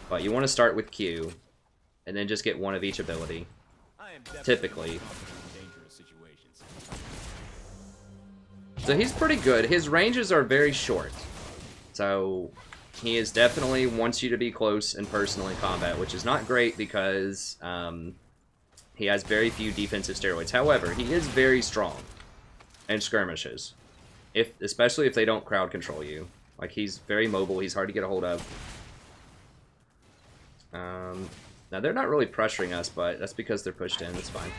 But you want to start with Q, and then just get one of each ability. Typically. So he's pretty good. His ranges are very short. So he is definitely wants you to be close and personal in combat, which is not great because he has very few defensive steroids. However, he is very strong in skirmishes. Especially if they don't crowd control you. Like, he's very mobile, he's hard to get a hold of. Now, they're not really pressuring us, but that's because they're pushed in, that's fine.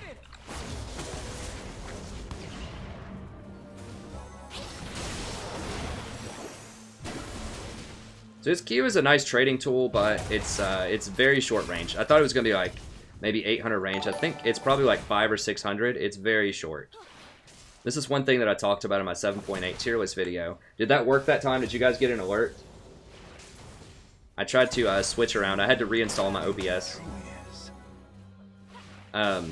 So his Q is a nice trading tool, but it's very short range. I thought it was going to be like maybe 800 range. I think it's probably like 500 or 600. It's very short. This is one thing that I talked about in my 7.8 tier list video. Did that work that time? Did you guys get an alert? I tried to switch around. I had to reinstall my OBS. What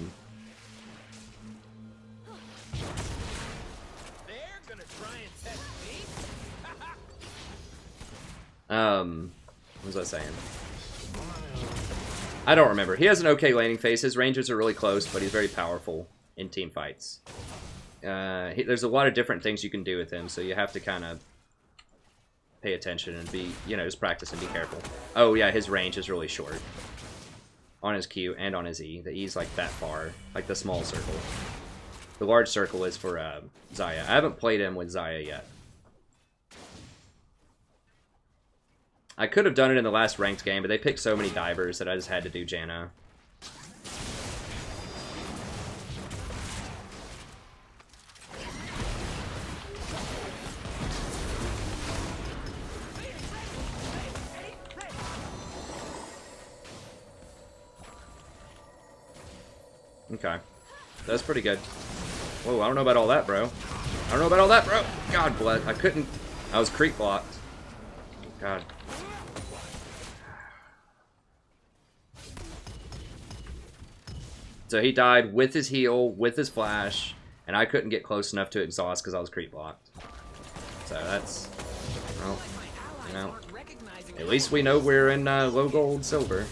was I saying? I don't remember. He has an okay laning phase. His ranges are really close, but he's very powerful in team fights. There's a lot of different things you can do with him, so you have to kind of pay attention and be, you know, just practice and be careful. Oh yeah, his range is really short. On his Q and on his E. The E's like that far, like the small circle. The large circle is for Xayah. I haven't played him with Xayah yet. I could have done it in the last ranked game, but they picked so many divers that I just had to do Janna. Okay. That's pretty good. Whoa, I don't know about all that, bro. I don't know about all that, bro. God bless. I couldn't. I was creep blocked. God. So he died with his heal, with his flash, and I couldn't get close enough to exhaust because I was creep blocked. So that's, well, you know, at least we know we're in low gold silver.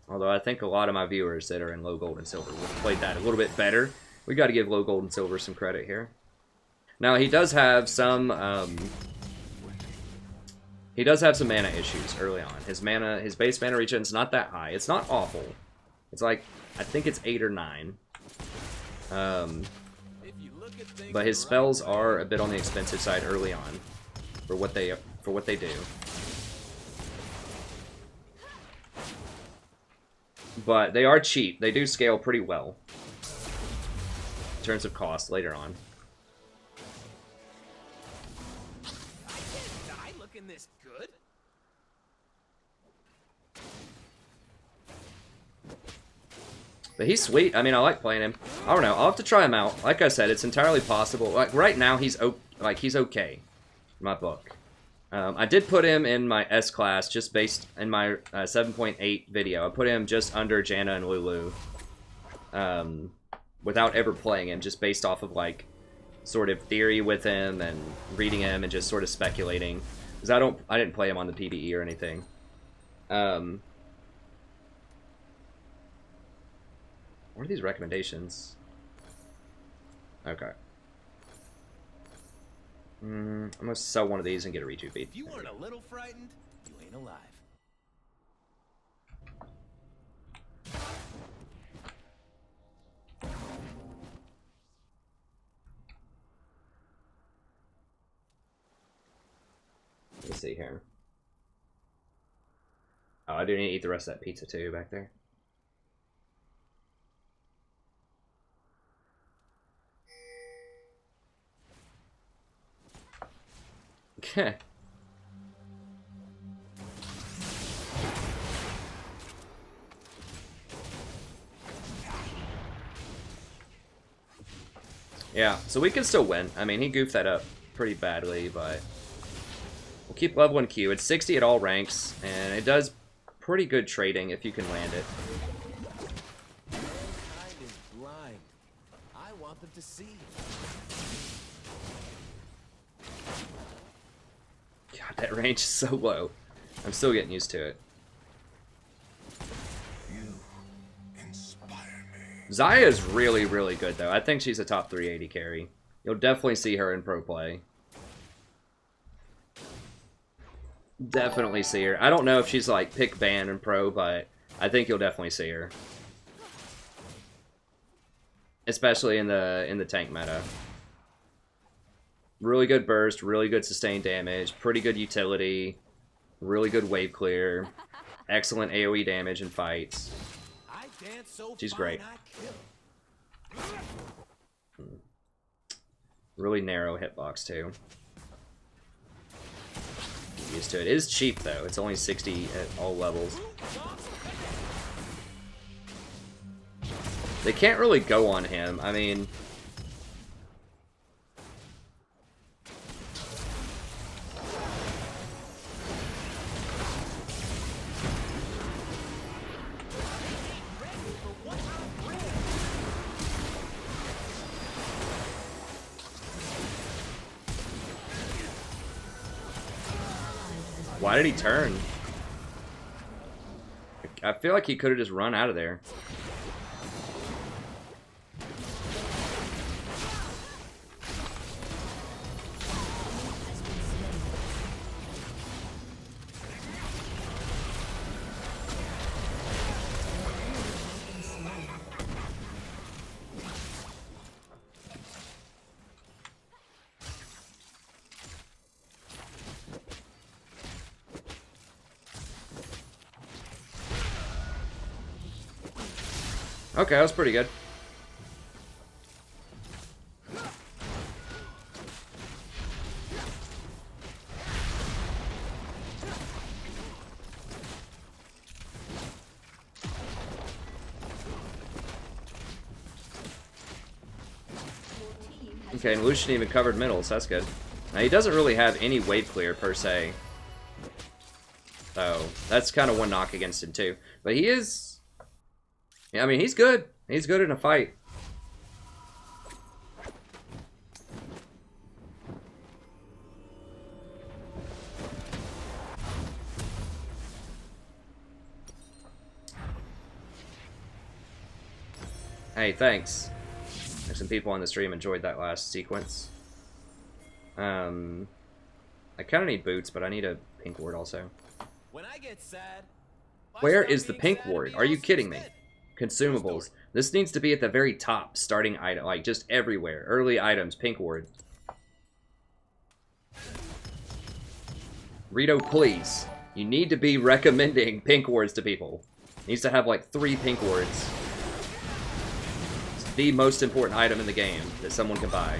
Although I think a lot of my viewers that are in low gold and silver would have played that a little bit better. We got to give low gold and silver some credit here. Now he does have some mana issues early on. His base mana regen's not that high. It's not awful. It's like, I think it's 8 or 9. But his spells are a bit on the expensive side early on for what they do. But they are cheap. They do scale pretty well in terms of cost later on. This good? But he's sweet. I mean, I like playing him. I don't know. I'll have to try him out. Like I said, it's entirely possible. Like right now, he's okay in my book. I did put him in my S class just based in my 7.8 video. I put him just under Janna and Lulu, without ever playing him, just based off of like sort of theory with him and reading him and just sort of speculating. Because I didn't play him on the PvE or anything. What are these recommendations? Okay. I'm gonna sell one of these and get a rejuve bead. If you weren't a little frightened, you ain't alive. Let's see here. Oh, I do need to eat the rest of that pizza too back there. Okay. Yeah, so we can still win. I mean, he goofed that up pretty badly, but we'll keep leveling Q. It's 60 at all ranks, and it does pretty good trading if you can land it. Mankind is blind. I want them to see. God, that range is so low. I'm still getting used to it. Xayah is really, really good, though. I think she's a top 380 carry. You'll definitely see her in pro play. Definitely see her. I don't know if she's, like, pick ban in pro, but I think you'll definitely see her. Especially in the tank meta. Really good burst, really good sustained damage, pretty good utility, really good wave clear, excellent AoE damage in fights. She's great. Really narrow hitbox too. Get used to it. It is cheap though. It's only 60 at all levels. They can't really go on him. I mean, why did he turn? I feel like he could have just run out of there. Okay, that was pretty good. Okay, and Lucian even covered middle, so that's good. Now, he doesn't really have any wave clear, per se. So, that's kind of one knock against him, too. But he is... Yeah, I mean, he's good. He's good in a fight. Hey, thanks. There's some people on the stream enjoyed that last sequence. I kind of need boots, but I need a pink ward also. When I get sad, Where is the pink ward? Are you kidding me? Consumables. This needs to be at the very top, starting item, like just everywhere. Early items, pink ward. Rito, please. You need to be recommending pink wards to people. Needs to have like 3 pink wards. It's the most important item in the game that someone can buy.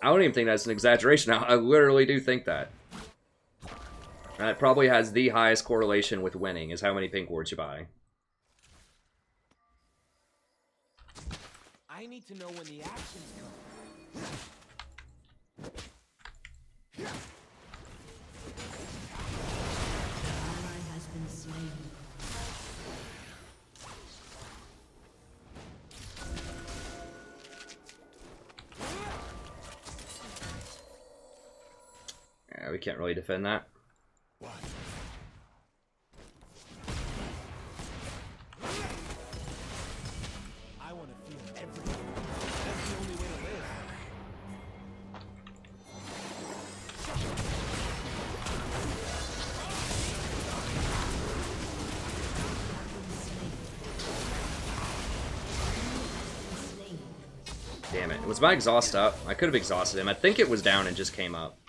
I don't even think that's an exaggeration. I literally do think that. And it probably has the highest correlation with winning, is how many pink wards you buy. I need to know when the actions come. Ally has been slain. Yeah, we can't really defend that. What? I want to feel everything. That's the only way to live. Damn it. Was my exhaust up? I could have exhausted him. I think it was down and just came up.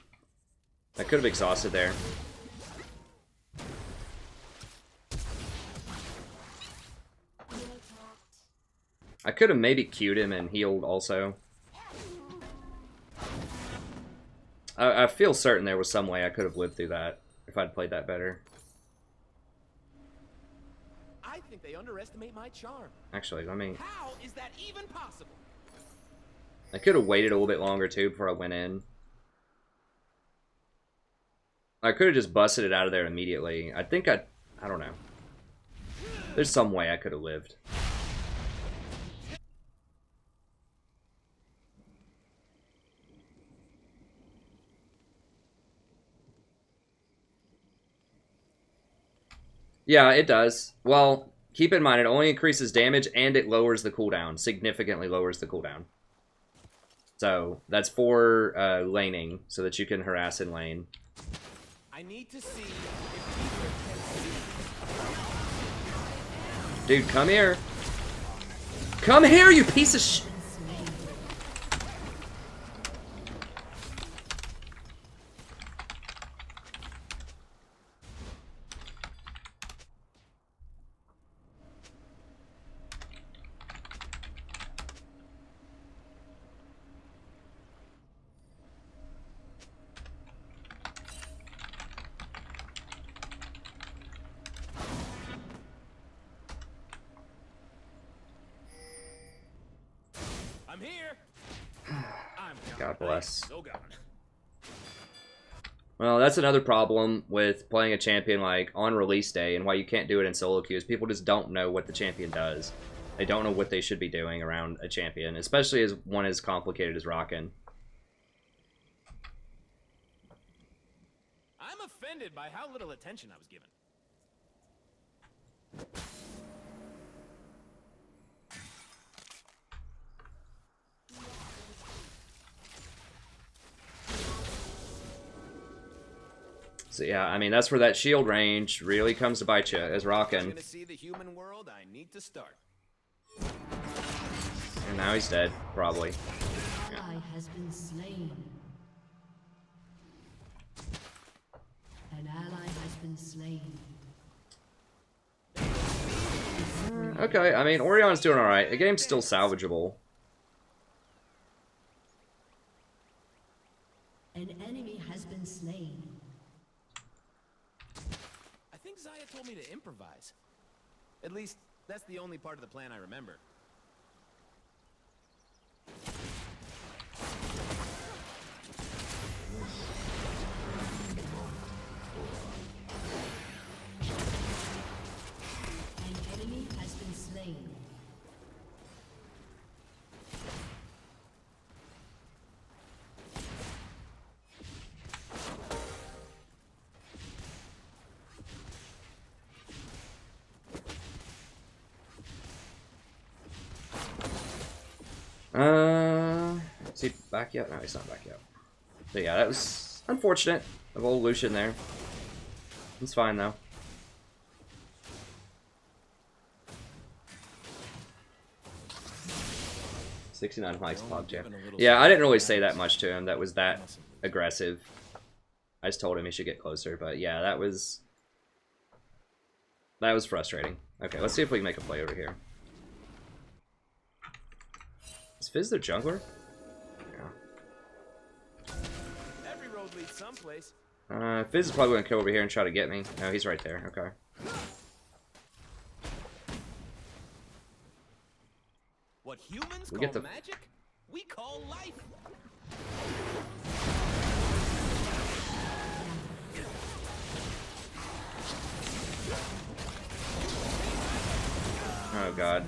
I could have exhausted there. I could have maybe queued him and healed also. I feel certain there was some way I could have lived through that if I'd played that better. I think they underestimate my charm. Actually, let me... How is that even possible? I could have waited a little bit longer too before I went in. I could have just busted it out of there immediately. I think I don't know. There's some way I could have lived. Yeah, it does. Well, keep in mind, it only increases damage and it lowers the cooldown. Significantly lowers the cooldown. So, that's for laning, so that you can harass in lane. I need to see if Dude, come here. Come here, you piece of sh... I'm here. I'm gone. God bless. So gone. Well, that's another problem with playing a champion like on release day and why you can't do it in solo queues. People just don't know what the champion does. They don't know what they should be doing around a champion, especially as one as complicated as Rakan. I'm offended by how little attention I was given. So yeah, I mean, that's where that shield range really comes to bite you as I'm Rakan. gonna see the human world. I need to start. And now he's dead, probably. Ally has been slain. An ally has been slain. Okay, I mean, Orion's doing alright. The game's still salvageable. An enemy has been slain. I think Xayah told me to improvise. At least, that's the only part of the plan I remember. Is he back yet? No, he's not back yet. But yeah, that was unfortunate of old Lucian there. It's fine though. $69 likes Pog Jam. Yeah, I didn't really say that much to him that was that aggressive. I just told him he should get closer, but yeah, that was frustrating. Okay, let's see if we can make a play over here. Is Fizz their jungler? Yeah. Every road leads someplace. Fizz is probably gonna come over here and try to get me. No, he's right there. Okay. What humans We call get the- magic, we call life. Oh god.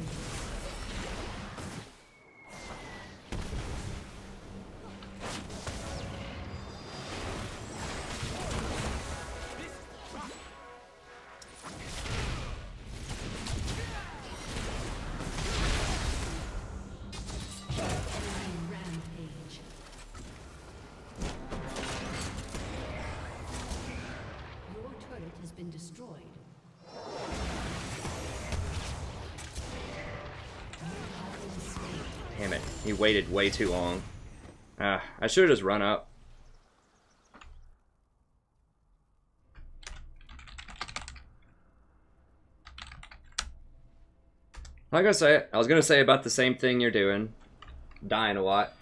Rampage. Your turret has been destroyed. Damn it. He waited way too long. I should have just run up. Like I say, I was gonna say about the same thing you're doing. Dying a lot.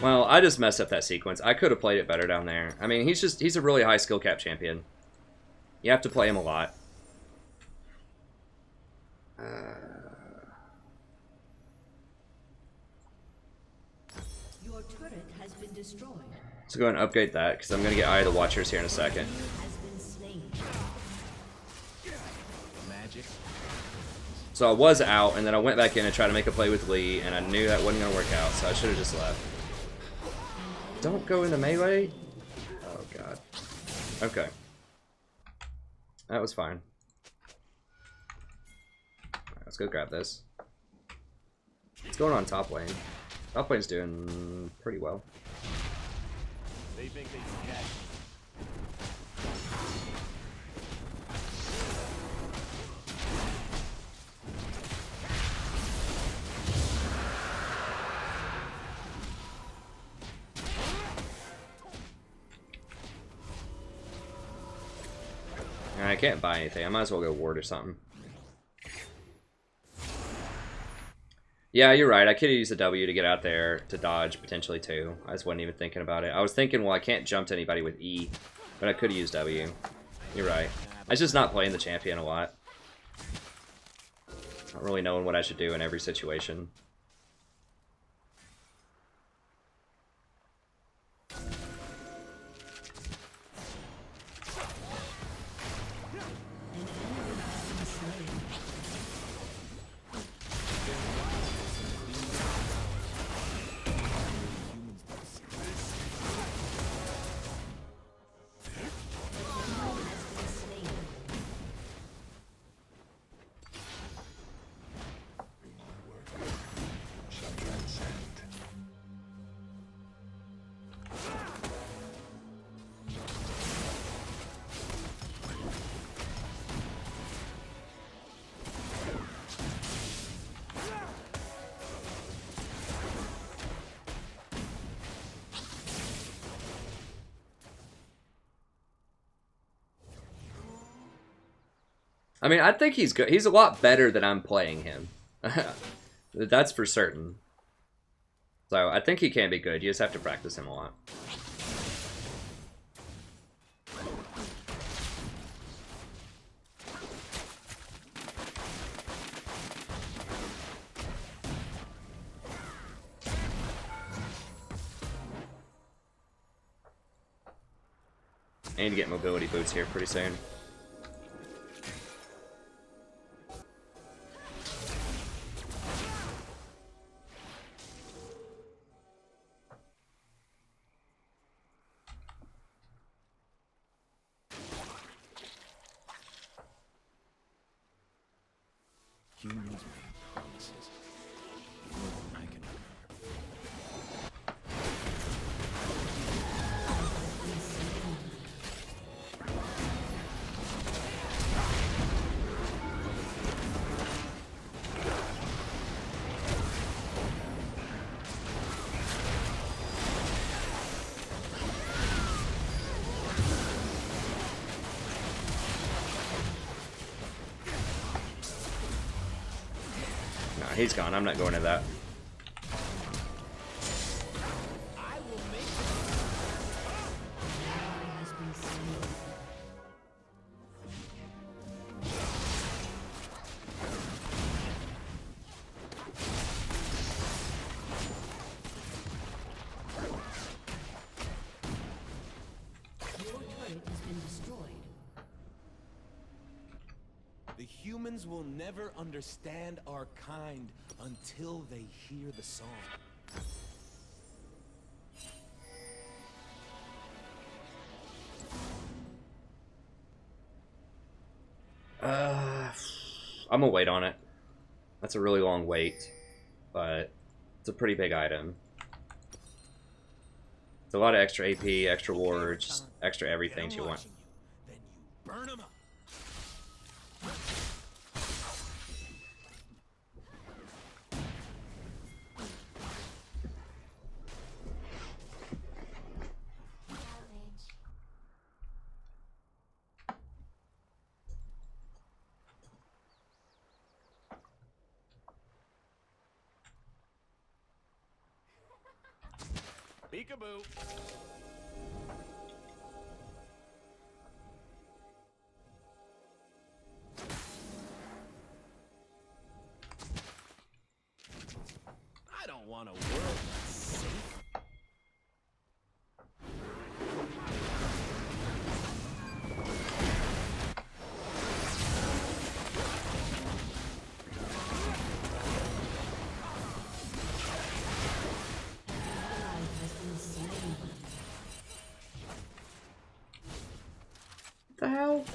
Well, I just messed up that sequence. I could have played it better down there. I mean, he's a really high skill cap champion. You have to play him a lot. Your turret has been destroyed. Let's go and upgrade that, because I'm going to get Eye of the Watchers here in a second. Has been slain. Magic. So I was out, and then I went back in and tried to make a play with Lee, and I knew that wasn't going to work out, so I should have just left. Don't go into melee? Oh, God. Okay. That was fine. Alright, let's go grab this. What's going on top lane? Top lane's doing pretty well. They think they can catch. I can't buy anything. I might as well go ward or something. Yeah, you're right. I could have used a W to get out there to dodge potentially too. I just wasn't even thinking about it. I was thinking, well, I can't jump to anybody with E, but I could have used W. You're right. I was just not playing the champion a lot. Not really knowing what I should do in every situation. I mean, I think he's good. He's a lot better than I'm playing him. That's for certain. So, I think he can be good. You just have to practice him a lot. I need to get mobility boots here pretty soon. Humans make promises. More than I can remember. Nah, he's gone. I'm not going to that. Has been slain. Your turret has been destroyed. The humans will never understand our kind until they hear the song. I'm gonna wait on it. That's a really long wait, but it's a pretty big item. It's a lot of extra AP, extra wards, extra everything you want. Then you burn them up. Peekaboo. I don't want a world that's safe. Has been slain. What the hell?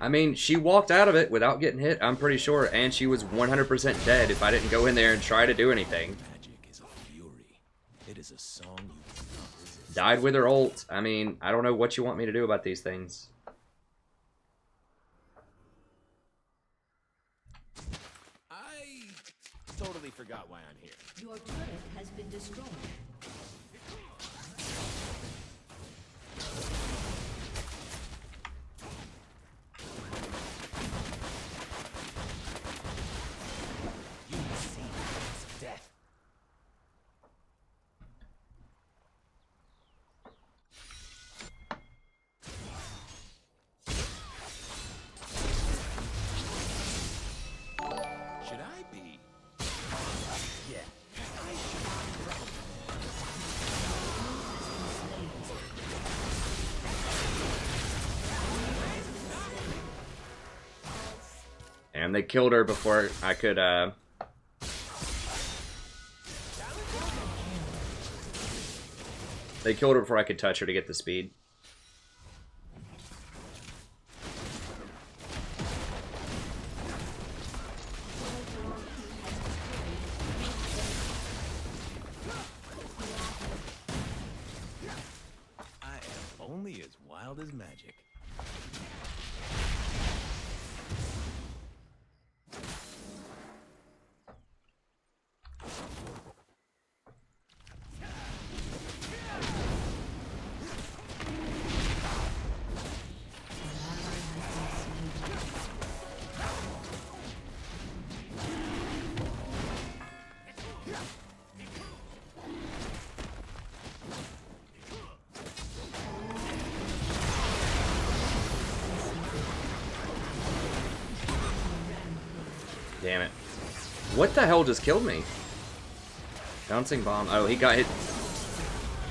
I mean, she walked out of it without getting hit, I'm pretty sure, and she was 100% dead if I didn't go in there and try to do anything. Magic is a fury. It is a song you cannot resist. Died with her ult. I mean, I don't know what you want me to do about these things. I totally forgot why I'm here. Your turret has been destroyed. You see its death. Should I be? Yeah. I And they killed her before I could, They killed her before I could touch her to get the speed. I am only as wild as magic. Damn it. What the hell just killed me? Bouncing bomb. Oh, he got hit.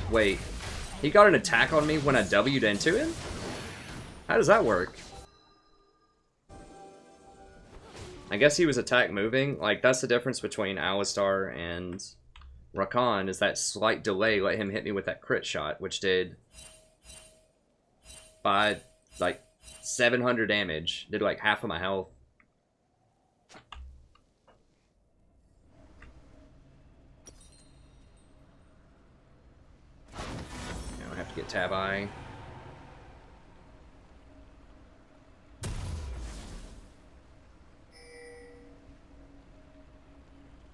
Wait. He got an attack on me when I W'd into him? How does that work? I guess he was attack moving. Like, that's the difference between Alistar and Rakan, is that slight delay let him hit me with that crit shot, which did 5, like, 700 damage. Did like half of my health. Now I have to get tab eye.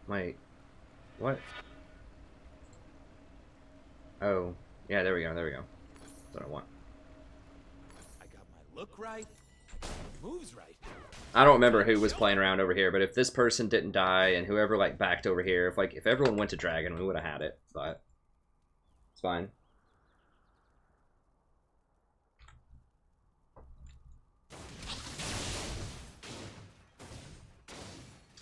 Wait. What? Oh. Yeah, there we go, there we go. That's what I want. I got my look right, moves right. I don't remember who was playing around over here, but if this person didn't die and whoever like backed over here, if everyone went to dragon, we would have had it, but it's fine.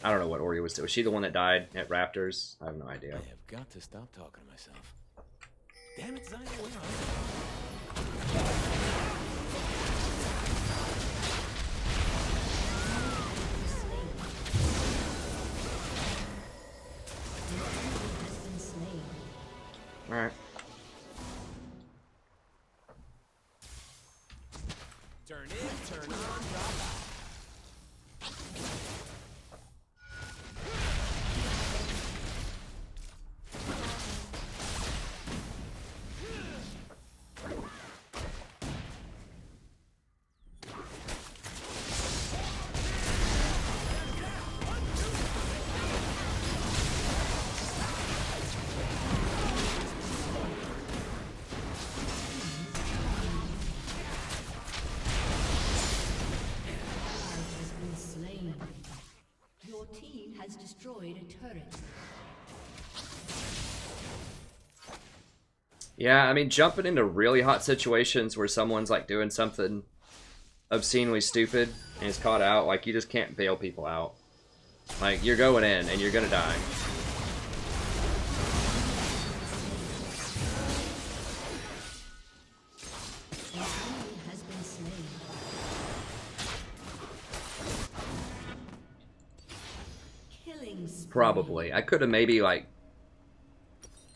I don't know what Ori was doing. Was she the one that died at Raptors? I have no idea. I have got to stop talking to myself. Damn it, Xayah, where are you? Alright. Turn in, turn on, drop out. Destroyed a turret. Yeah, I mean, jumping into really hot situations where someone's like doing something obscenely stupid and is caught out, like you just can't bail people out. Like you're going in and you're gonna die. Probably. I could have maybe, like...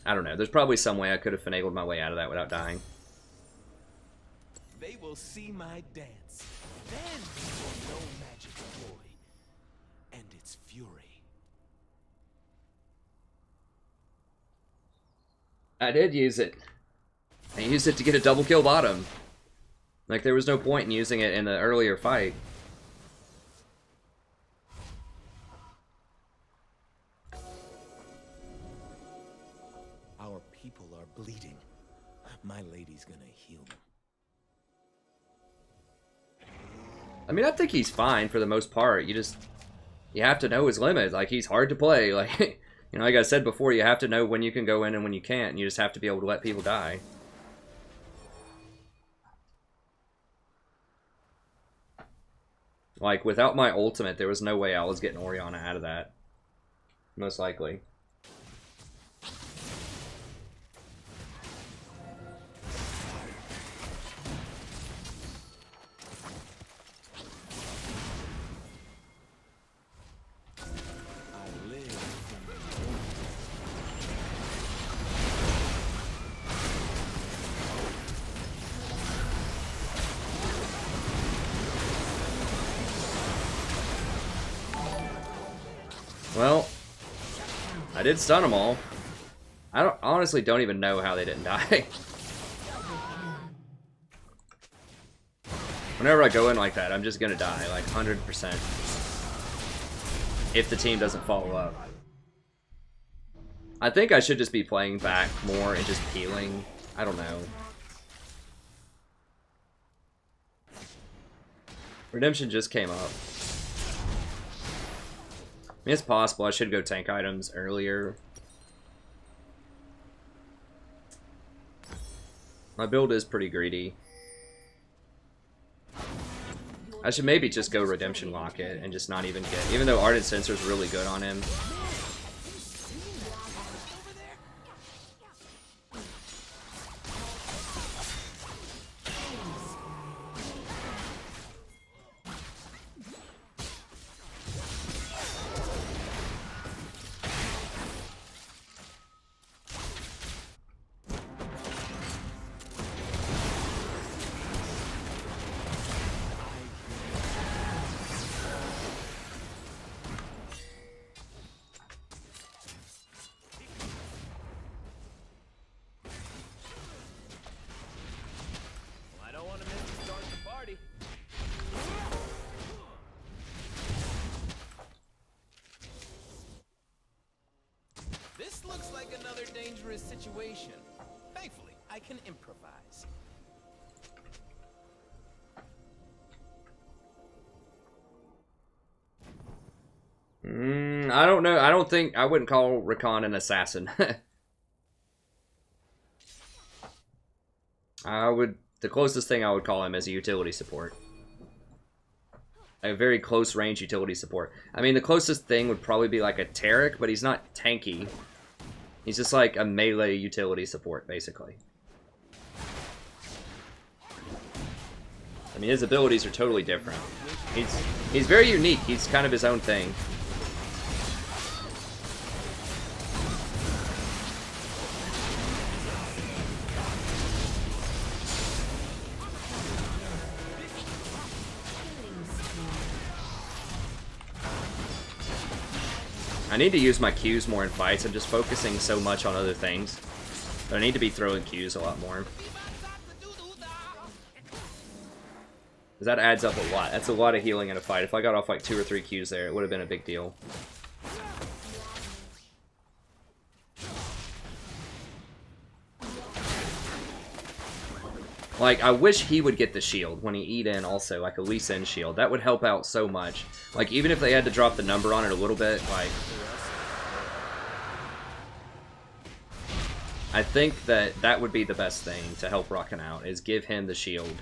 I don't know. There's probably some way I could have finagled my way out of that without dying. They will see my dance. Then they will know Magic Boy and its fury. I did use it. I used it to get a double kill bottom. Like, there was no point in using it in the earlier fight. Our people are bleeding. My lady's gonna heal them. I mean, I think he's fine for the most part. You have to know his limits. Like, he's hard to play. Like, you know, like I said before, you have to know when you can go in and when you can't. And you just have to be able to let people die. Like, without my ultimate, there was no way I was getting Orianna out of that. Most likely. Well, I did stun them all. I honestly don't even know how they didn't die. Whenever I go in like that, I'm just gonna die, like 100%. If the team doesn't follow up. I think I should just be playing back more and just peeling. I don't know. Redemption just came up. I mean, it's possible I should go tank items earlier. My build is pretty greedy. I should maybe just go Redemption Locket and just not even get... Even though Ardent Sensor's really good on him. Looks like another dangerous situation. Thankfully, I can improvise. I don't know. I wouldn't call Rakan an assassin. The closest thing I would call him is a utility support. A very close range utility support. I mean, the closest thing would probably be like a Tarek, but he's not tanky. He's just like a melee utility support, basically. I mean, his abilities are totally different. He's very unique. He's kind of his own thing. I need to use my Qs more in fights. I'm just focusing so much on other things. But I need to be throwing Qs a lot more. Because that adds up a lot. That's a lot of healing in a fight. If I got off like 2 or 3 Qs there, it would have been a big deal. Like, I wish he would get the shield when he eat in also, like a Lee Sin shield. That would help out so much. Like, even if they had to drop the number on it a little bit, like... I think that would be the best thing to help Rakan out, is give him the shield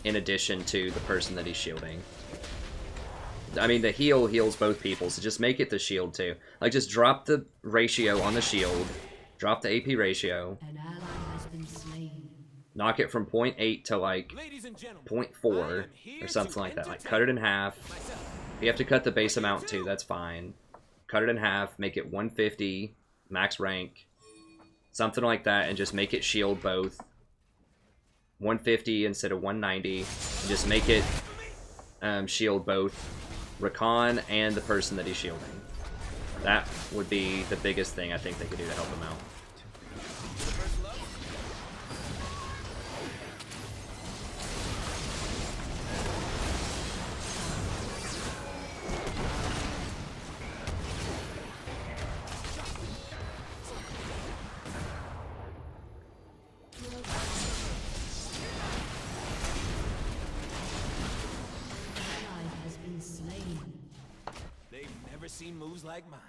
in addition to the person that he's shielding. I mean, the heal heals both people, so just make it the shield too. Like, just drop the ratio on the shield, drop the AP ratio, An ally has been slain. knock it from 0.8 to like 0.4 or something like that. Like, cut it in half. If you have to cut the base amount too, that's fine. Cut it in half, make it 150, max rank, something like that, and just make it shield both. 150 instead of 190, and just make it shield both Rakan and the person that he's shielding. That would be the biggest thing I think they could do to help him out. Seen moves like mine.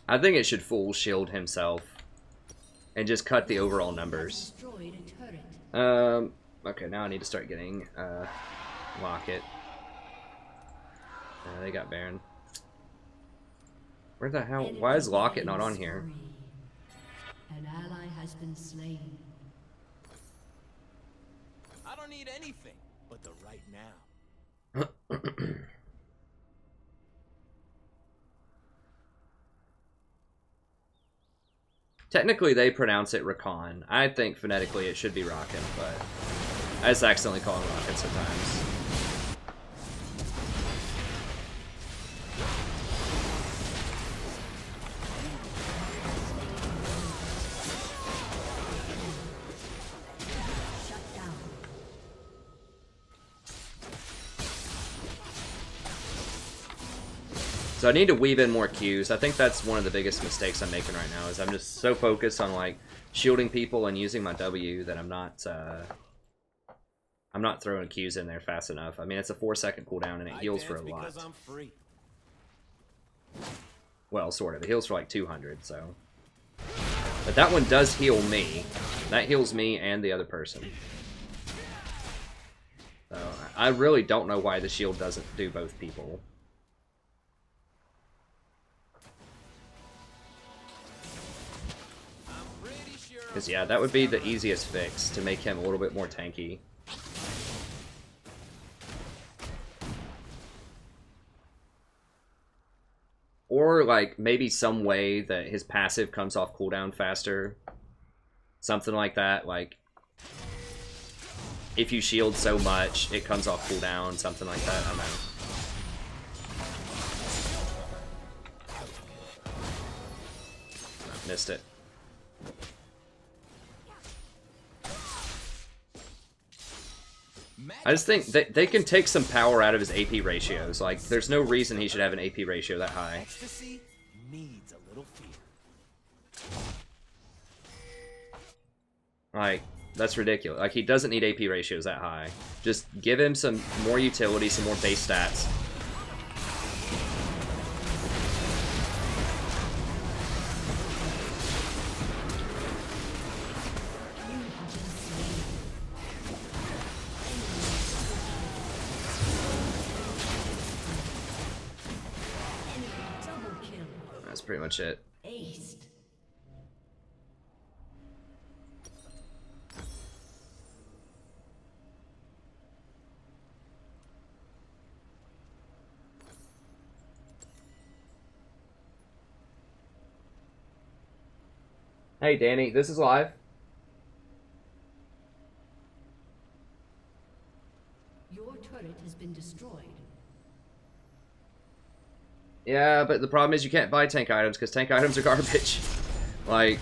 I think it should full shield himself and just cut the overall numbers. Okay, now I need to start getting Locket. They got Baron. Where the hell? Why is Locket not on here? An ally has been slain. I don't need anything but the right now. Technically, they pronounce it Rakan. I think phonetically it should be Rakan, but I just accidentally call him Rakan sometimes. So I need to weave in more Qs. I think that's one of the biggest mistakes I'm making right now, is I'm just so focused on like shielding people and using my W that I'm not throwing Qs in there fast enough. I mean, it's a 4-second cooldown and it heals for a lot. Well, sort of. It heals for like 200, so. But that one does heal me. That heals me and the other person. So I really don't know why the shield doesn't do both people. Because, yeah, that would be the easiest fix, to make him a little bit more tanky. Or, like, maybe some way that his passive comes off cooldown faster. Something like that, like, if you shield so much, it comes off cooldown, something like that, I don't know. missed it. I just think they can take some power out of his AP ratios. Like, there's no reason he should have an AP ratio that high. Ecstasy needs a little fear. Like, that's ridiculous. Like, he doesn't need AP ratios that high. Just give him some more utility, some more base stats. That's pretty much it. Aced. Hey, Danny, this is live. Your turret has been destroyed. Yeah, but the problem is you can't buy tank items because tank items are garbage. Like,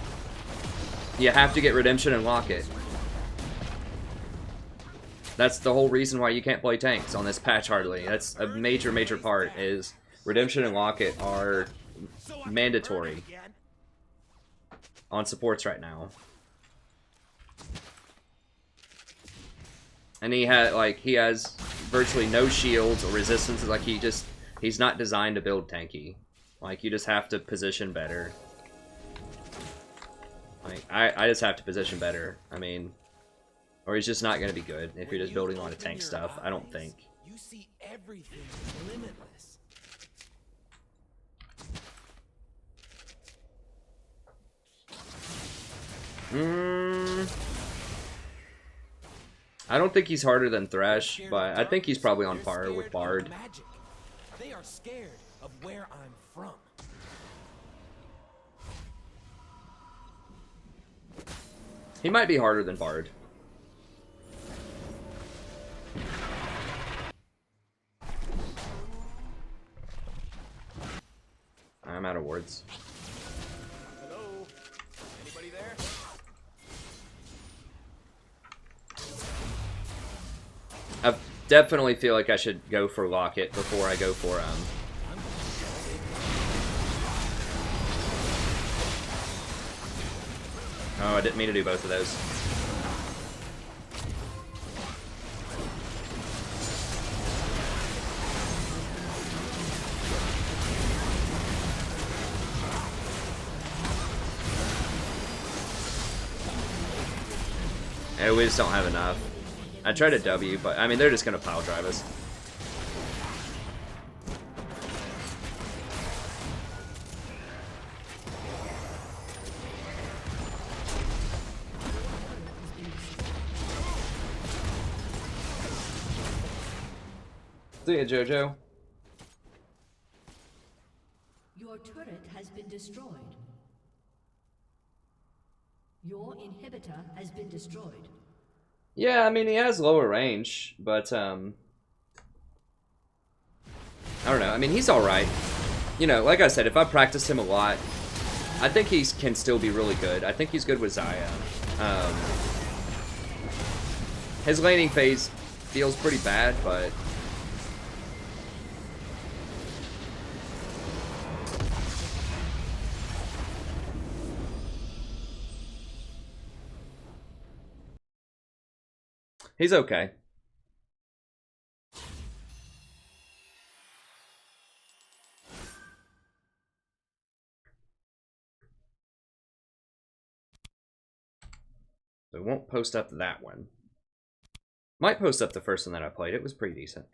you have to get Redemption and Locket. That's the whole reason why you can't play tanks on this patch hardly. That's a major, major part is Redemption and Locket are mandatory on supports right now. And he has virtually no shields or resistances. Like, he's not designed to build tanky. Like, you just have to position better. Like, I just have to position better. I mean, or he's just not going to be good if you're just building a lot of tank stuff. I don't think. You see everything limitless. I don't think he's harder than Thresh, but I think he's probably on par with Bard. Magic. They are scared of where I'm from. He might be harder than Bard. I'm out of words. Hello? Anybody there? I definitely feel like I should go for Locket before I go for Oh, I didn't mean to do both of those. Yeah, we just don't have enough. I tried a W, but I mean, they're just gonna pile drive us. See ya, Jojo. Your turret has been destroyed. Your inhibitor has been destroyed. Yeah, I mean, he has lower range, but, I don't know. I mean, he's alright. You know, like I said, if I practice him a lot, I think he can still be really good. I think he's good with Xayah. His laning phase feels pretty bad, but... he's okay. So I won't post up that one. Might post up the first one that I played. It was pretty decent.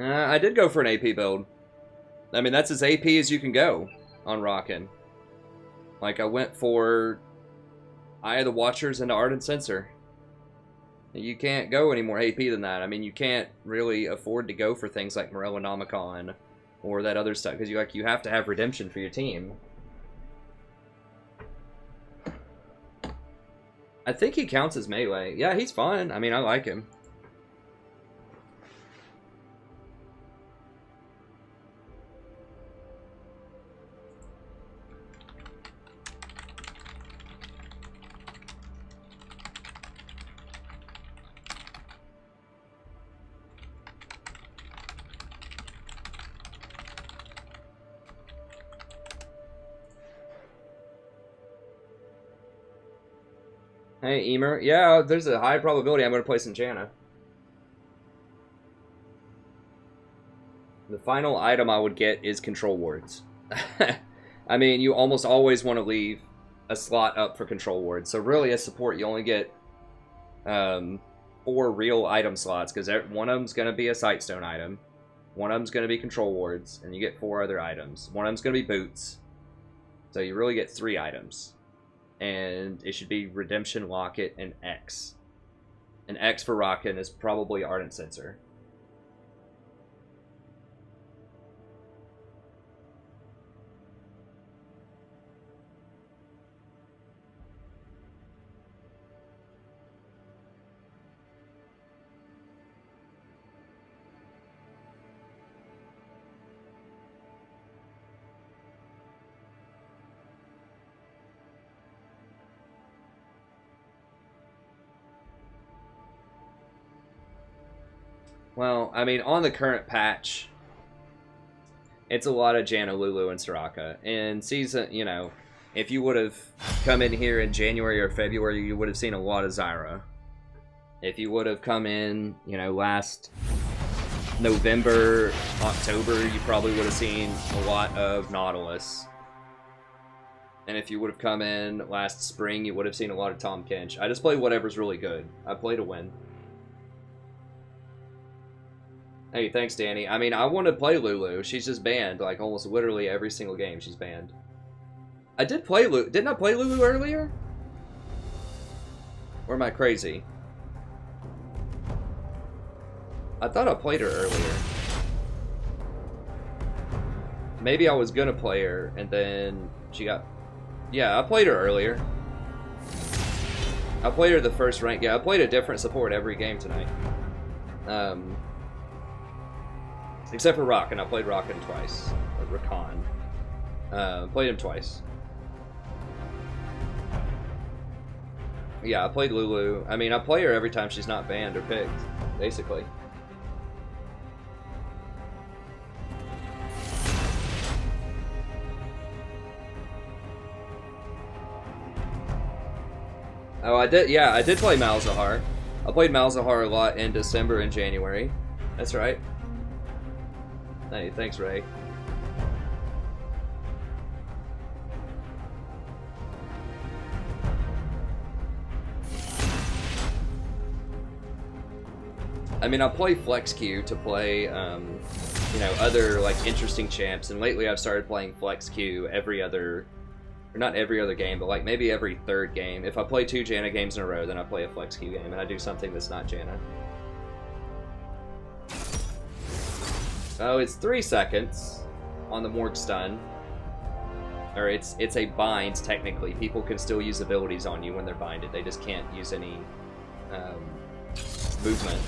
I did go for an AP build. I mean, that's as AP as you can go on Rakan. Like, I went for Eye of the Watchers into Ardent Censer. You can't go any more AP than that. I mean, you can't really afford to go for things like Morellonomicon or that other stuff, because you have to have redemption for your team. I think he counts as melee. Yeah, he's fine. I mean, I like him. Hey, Emer. Yeah, there's a high probability I'm going to play some Janna. The final item I would get is Control Wards. I mean, you almost always want to leave a slot up for Control Wards. So really, as support, you only get 4 real item slots, because one of them's going to be a Sightstone item. One of them's going to be Control Wards, and you get 4 other items. One of them's going to be Boots. So you really get 3 items. And it should be Redemption, Locket, and X. And X for Rakan is probably Ardent Censer. Well, I mean, on the current patch, it's a lot of Janna, Lulu, and Soraka. And season, you know, if you would have come in here in January or February, you would have seen a lot of Zyra. If you would have come in, you know, last November, October, you probably would have seen a lot of Nautilus. And if you would have come in last spring, you would have seen a lot of Tom Kench. I just play whatever's really good. I play to win. Hey, thanks, Danny. I mean, I want to play Lulu. She's just banned, like, almost literally every single game she's banned. I did play Lulu. Didn't I play Lulu earlier? Or am I crazy? I thought I played her earlier. Maybe I was gonna play her, and then she got... Yeah, I played her earlier. I played her the first rank. Yeah, I played a different support every game tonight. Except for Rakan. I played Rakan twice. Or Rakan. Played him twice. Yeah, I played Lulu. I mean, I play her every time she's not banned or picked, basically. Oh, I did. Yeah, I did play Malzahar. I played Malzahar a lot in December and January. That's right. Hey, thanks, Ray. I mean, I play Flex Q to play, you know, other, like, interesting champs, and lately I've started playing Flex Q every other, or not every other game, but, like, maybe every 3rd game. If I play 2 Janna games in a row, then I play a Flex Q game, and I do something that's not Janna. Oh, it's 3 seconds on the Morgue Stun. Or it's a bind, technically. People can still use abilities on you when they're binded. They just can't use any movement.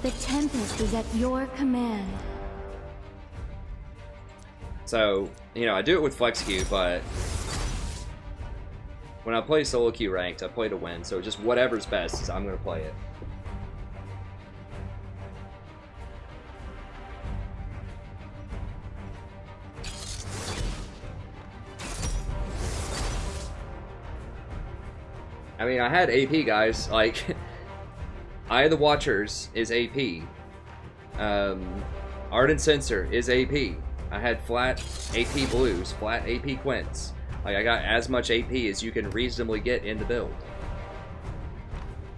The Tempest is at your command. So, you know, I do it with Flex Q, but when I play solo queue ranked, I play to win. So just whatever's best, I'm going to play it. I mean, I had AP, guys. Like, Eye of the Watchers is AP. Ardent Sensor is AP. I had flat AP Blues, flat AP Quints. Like, I got as much AP as you can reasonably get in the build.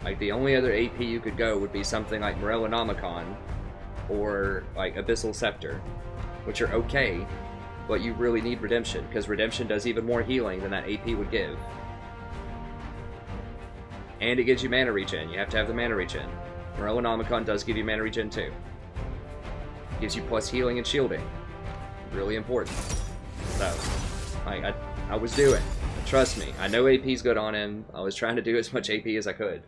Like, the only other AP you could go would be something like Morellonomicon or, like, Abyssal Scepter, which are okay, but you really need Redemption, because Redemption does even more healing than that AP would give. And it gives you mana regen. You have to have the mana regen. Morellonomicon does give you mana regen too. Gives you plus healing and shielding. Really important. So, like, I was doing. Trust me, I know AP's good on him. I was trying to do as much AP as I could.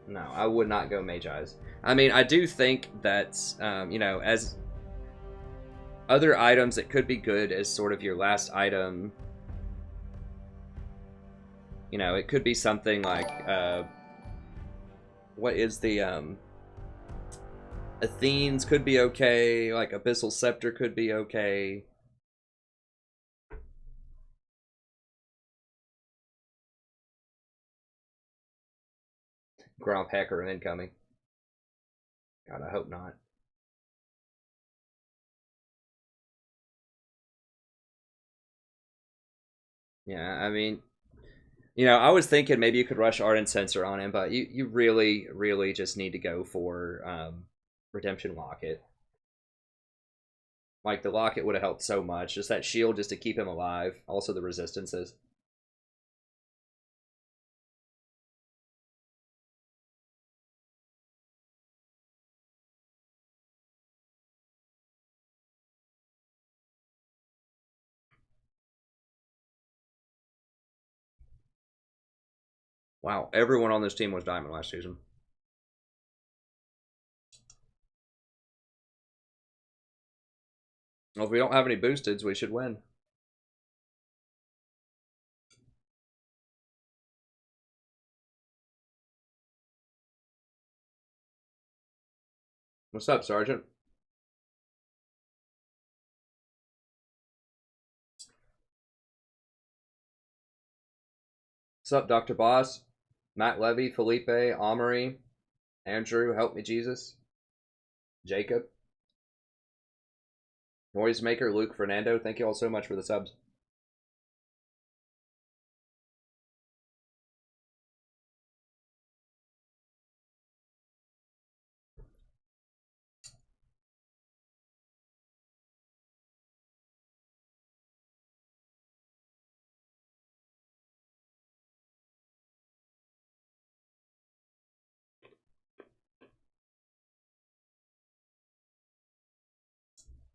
No, I would not go Mage Eyes. I mean, I do think that, you know, as other items that could be good as sort of your last item, you know, it could be something like, what is the, Athene's could be okay, like Abyssal Scepter could be okay. Gromp Hacker incoming. God, I hope not. Yeah, I mean, you know, I was thinking maybe you could rush Ardent Sensor on him, but you really, really just need to go for Redemption Locket. Like, the Locket would have helped so much. Just that shield just to keep him alive. Also the resistances. Wow, everyone on this team was Diamond last season. Well, if we don't have any boosteds, we should win. What's up, Sergeant? What's up, Dr. Boss? Matt Levy, Felipe, Amory, Andrew, Help Me Jesus, Jacob, Noisemaker, Luke, Fernando, thank you all so much for the subs.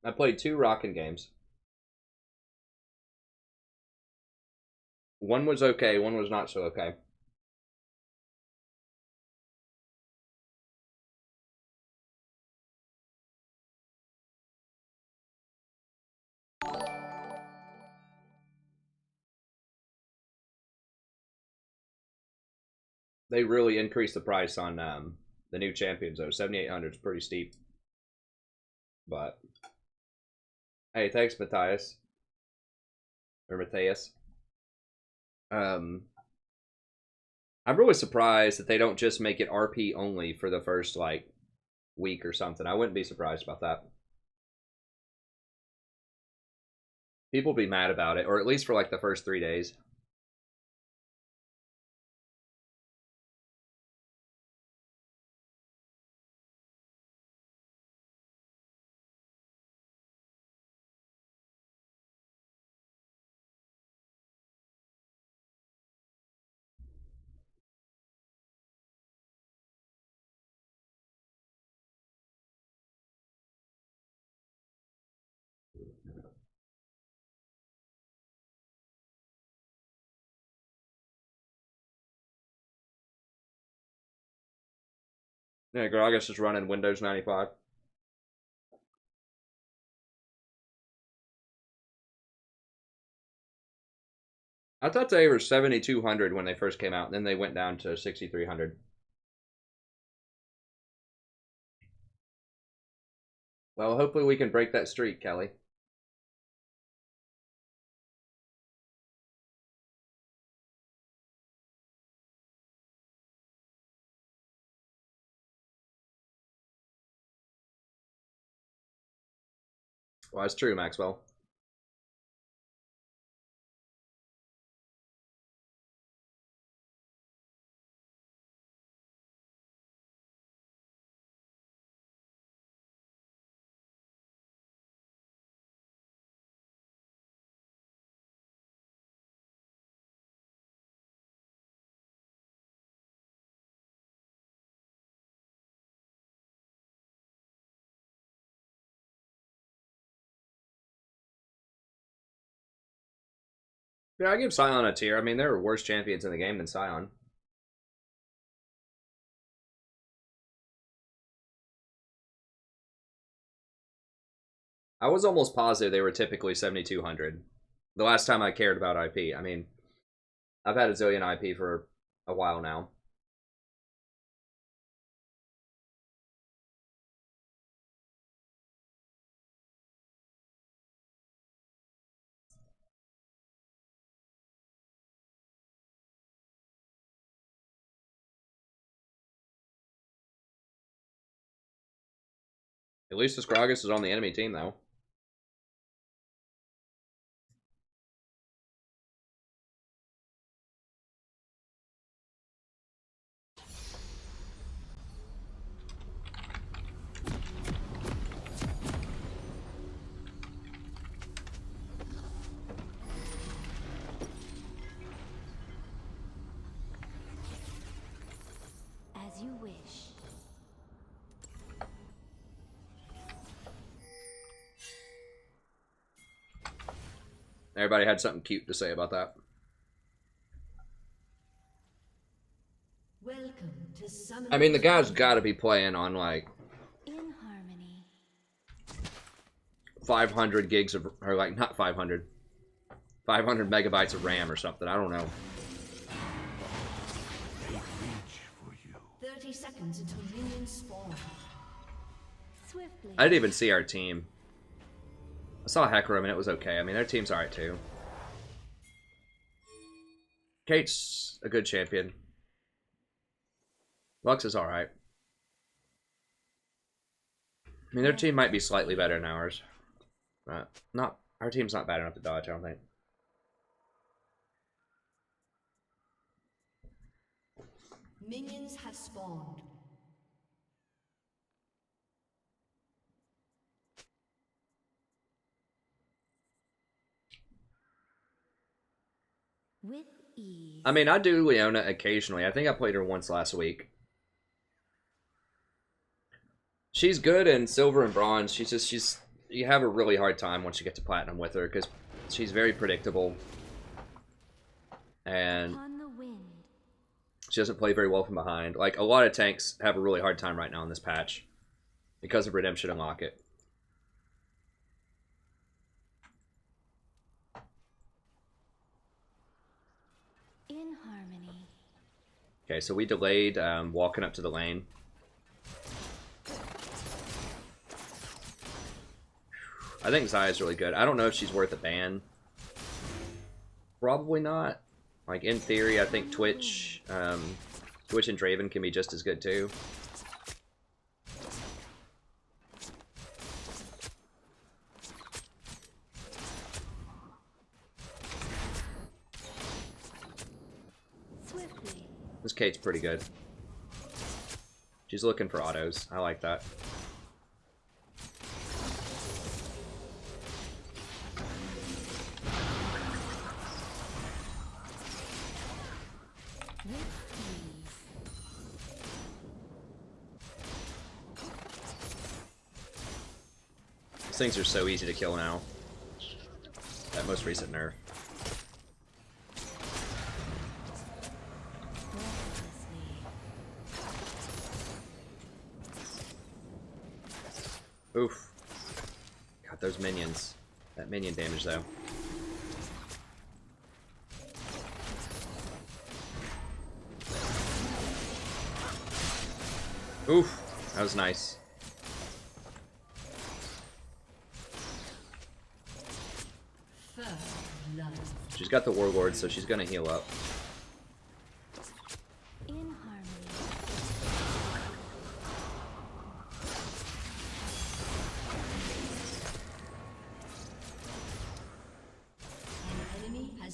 I played 2 Rockin' games. One was okay, one was not so okay. They really increased the price on the new champions, though. 7,800 is pretty steep. But, hey, thanks, Matthias. Or Matthias. I'm really surprised that they don't just make it RP only for the first, like, week or something. I wouldn't be surprised about that. People be mad about it, or at least for, like, the first 3 days. Yeah, Gragas is running Windows 95. I thought they were 7,200 when they first came out, and then they went down to 6,300. Well, hopefully we can break that streak, Kelly. Well, that's true, Maxwell. Yeah, I give Sion a tier. I mean, there are worse champions in the game than Sion. I was almost positive they were typically 7,200. The last time I cared about IP. I mean, I've had a zillion IP for a while now. At least this Gragas is on the enemy team, though. As you wish. Everybody had something cute to say about that. Welcome to Summon. I mean, the guy's got to be playing on, like, In harmony. 500 gigs of, or like, not 500. 500 megabytes of RAM or something. I don't know. 30 seconds until minions spawn. Swiftly. I didn't even see our team. I saw Hecarim and it was okay. I mean, their team's alright too. Kate's a good champion. Lux is alright. I mean, their team might be slightly better than ours. But not, our team's not bad enough to dodge, I don't think. Minions have spawned. With ease. I mean, I do Leona occasionally. I think I played her once last week. She's good in silver and bronze. She's you have a really hard time once you get to platinum with her because she's very predictable. And On the wind. she doesn't play very well from behind. Like, a lot of tanks have a really hard time right now in this patch because of Redemption and Locket. In harmony. Okay, so we delayed walking up to the lane. I think Xayah's really good. I don't know if she's worth a ban. Probably not. Like, in theory, I think Twitch and Draven can be just as good too. Swiftly. This Kate's pretty good. She's looking for autos. I like that. These things are so easy to kill now. That most recent nerf. Oof. God, those minions. That minion damage, though. Oof. That was nice. First blood. She's got the Warlord, so she's gonna heal up. In harmony.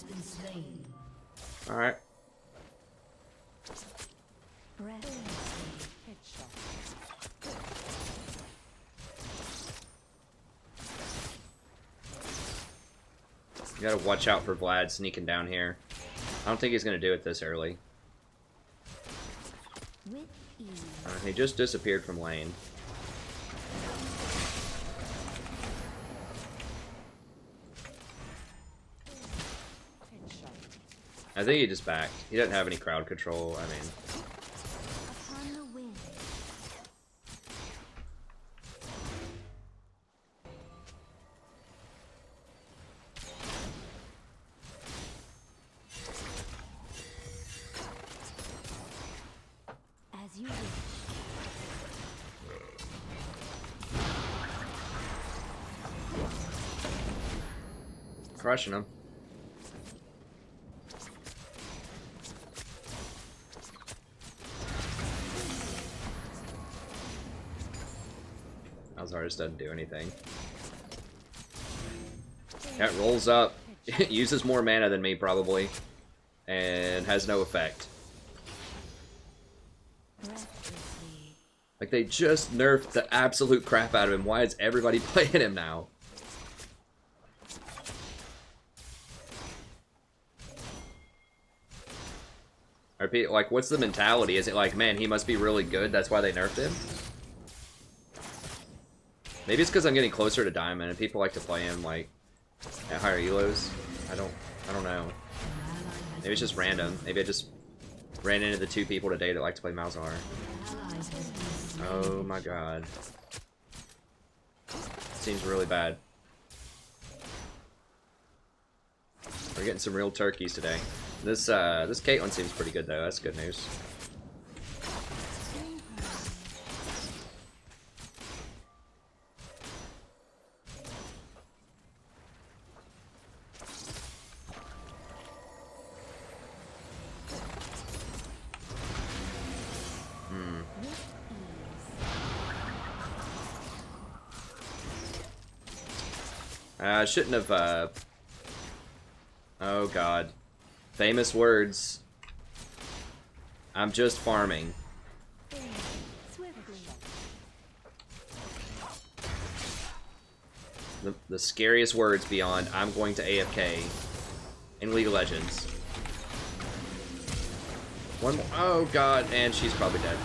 has been slain. Alright. You gotta watch out for Vlad sneaking down here. I don't think he's gonna do it this early. He just disappeared from lane. I think he just backed. He doesn't have any crowd control, I mean. As you wish. Crushing him. Zyra just doesn't do anything. It rolls up, uses more mana than me probably, and has no effect. Like, they just nerfed the absolute crap out of him. Why is everybody playing him now? I repeat, like, what's the mentality? Is it like, man, he must be really good, that's why they nerfed him? Maybe it's because I'm getting closer to Diamond and people like to play him, like, at higher elos. I don't know. Maybe it's just random. Maybe I just ran into the 2 people today that like to play Malzahar. Oh my god. Seems really bad. We're getting some real turkeys today. This Caitlyn seems pretty good though. That's good news. I shouldn't have, oh god. Famous words. I'm just farming. The scariest words beyond I'm going to AFK in League of Legends. One more. Oh god, and she's probably dead.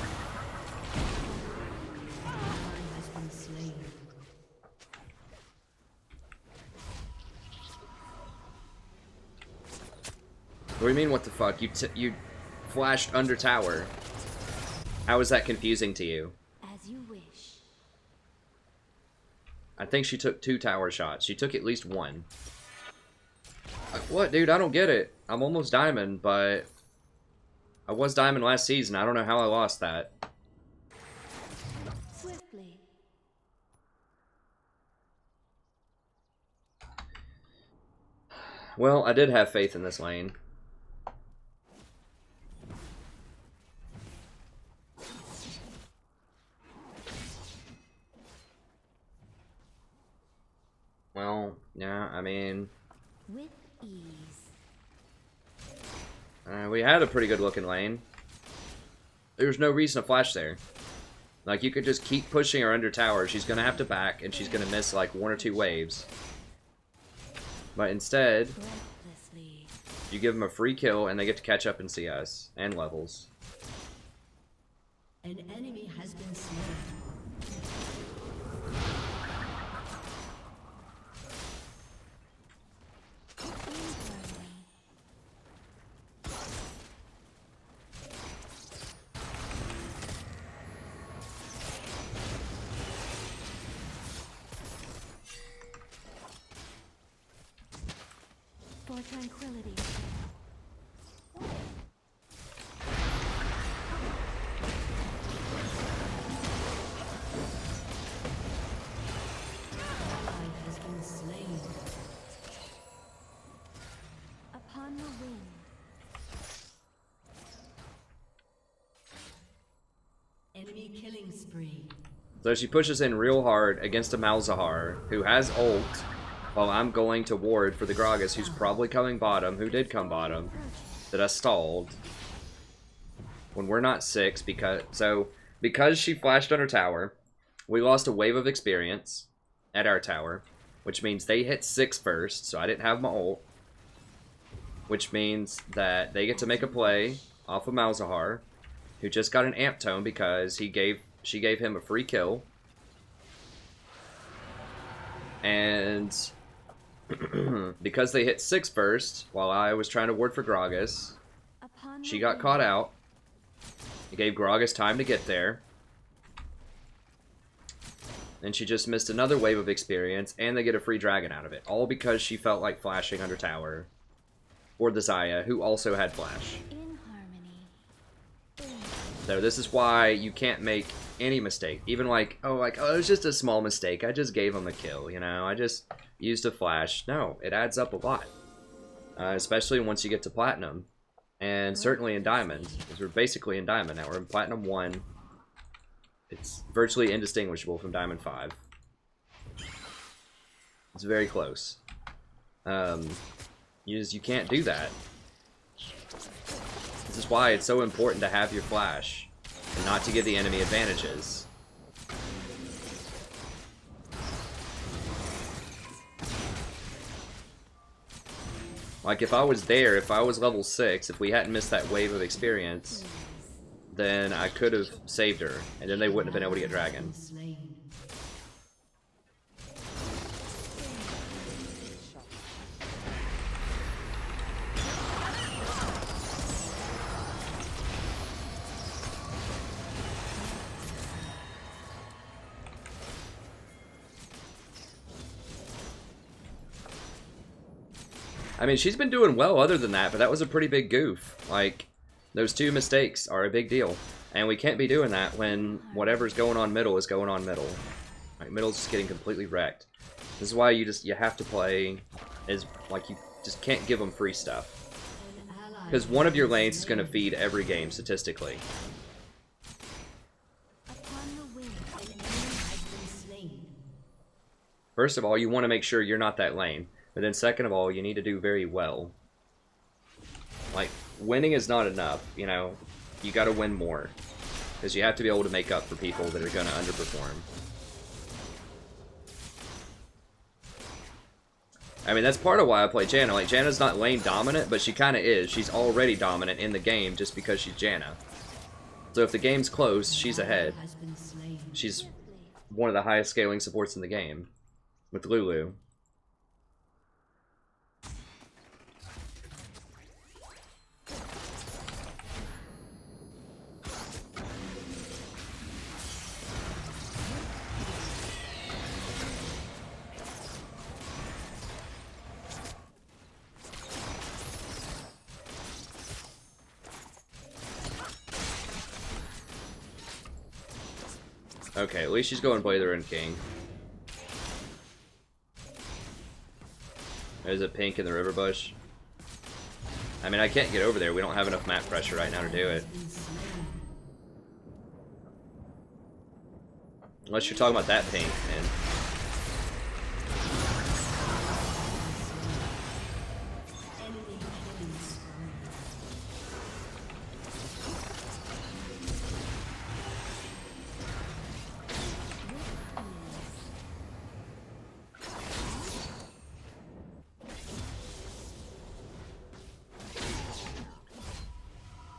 What do you mean, what the fuck? You flashed under tower. How is that confusing to you? As you wish. I think she took 2 tower shots. She took at least 1. Like, what, dude? I don't get it. I'm almost Diamond, but I was Diamond last season. I don't know how I lost that. Swiftly. Well, I did have faith in this lane. Well, yeah, I mean... With ease. We had a pretty good looking lane. There's no reason to flash there. Like, you could just keep pushing her under tower. She's gonna have to back, and she's gonna miss like 1 or 2 waves. But instead, you give them a free kill, and they get to catch up and see us. And levels. An enemy has been slain. For tranquility. Has been slain. Upon the wind. Enemy killing spree. So she pushes in real hard against a Malzahar, who has ult, while I'm going to ward for the Gragas, who's probably coming bottom, who did come bottom, that I stalled. When we're not 6, because she flashed on her tower, we lost a wave of experience at our tower, which means they hit 6 first, so I didn't have my ult. Which means that they get to make a play off of Malzahar, who just got an amp tone because she gave him a free kill. And because they hit 6 first, while I was trying to ward for Gragas, she got caught out. It gave Gragas time to get there. And she just missed another wave of experience, and they get a free dragon out of it. All because she felt like flashing under tower. Or the Xayah, who also had flash. So this is why you can't make any mistake. Even like, oh, it was just a small mistake. I just gave him a kill, you know? I just used a flash. No, it adds up a lot. Especially once you get to Platinum. And certainly in Diamond. Because we're basically in Diamond now. We're in Platinum 1. It's virtually indistinguishable from Diamond 5. It's very close. You can't do that. This is why it's so important to have your flash and not to give the enemy advantages. Like if I was there, if I was level 6, if we hadn't missed that wave of experience, then I could have saved her, and then they wouldn't have been able to get dragon. I mean, she's been doing well other than that, but that was a pretty big goof. Like, those 2 mistakes are a big deal. And we can't be doing that when whatever's going on middle is going on middle. Like, middle's just getting completely wrecked. This is why you have to play as, like, you just can't give them free stuff. Because one of your lanes is going to feed every game, statistically. First of all, you want to make sure you're not that lane. But then second of all, you need to do very well. Like, winning is not enough, you know. You gotta win more. Because you have to be able to make up for people that are gonna underperform. I mean, that's part of why I play Janna. Like, Janna's not lane dominant, but she kinda is. She's already dominant in the game just because she's Janna. So if the game's close, she's ahead. She's one of the highest scaling supports in the game. With Lulu. Okay, at least she's going Blade the Rune King. There's a pink in the river bush. I mean, I can't get over there. We don't have enough map pressure right now to do it. Unless you're talking about that pink, man.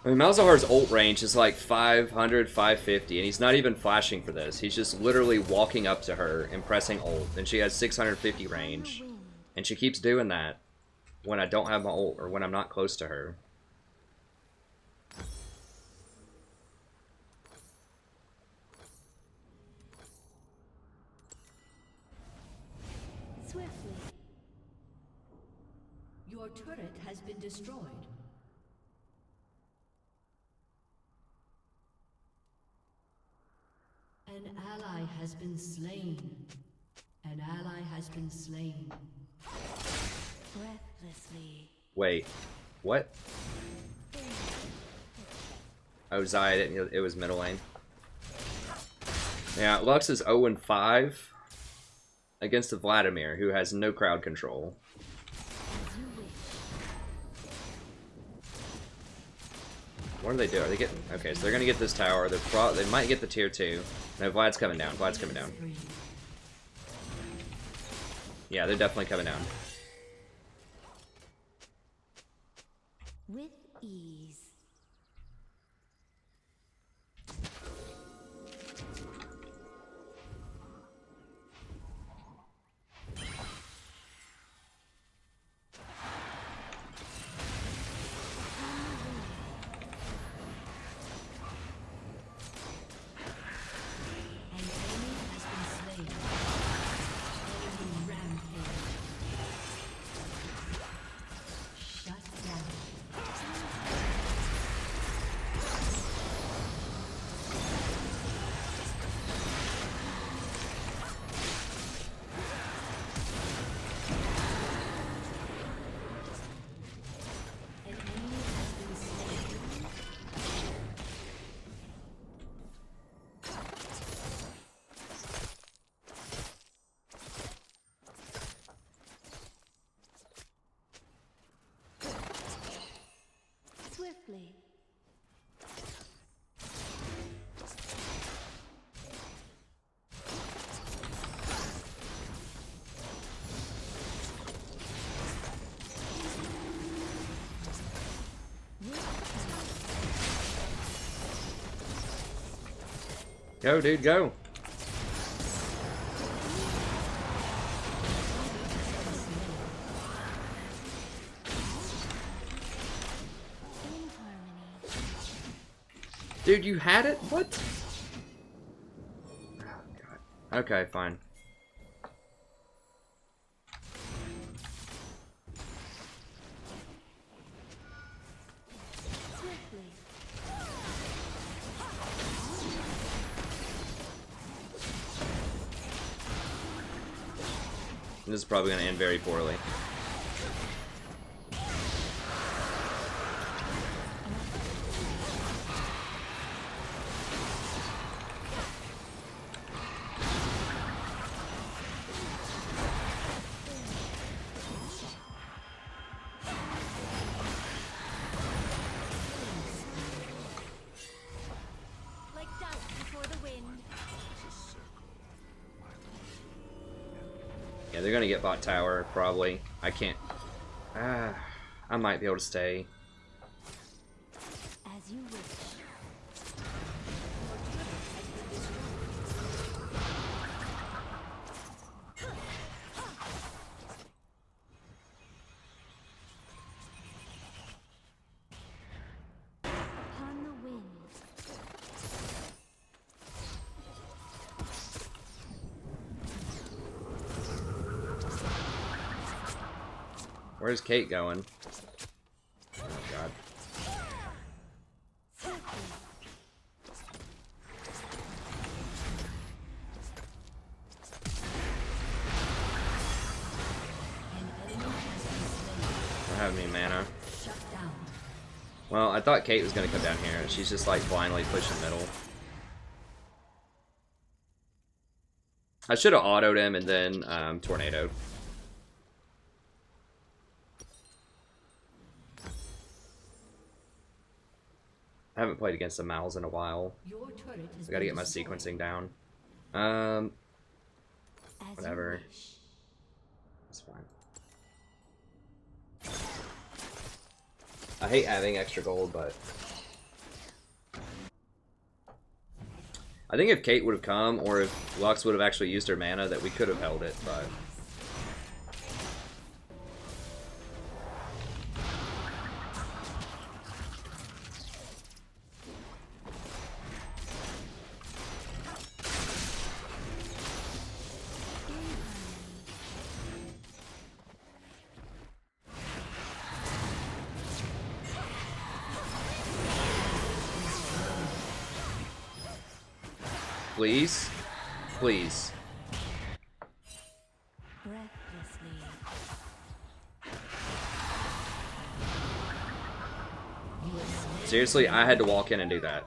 I mean, Malzahar's ult range is like 500, 550, and he's not even flashing for this. He's just literally walking up to her and pressing ult, and she has 650 range. And she keeps doing that when I don't have my ult, or when I'm not close to her. Swiftly. Your turret has been destroyed. An ally has been slain. An ally has been slain. Breathlessly. Wait, what? Oh, Xayah didn't, it was middle lane. Yeah, Lux is 0-5. against the Vladimir, who has no crowd control. What do they do? Are they getting... Okay, so they're gonna get this tower. They might get the tier 2. No, Vlad's coming down. Vlad's coming down. Yeah, they're definitely coming down. With ease. Swiftly. Go, dude, go. Dude, you had it? What? Oh, God. Okay, fine. This is probably going to end very poorly. Yeah, they're gonna get bot tower, probably. I can't... I might be able to stay. As you wish. Upon the wind. Where's Kate going? Oh, God. I don't have any mana. Well, I thought Kate was going to come down here, and she's just like blindly pushing middle. I should have autoed him and then tornadoed. I haven't played against the Mals in a while. I gotta get my sequencing down. Whatever. That's fine. I hate having extra gold, but... I think if Kate would have come, or if Lux would have actually used her mana, that we could have held it, but... Please? Please. Seriously, I had to walk in and do that.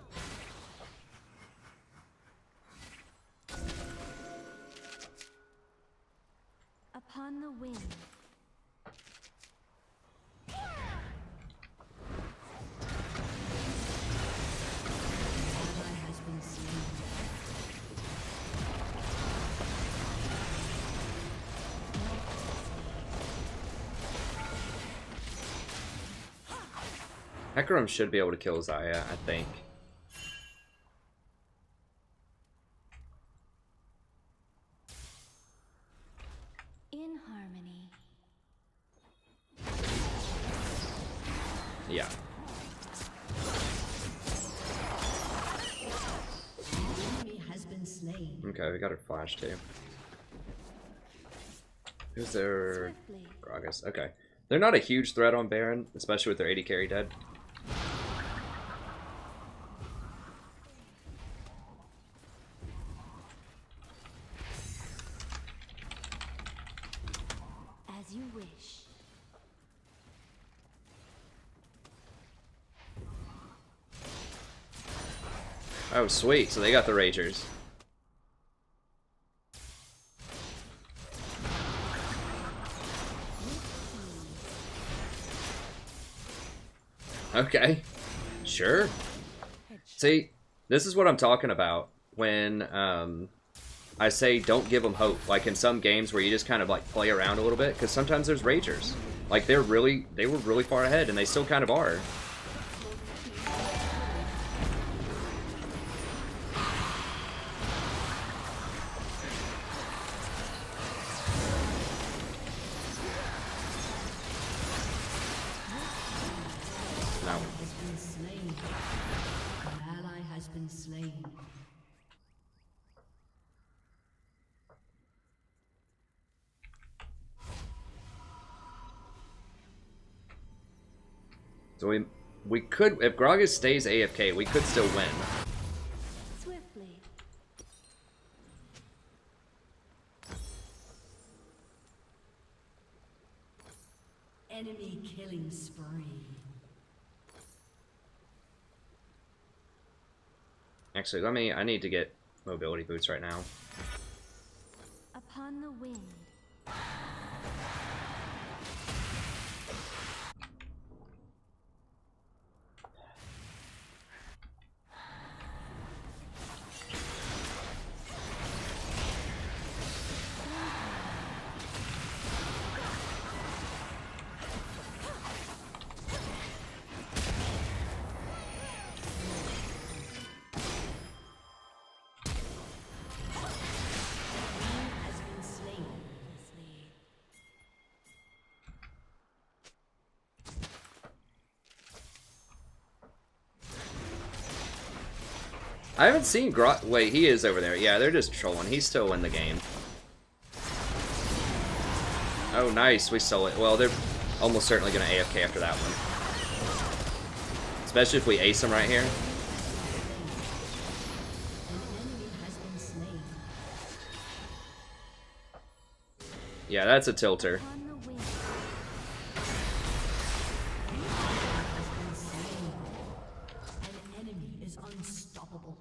Upon the wind. Ally has been slain. Hecarim should be able to kill Xayah, I think. In harmony. Yeah. Enemy has been slain. Okay, we got her flash too. Who's their Swiftly. Gragas? Okay. They're not a huge threat on Baron, especially with their AD carry dead. As you wish. Oh, sweet. So they got the Ragers. Okay. Sure. See, this is what I'm talking about when I say don't give them hope. Like in some games where you just kind of like play around a little bit, because sometimes there's Ragers. Like they were really far ahead, and they still kind of are. No. Has been slain. An ally has been slain. So we could, if Gragas stays AFK, we could still win. Swiftly. Enemy killing spree. Actually, I need to get mobility boots right now. Upon the wind. Has been slain. I haven't seen wait, he is over there. Yeah, they're just trolling. He's still in the game. Oh, nice. We stole it. Well, they're almost certainly going to AFK after that one. Especially if we ace him right here. An enemy has been slain. Yeah, that's a tilter. Upon the wind. Has been slain. An enemy is unstoppable.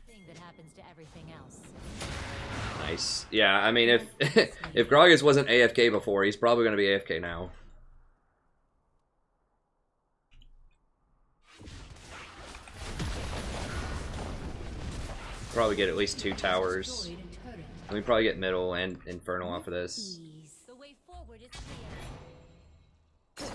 Thing that happens to everything else. Nice. Yeah, I mean, if if Gragas wasn't AFK before, he's probably going to be AFK now. Probably get at least 2 towers. Destroyed a turret. And we probably get middle and infernal off of this. Ease. The way forward is clear.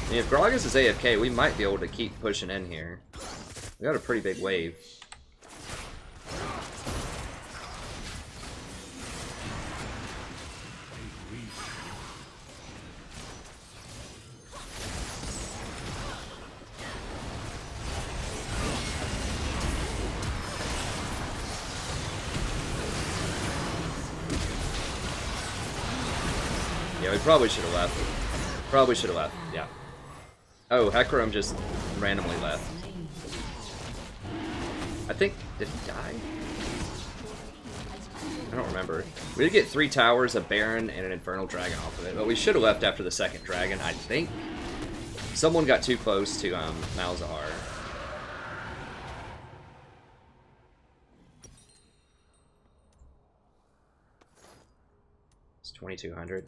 I mean, if Gragas is AFK, we might be able to keep pushing in here. We got a pretty big wave. Yeah, we probably should have left. Probably should have left, yeah. Oh, Hecarim just randomly left. I think, did he die? I don't remember. We did get 3 towers, a Baron, and an Infernal Dragon off of it, but we should have left after the second dragon, I think. Someone got too close to Malzahar. It's 2,200.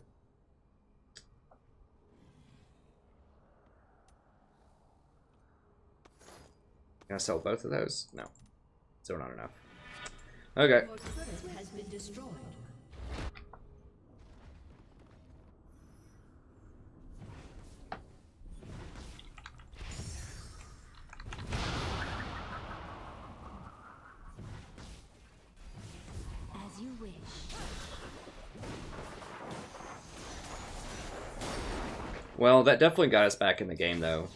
Can I sell both of those? No. Still not enough. Okay. Your turret has been destroyed. As you wish. Well, that definitely got us back in the game, though.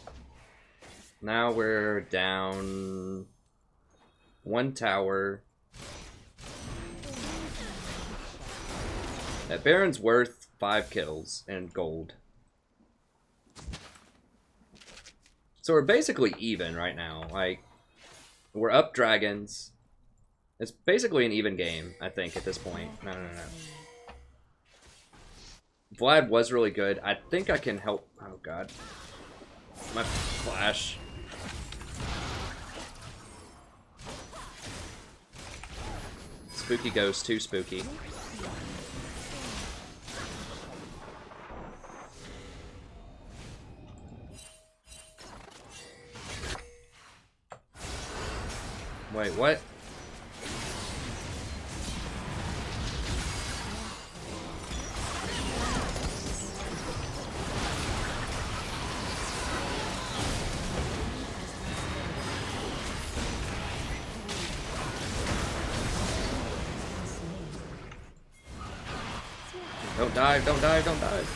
Now we're down 1 tower. That Baron's worth 5 kills and gold. So we're basically even right now. Like, we're up dragons. It's basically an even game, I think, at this point. No. Vlad was really good. I think I can help. Oh, God. My flash. Spooky Ghost, too spooky. Wait, what? Don't dive, don't dive, don't dive.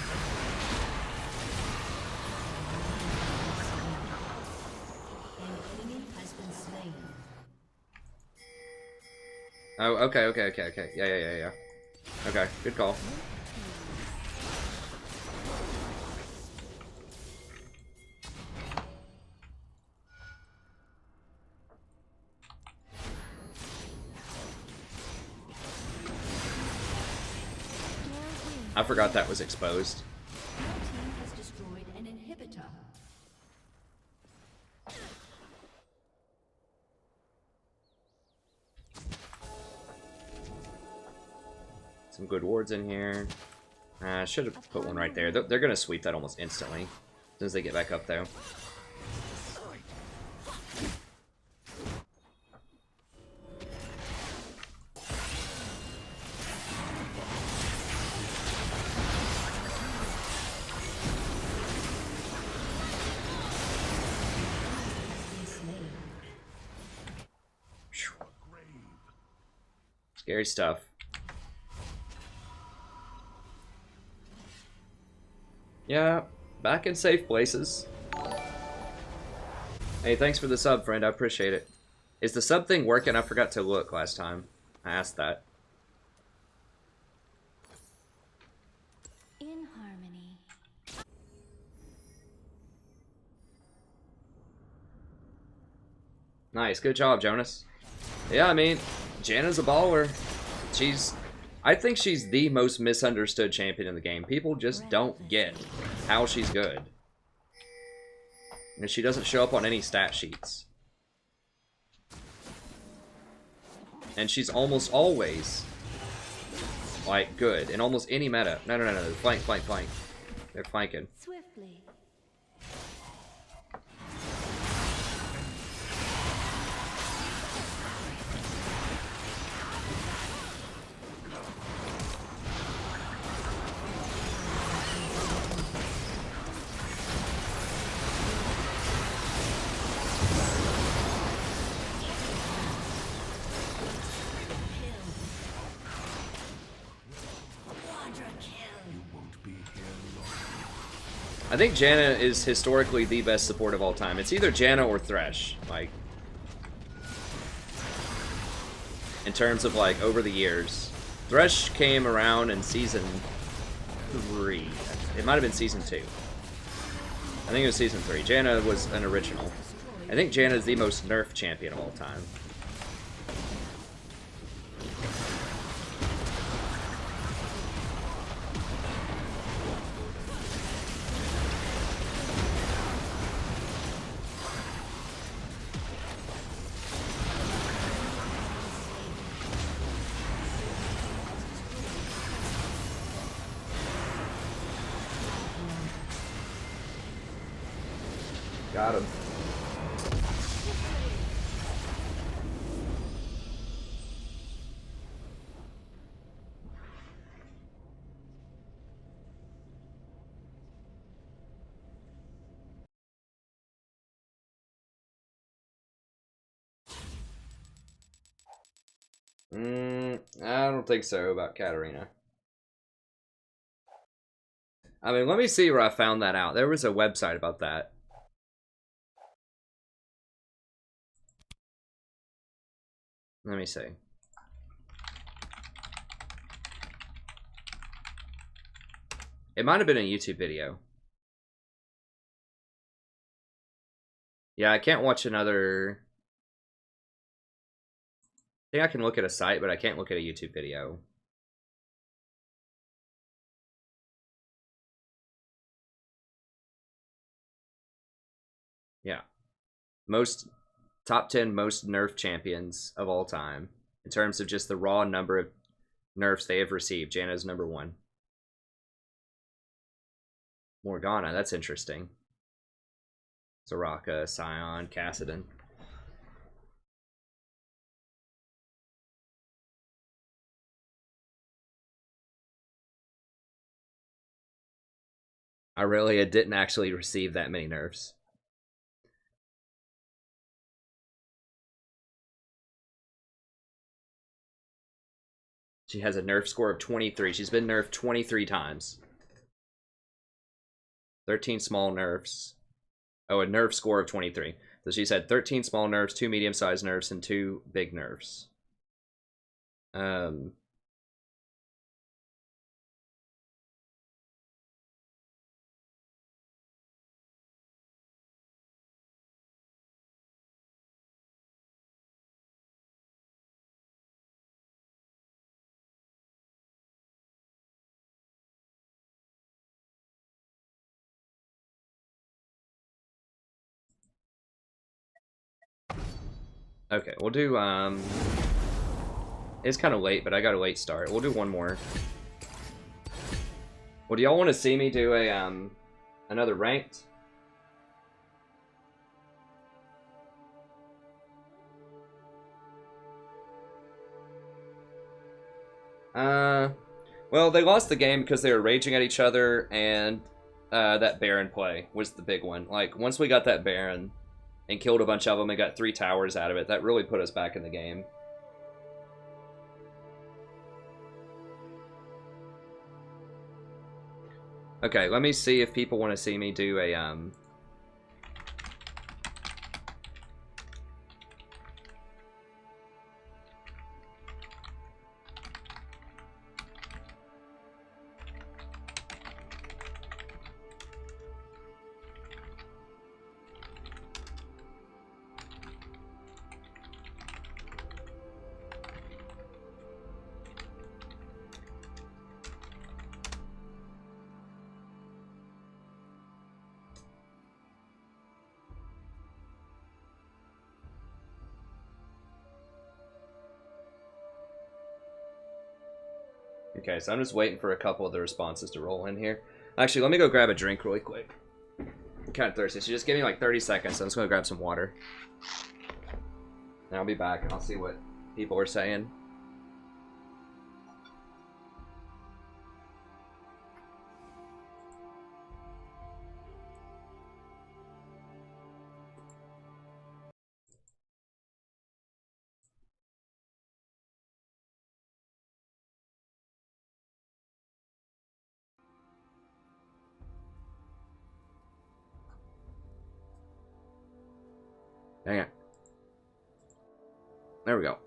An enemy has been slain. Oh, okay. Yeah. Okay, good call. I forgot that was exposed. Your team has destroyed an inhibitor. Some good wards in here. I should have put one right there. They're going to sweep that almost instantly. As soon as they get back up, though. Scary stuff. Yeah, back in safe places. Hey, thanks for the sub, friend. I appreciate it. Is the sub thing working? I forgot to look last time. I asked that. In harmony. Nice, good job, Jonas. Yeah, I mean, Janna's a baller. I think she's the most misunderstood champion in the game. People just don't get how she's good. And she doesn't show up on any stat sheets. And she's almost always, like, good in almost any meta. No. Flank. They're flanking. Swiftly. I think Janna is historically the best support of all time. It's either Janna or Thresh, like, in terms of, like, over the years. Thresh came around in season 3. It might have been season 2. I think it was Season 3. Janna was an original. I think Janna is the most nerfed champion of all time. Got him. I don't think so about Katarina. I mean, let me see where I found that out. There was a website about that. Let me see. It might have been a YouTube video. Yeah, I can't watch another... I think I can look at a site, but I can't look at a YouTube video. Yeah. Top 10 most nerf champions of all time. In terms of just the raw number of nerfs they have received, Janna's number 1. Morgana, that's interesting. Soraka, Sion, Kassadin. Aurelia didn't actually receive that many nerfs. She has a nerf score of 23. She's been nerfed 23 times. 13 small nerfs. Oh, a nerf score of 23. So she's had 13 small nerfs, 2 medium-sized nerfs, and 2 big nerfs. Okay, we'll do, it's kind of late, but I got a late start. We'll do one more. Well, do y'all want to see me do a, another ranked? Well, they lost the game because they were raging at each other, and, that Baron play was the big one. Like, once we got that Baron and killed a bunch of them and got 3 towers out of it, that really put us back in the game. Okay, let me see if people want to see me do a, Okay, so I'm just waiting for a couple of the responses to roll in here. Actually, let me go grab a drink really quick. I'm kind of thirsty, so just give me like 30 seconds. I'm just going to grab some water. And I'll be back and I'll see what people are saying. Dang it. There we go.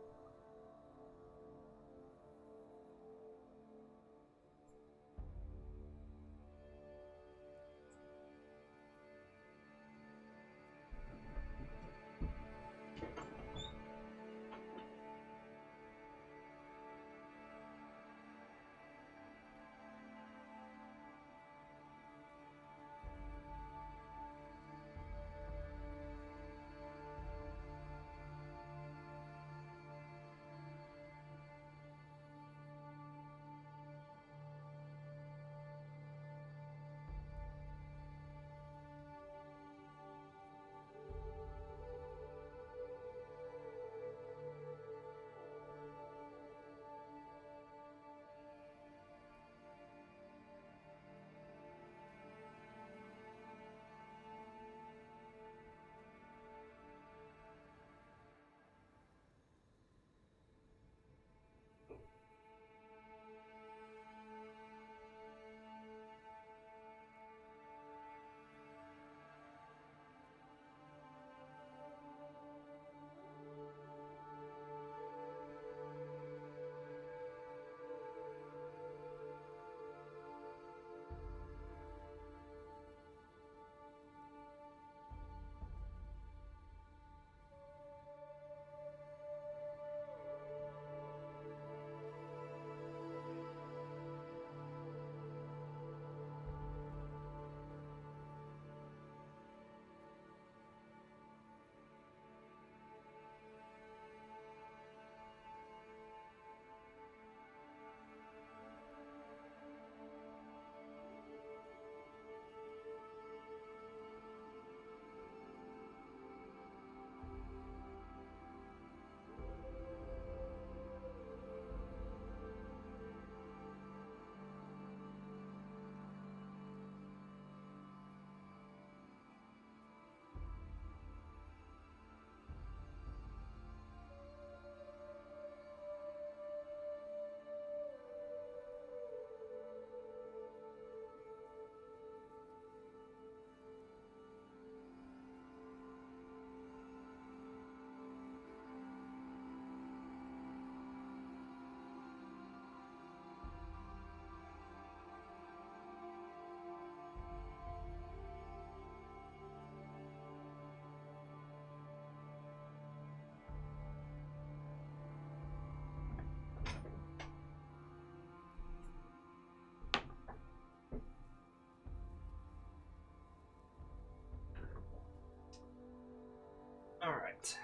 All right.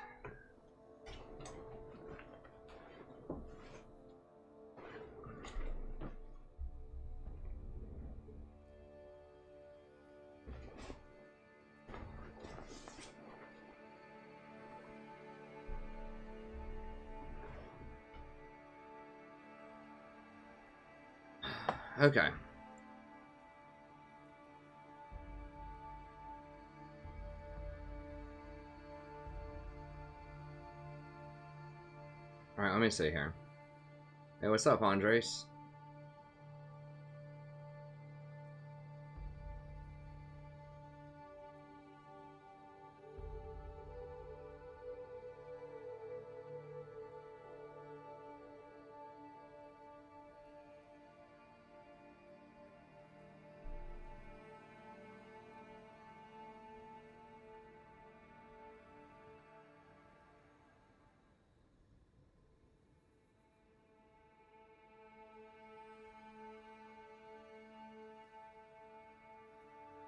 Okay. Alright, let me see here. Hey, what's up, Andres?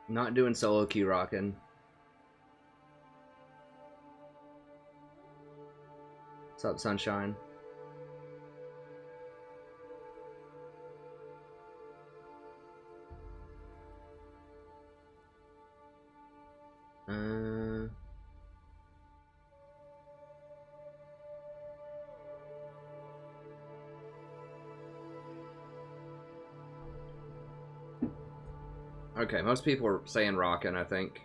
Not doing solo queue rockin'. What's up, Sunshine? Okay, most people are saying rockin', I think.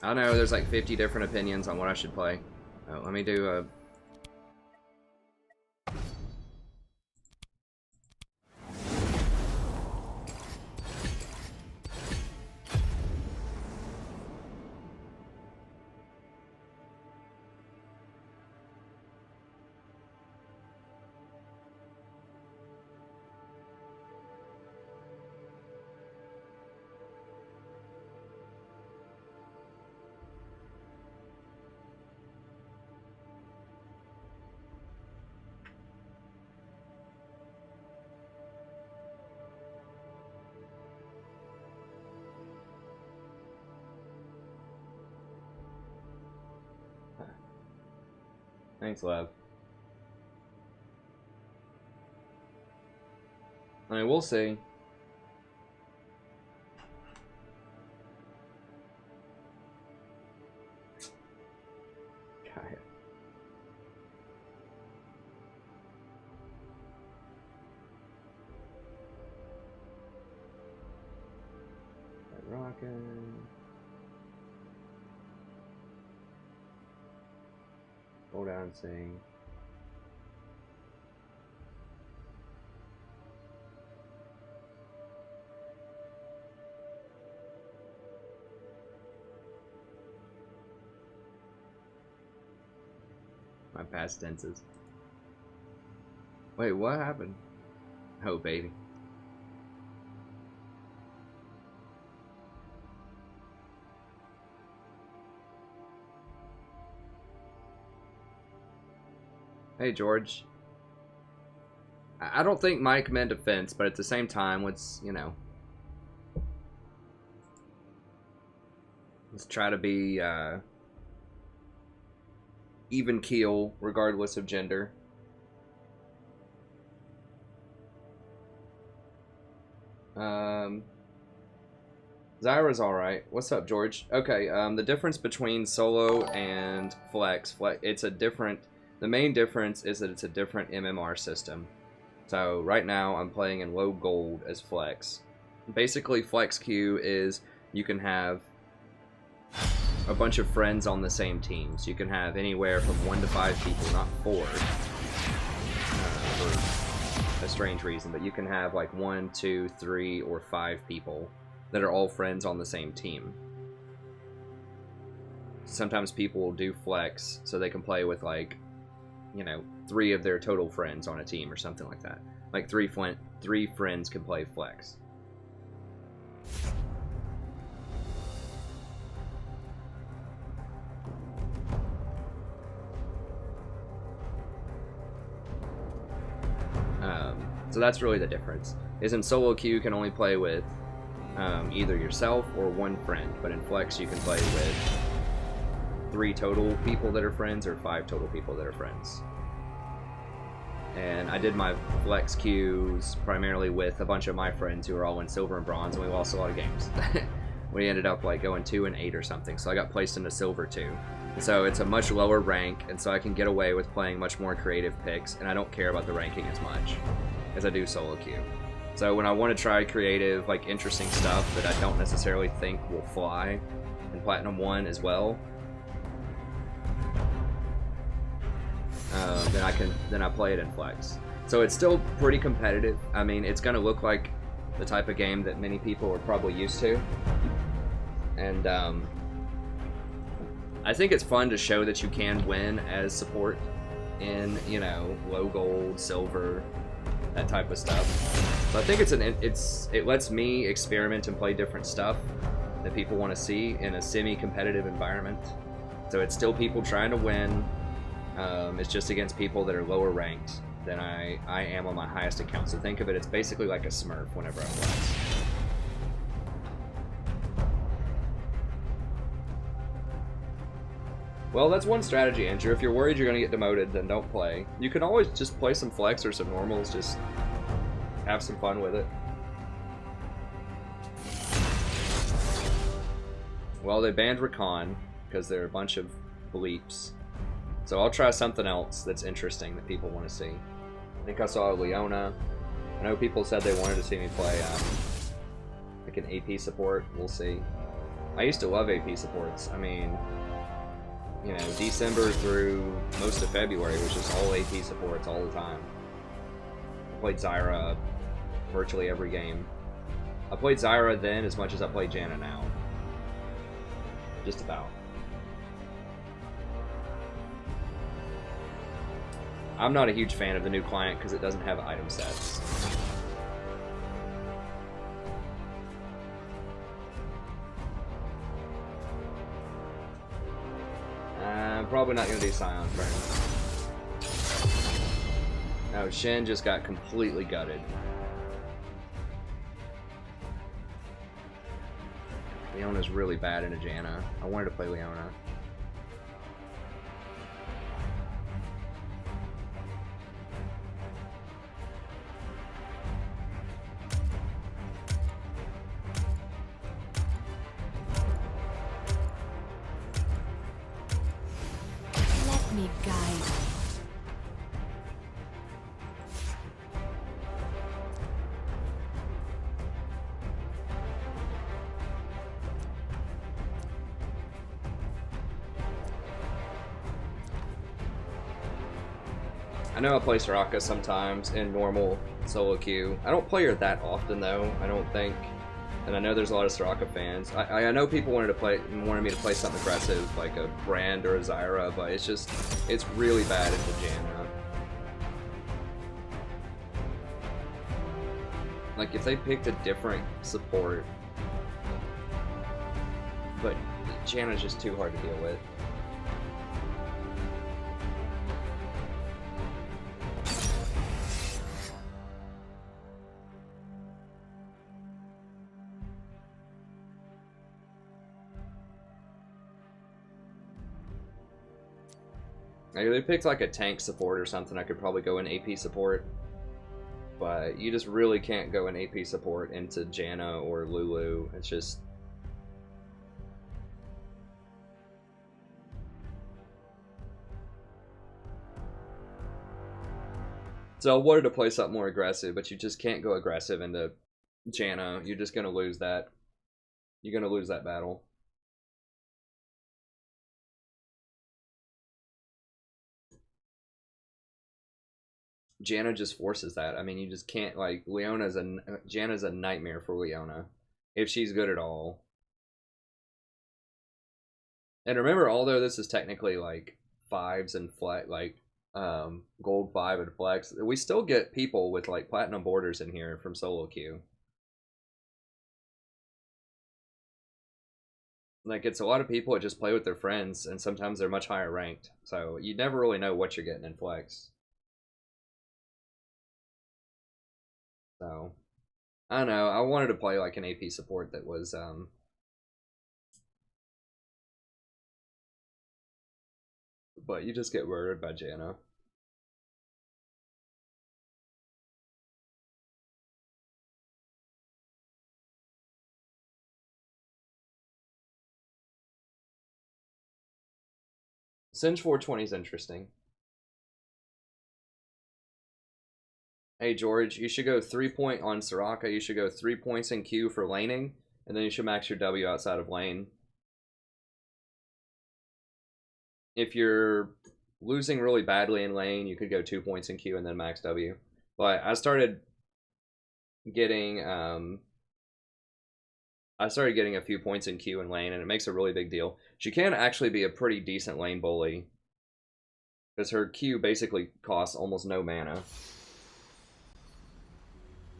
I don't know, there's like 50 different opinions on what I should play. Oh, let me do a... Thanks, Lev. I mean, we'll see. God. Rockin'. Hold on, sing. My past tenses. Wait, what happened? Oh, baby. Hey, George. I don't think Mike meant offense, but at the same time, let's, you know, let's try to be even keel, regardless of gender. Zyra's alright. What's up, George? Okay, the difference between solo and flex, it's a different... The main difference is that it's a different MMR system. So right now I'm playing in low gold as flex. Basically flex queue is you can have a bunch of friends on the same team. So you can have anywhere from 1 to 5 people, not 4, for a strange reason, but you can have like 1, 2, 3, or 5 people that are all friends on the same team. Sometimes people will do flex so they can play with like, you know, 3 of their total friends on a team or something like that. Like 3 friends can play flex. So that's really the difference. Is in solo queue you can only play with either yourself or one friend. But in Flex, you can play with 3 total people that are friends or 5 total people that are friends. And I did my Flex queues primarily with a bunch of my friends who are all in silver and bronze, and we lost a lot of games. We ended up like going 2 and 8 or something, so I got placed into silver 2. So it's a much lower rank, and so I can get away with playing much more creative picks, and I don't care about the ranking as much as I do solo queue. So when I want to try creative, like interesting stuff that I don't necessarily think will fly in Platinum 1 as well, then I play it in Flex. So it's still pretty competitive. I mean, it's going to look like the type of game that many people are probably used to. And I think it's fun to show that you can win as support in, you know, low gold, silver, that type of stuff. So I think it lets me experiment and play different stuff that people want to see in a semi-competitive environment. So it's still people trying to win. It's just against people that are lower ranked than I am on my highest account. So think of it, it's basically like a Smurf whenever I play. Well, that's one strategy, Andrew. If you're worried you're going to get demoted, then don't play. You can always just play some Flex or some normals, just have some fun with it. Well, they banned Rakan because they're a bunch of bleeps. So I'll try something else that's interesting that people want to see. I think I saw Leona. I know people said they wanted to see me play like an AP support. We'll see. I used to love AP supports. I mean, you know, December through most of February was just all AP supports all the time. I played Zyra virtually every game. I played Zyra then as much as I play Janna now. Just about. I'm not a huge fan of the new client because it doesn't have item sets. I'm probably not going to do Scion Friend. No, Shen just got completely gutted. Leona's really bad in a Janna. I wanted to play Leona. Me guide. I know I play Soraka sometimes in normal solo queue. I don't play her that often though, I don't think. And I know there's a lot of Soraka fans. I know people wanted me to play something aggressive, like a Brand or a Zyra, but it's really bad in the Janna. Like if they picked a different support, but Janna's just too hard to deal with. Like if they picked like a tank support or something, I could probably go in AP support. But you just really can't go in AP support into Janna or Lulu. It's just... So I wanted to play something more aggressive, but you just can't go aggressive into Janna. You're just going to lose that. You're going to lose that battle. Janna just forces that. I mean, you just can't, like, Janna's a nightmare for Leona. If she's good at all. And remember, although this is technically, like, 5s and flex, like, gold 5 and flex, we still get people with, like, platinum borders in here from solo queue. Like, it's a lot of people that just play with their friends, and sometimes they're much higher ranked. So, you never really know what you're getting in flex. So, I don't know. I wanted to play like an AP support that was but you just get murdered by Janna. Singe 420 is interesting. Hey George, you should go 3-point on Soraka. You should go 3 points in Q for laning, and then you should max your W outside of lane. If you're losing really badly in lane, you could go 2 points in Q and then max W. But I started getting a few points in Q and lane, and it makes a really big deal. She can actually be a pretty decent lane bully, because her Q basically costs almost no mana.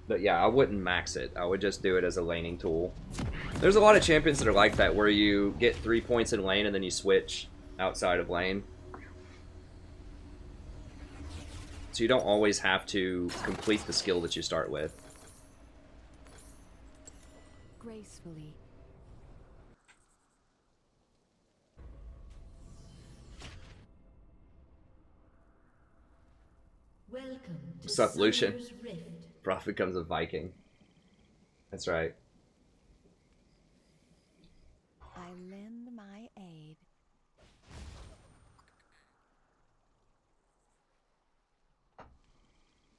But yeah, I wouldn't max it. I would just do it as a laning tool. There's a lot of champions that are like that, where you get 3 points in lane and then you switch outside of lane. So you don't always have to complete the skill that you start with. Gracefully. Welcome to What's up, Lucian? Summoner's Rift. Prophet becomes a Viking. That's right. I lend my aid.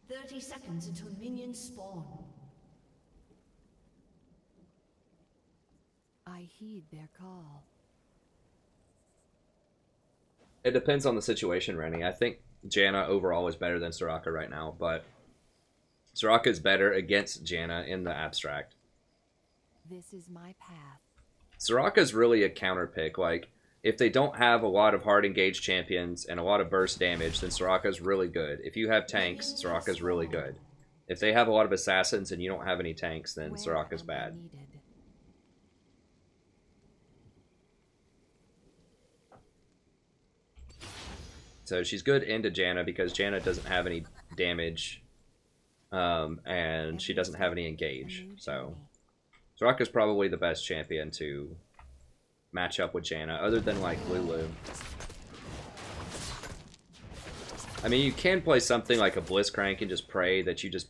"30 seconds until minions spawn." I heed their call. It depends on the situation, Rennie. I think Janna overall is better than Soraka right now, but Soraka is better against Janna in the abstract. This is my path. Soraka is really a counter pick. Like, if they don't have a lot of hard engaged champions and a lot of burst damage, then Soraka's really good. If you have tanks, Soraka's really good. If they have a lot of assassins and you don't have any tanks, then Where Soraka's am I bad. needed? So she's good into Janna because Janna doesn't have any damage, and she doesn't have any engage. So Soraka's probably the best champion to match up with Janna, other than like Lulu. I mean, you can play something like a Blitzcrank and just pray that you just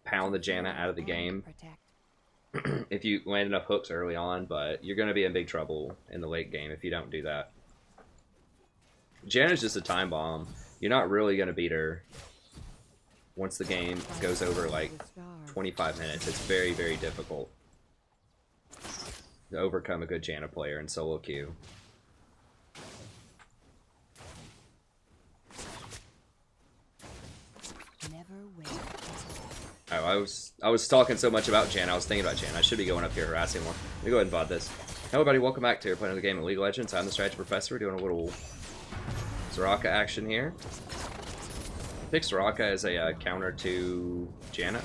pound the Janna out of the game if you land enough hooks early on, but you're going to be in big trouble in the late game if you don't do that. Janna's just a time bomb. You're not really going to beat her once the game goes over like 25 minutes. It's very, very difficult to overcome a good Janna player in solo queue. Oh, I was talking so much about Janna. I was thinking about Janna. I should be going up here harassing more. Let me go ahead and VOD this. Hello, everybody. Welcome back to playing the game of League of Legends. I'm the Strategy Professor. We're doing a little Soraka action here. I pick Soraka as a counter to Janna.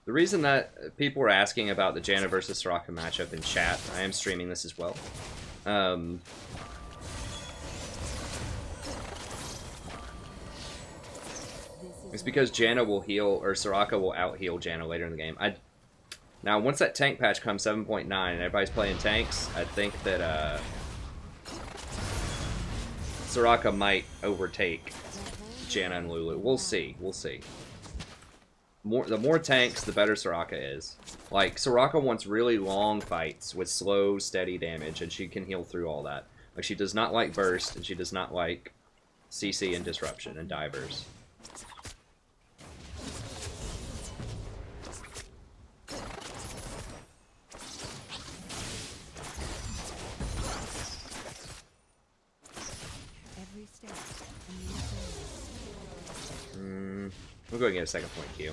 The reason that people were asking about the Janna versus Soraka matchup in chat, I am streaming this as well. It's because Janna will heal, or Soraka will out-heal Janna later in the game. Now, once that tank patch comes 7.9 and everybody's playing tanks, I think that Soraka might overtake Janna and Lulu. We'll see. We'll see. The more tanks, the better Soraka is. Like, Soraka wants really long fights with slow, steady damage, and she can heal through all that. Like, she does not like burst, and she does not like CC and disruption and divers. We'll go and get a second point Q.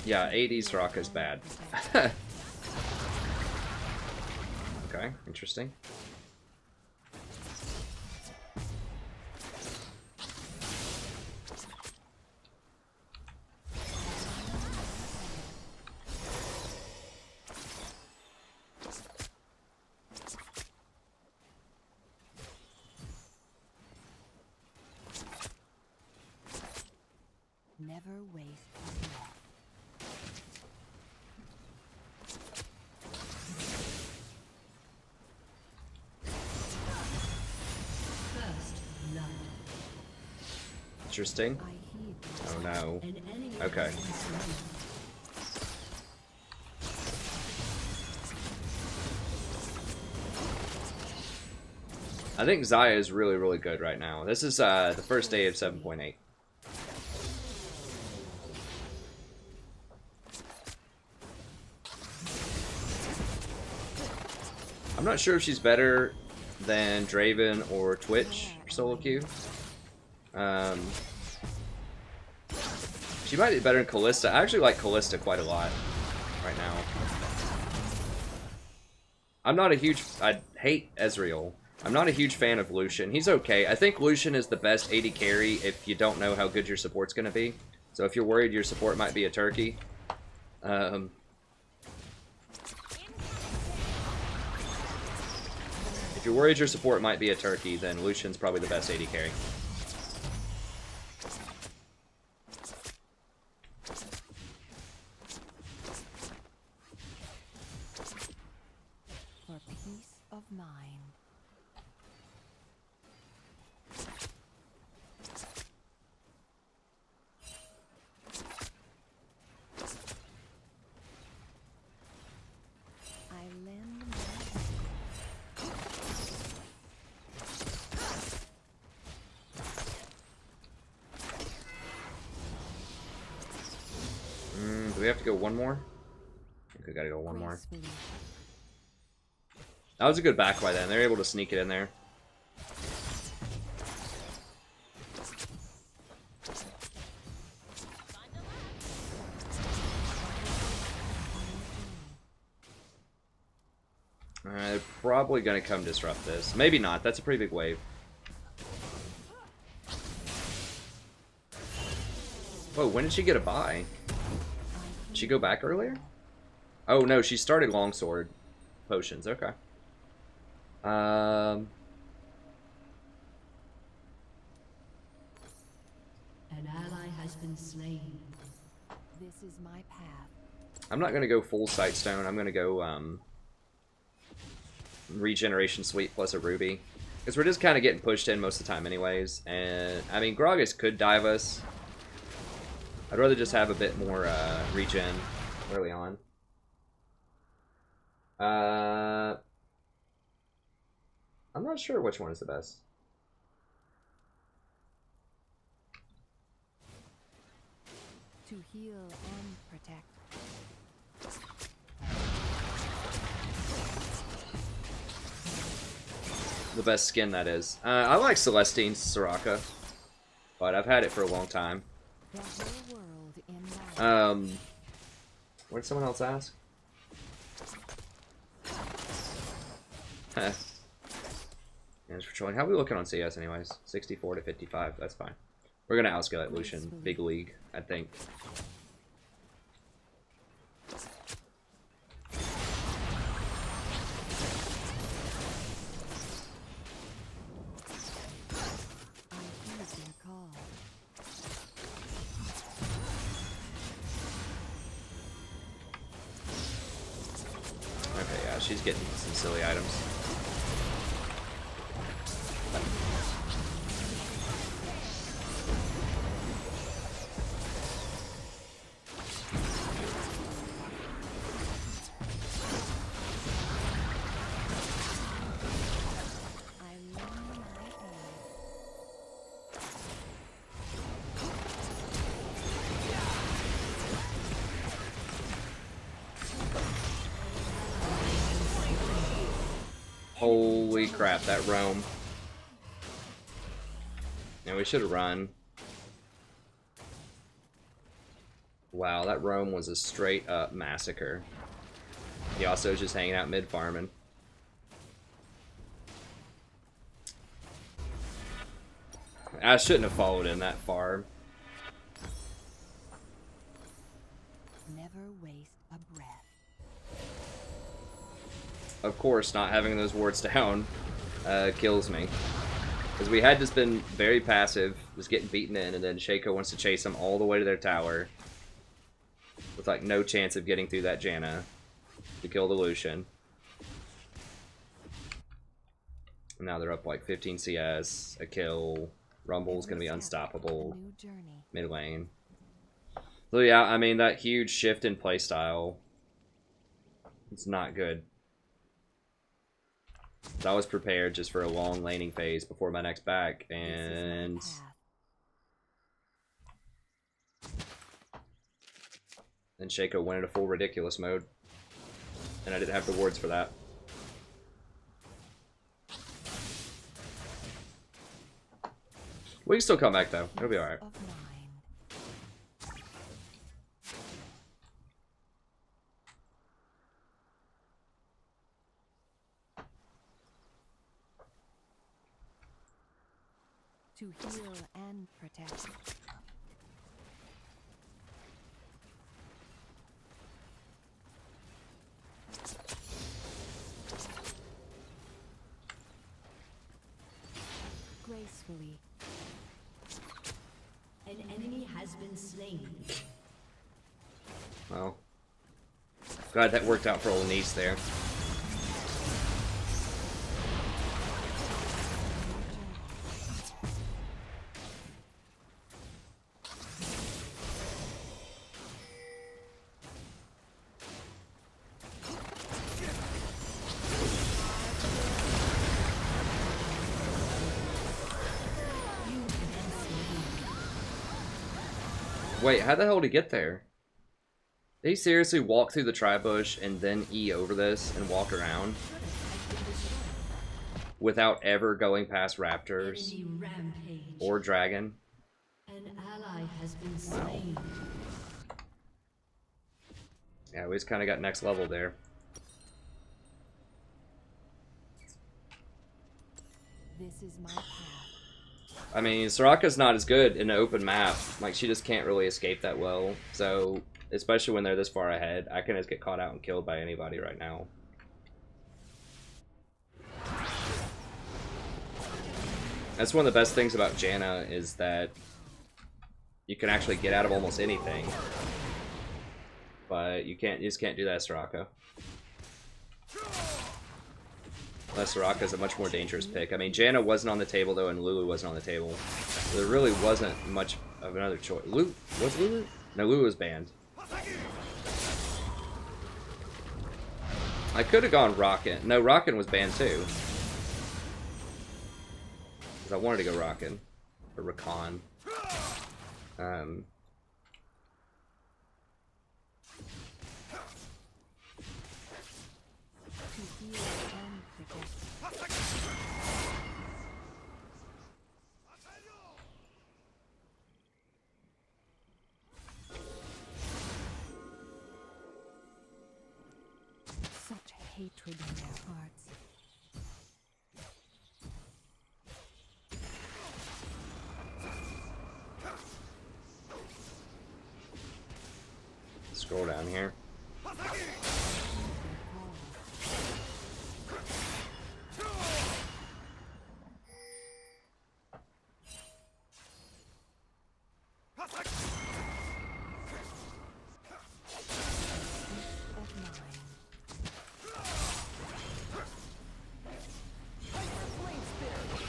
Yeah, AD Soraka is bad. Okay, interesting. Never waste a breath. First blood. Interesting. I heed Oh no. An enemy Okay. has been slain. I think Xayah is really, really good right now. This is the first day of 7.8. I'm not sure if she's better than Draven or Twitch or solo queue. She might be better than Callista. I actually like Callista quite a lot right now. I'm not a huge... I hate Ezreal. I'm not a huge fan of Lucian. He's okay. I think Lucian is the best AD carry if you don't know how good your support's going to be. So if you're worried your support might be a turkey. If you're worried your support might be a turkey, then Lucian's probably the best AD carry. for peace of mind. I lend my Do we have to go one more? I think we gotta go one more. gracefully. That was a good back by then. They're able to sneak it in there. They're probably gonna come disrupt this. Maybe not. That's a pretty big wave. Whoa, when did she get a buy? Did she go back earlier? Oh no, she started longsword potions. Okay. An ally has been slain. This is my path. I'm not gonna go full Sightstone. I'm gonna go regeneration suite plus a ruby, because we're just kind of getting pushed in most of the time anyways. And I mean, Gragas could dive us. I'd rather just have a bit more regen early on. I'm not sure which one is the best. To heal and protect. The best skin, that is. I like Celestine's Soraka, but I've had it for a long time. The whole world in my What did someone else ask? Manage for trolling. How are we looking on CS anyways? 64 to 55. That's fine. We're gonna outscale that Lucian. Big league, I think. I heed their call. Okay, yeah, she's getting some silly items. I lend my aid. Holy crap, that roam. Yeah, we should have run. Wow, that roam was a straight up massacre. Yasuo's just hanging out mid farming. I shouldn't have followed in that far. Never waste a breath. Of course, not having those wards down kills me. Because we had just been very passive, was getting beaten in, and then Shaco wants to chase them all the way to their tower. With like no chance of getting through that Janna to kill the Lucian. And now they're up like 15 CS, a kill. Rumble's going to be unstoppable. Mid lane. So yeah, I mean, that huge shift in playstyle, it's not good. So I was prepared just for a long laning phase before my next back, and then Shaco went into full ridiculous mode, and I didn't have the wards for that. We can still come back though, it'll be alright. To heal and protect. Gracefully. An enemy has been slain. Well, glad that worked out for old niece there. Wait, how the hell did he get there? Did he seriously walk through the tri-bush and then E over this and walk around? Without ever going past raptors or dragon? An ally has been slain. Yeah, we just kind of got next level there. This is my path. I mean, Soraka's not as good in an open map. Like, she just can't really escape that well. So, especially when they're this far ahead, I can just get caught out and killed by anybody right now. That's one of the best things about Janna, is that you can actually get out of almost anything. But you just can't do that as Soraka. Unless Soraka's a much more dangerous pick. I mean, Janna wasn't on the table, though, and Lulu wasn't on the table. So there really wasn't much of another choice. Was Lulu? No, Lulu was banned. I could have gone Rakan. No, Rakan was banned, too. Because I wanted to go Rakan. Or Rakan. Such hatred in their hearts. Scroll down here.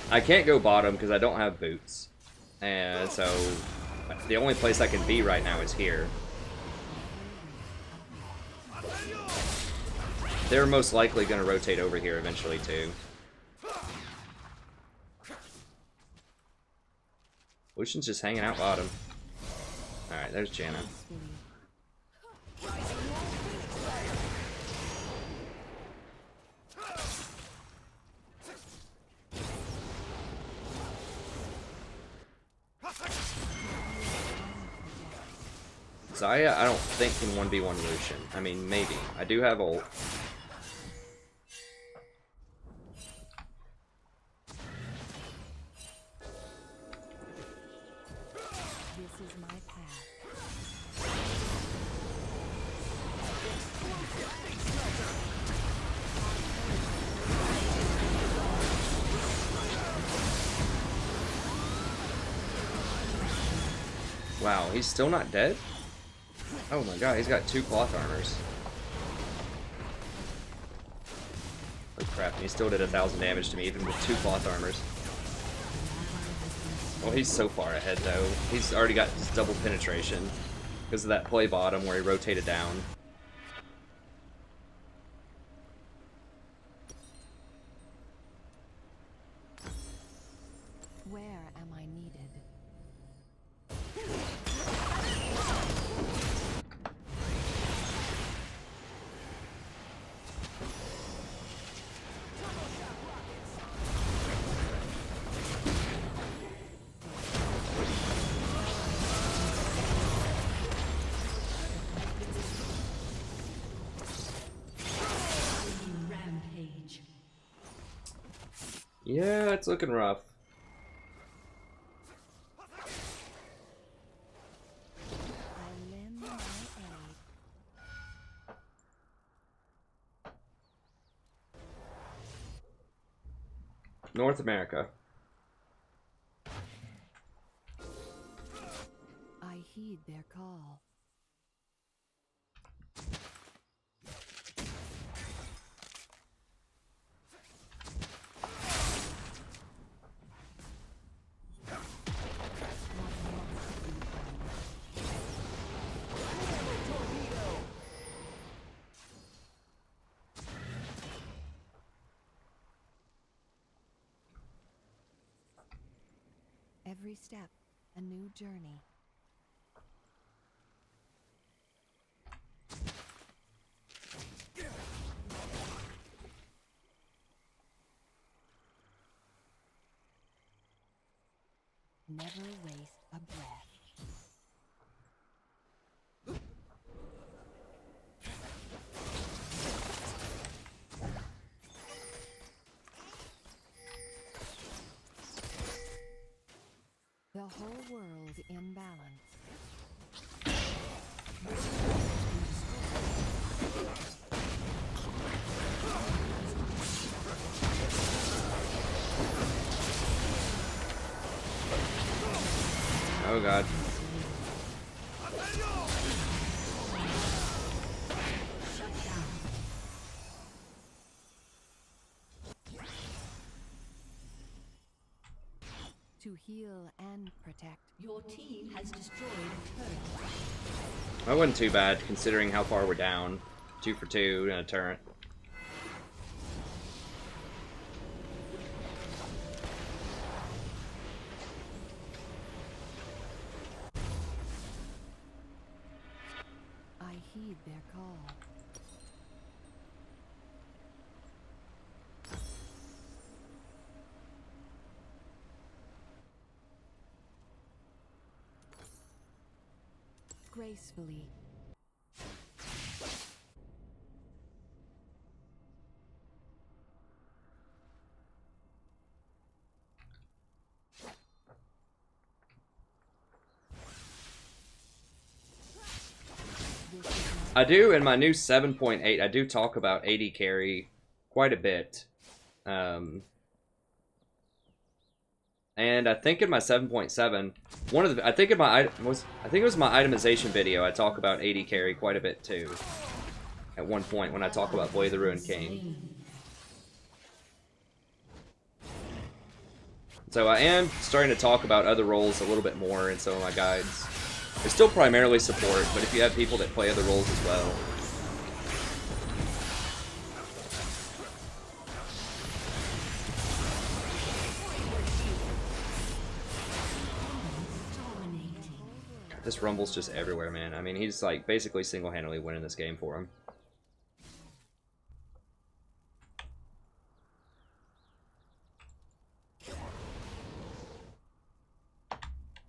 I can't go bottom because I don't have boots, and so the only place I can be right now is here. They're most likely going to rotate over here eventually too. Lucian's just hanging out bottom. Alright, there's Janna. Xayah, I don't think can 1v1 Lucian. I mean, maybe. I do have ult. This is my path. Wow, he's still not dead? Oh my god, he's got 2 cloth armors. Oh crap, and he still did 1,000 damage to me even with 2 cloth armors. Well, he's so far ahead though. He's already got his double penetration because of that play bottom where he rotated down. Where am I needed? Rampage. Yeah, it's looking rough. I lend my aid. North America. I heed their call. Every step, a new journey. Never waste a breath. The whole world in balance. Oh god. To heal and protect. Your team has destroyed a turret. That wasn't too bad considering how far we're down. 2 for 2 and a turret. I heed their call. Gracefully. I do, in my new 7.8, I do talk about AD carry quite a bit. And I think in my 7.7, I think it was my itemization video, I talk about AD carry quite a bit too. At one point when I talk about Blade of the Ruined King. So I am starting to talk about other roles a little bit more in some of my guides. It's still primarily support, but if you have people that play other roles as well. This Rumble's just everywhere, man. I mean, he's like basically single-handedly winning this game for him.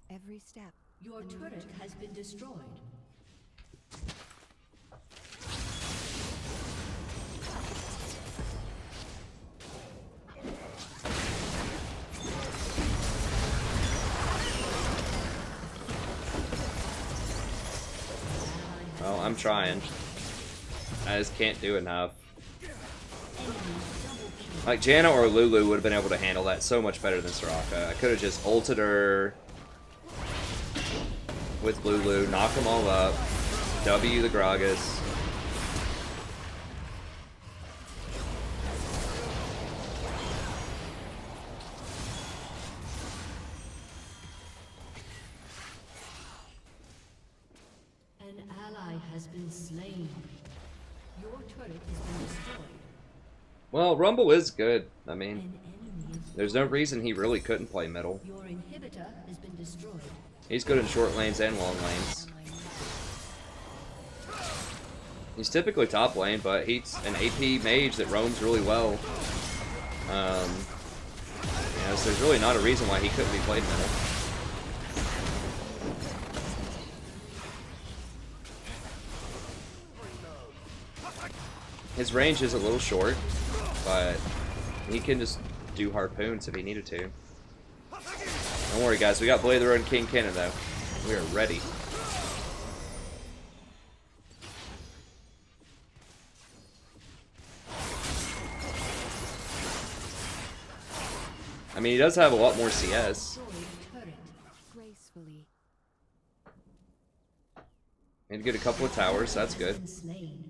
Every step. Your turret has been destroyed. Well, I'm trying. I just can't do enough. Like, Janna or Lulu would have been able to handle that so much better than Soraka. I could have just ulted her. with Lulu, knock them all up, W the Gragas. An ally has been slain. Your turret has been destroyed. Well, Rumble is good. I mean, An enemy is there's no reason he really couldn't play middle. Your inhibitor has been destroyed. He's good in short lanes and long lanes. Am I needed? He's typically top lane, but he's an AP mage that roams really well. So there's really not a reason why he couldn't be played middle. His range is a little short, but he can just do harpoons if he needed to. Don't worry, guys. We got Blade of the Road and King Cannon, though. We are ready. I mean, he does have a lot more CS. Gracefully. And get a couple of towers. That's good. Slain.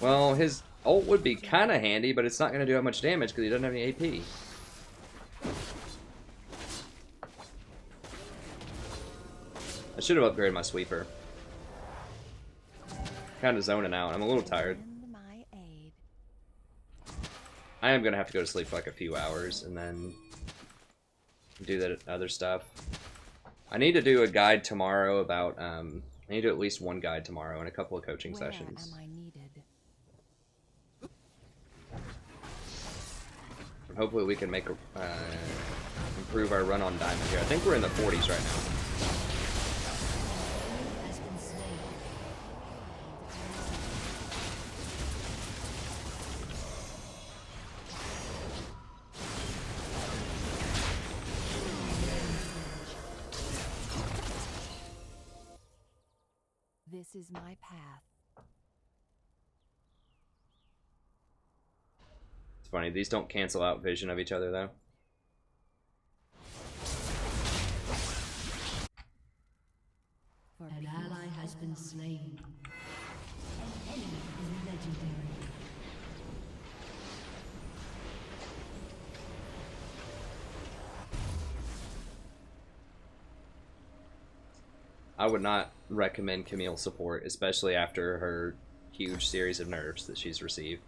Well, his ult would be kind of handy, but it's not going to do that much damage because he doesn't have any AP. I should have upgraded my sweeper. Kind of zoning out. I'm a little tired. Lend my aid. I am going to have to go to sleep for like a few hours and then do that other stuff. I need to do a guide tomorrow about, I need to do at least one guide tomorrow and a couple of coaching Where sessions. am I needed? Hopefully we can make a, improve our run on diamond here. I think we're in the 40s right now. Has been slain. This is my path. It's funny, these don't cancel out vision of each other though. For An peace. ally has been slain. An enemy is legendary. I would not recommend Camille support, especially after her huge series of nerfs that she's received.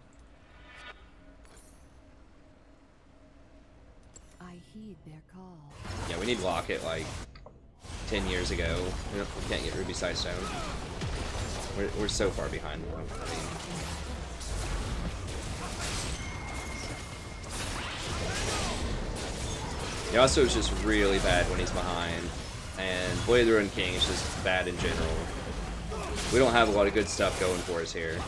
I heed their call. Yeah, we need Locket like 10 years ago. We can't get Ruby Sidestone. We're so far behind though. I mean, Yasuo is just really bad when he's behind, and Blade of the Road and King is just bad in general. We don't have a lot of good stuff going for us here.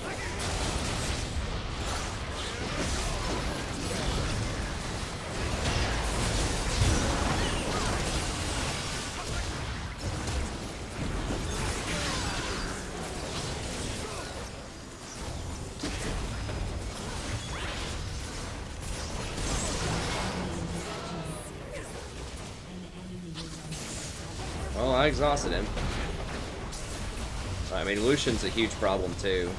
Well, I exhausted him. I mean, Lucian's a huge problem too.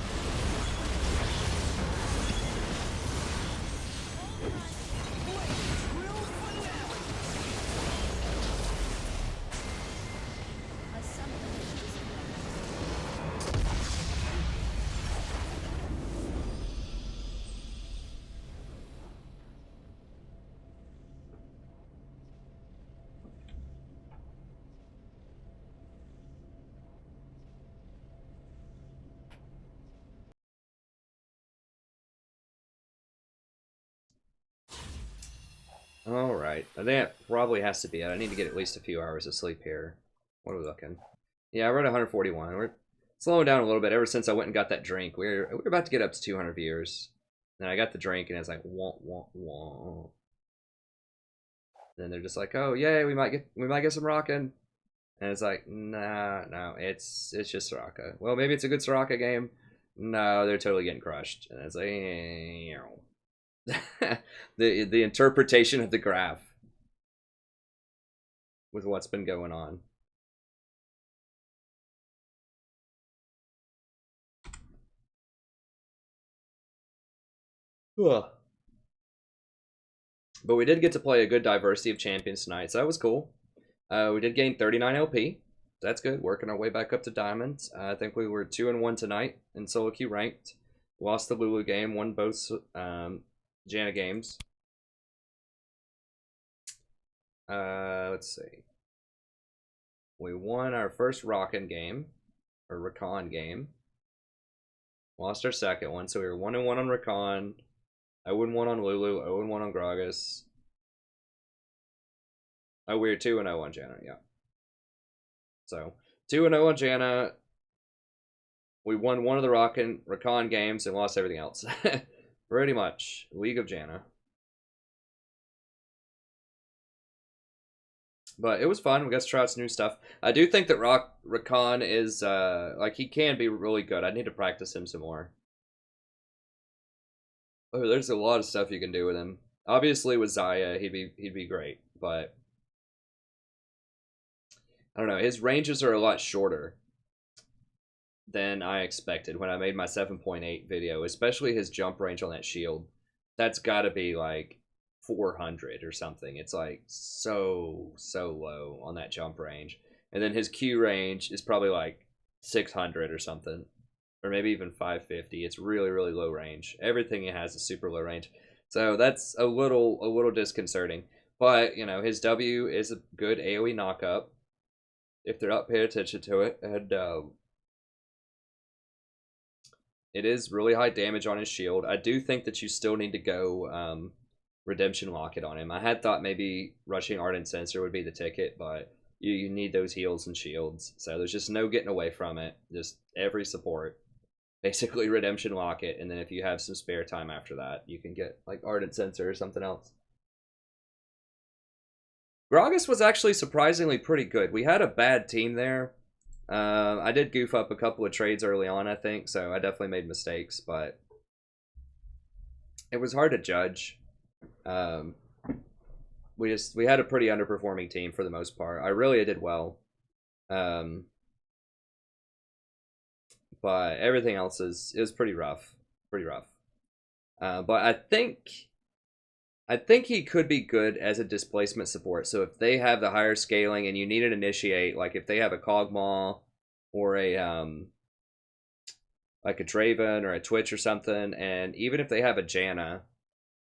Alright, I think that probably has to be it. I need to get at least a few hours of sleep here. What are we looking? Yeah, we're at 141. We're slowing down a little bit ever since I went and got that drink. We're about to get up to 200 viewers. And I got the drink and it's like, wah, wah, wah. Then they're just like, oh, yay, we might get some rocking. And it's like, nah, no, it's just Soraka. Well, maybe it's a good Soraka game. No, they're totally getting crushed. And it's like, the interpretation of the graph with what's been going on. Ugh. But we did get to play a good diversity of champions tonight, so that was cool. We did gain 39 LP. That's good. Working our way back up to diamonds. I think we were 2-1 tonight in solo queue ranked. Lost the Lulu game. Won both Janna games. Let's see. We won our first Rakan game, or Rakan game. Lost our second one, so we were 1-1 on Rakan. 0-1 on Lulu. 0-1 on Gragas. Oh, we were 2-0 on Janna, yeah. So, 2-0 on Janna. We won one of the Rakan games and lost everything else. Pretty much. League of Janna. But it was fun. We got to try out some new stuff. I do think that Rakan is, like, he can be really good. I need to practice him some more. Oh, there's a lot of stuff you can do with him. Obviously, with Xayah, he'd be great. But I don't know. His ranges are a lot shorter than I expected when I made my 7.8 video. Especially his jump range on that shield. That's got to be like 400 or something. It's like so low on that jump range. And then his Q range is probably like 600 or something. Or maybe even 550. It's really low range. Everything he has is super low range. So that's a little disconcerting. But, you know, his W is a good AoE knockup. If they're not paying attention to it. And it is really high damage on his shield. I do think that you still need to go Redemption Locket on him. I had thought maybe rushing Ardent Sensor would be the ticket, but you need those heals and shields. So there's just no getting away from it. Just every support. Basically Redemption Locket, and then if you have some spare time after that, you can get like Ardent Sensor or something else. Gragas was actually surprisingly pretty good. We had a bad team there. I did goof up a couple of trades early on, I think, so I definitely made mistakes, but it was hard to judge. We had a pretty underperforming team for the most part. I really did well. But everything else is pretty rough. But I think he could be good as a displacement support. So if they have the higher scaling and you need an initiate, like if they have a Kog'Maw or a like a Draven or a Twitch or something, and even if they have a Janna,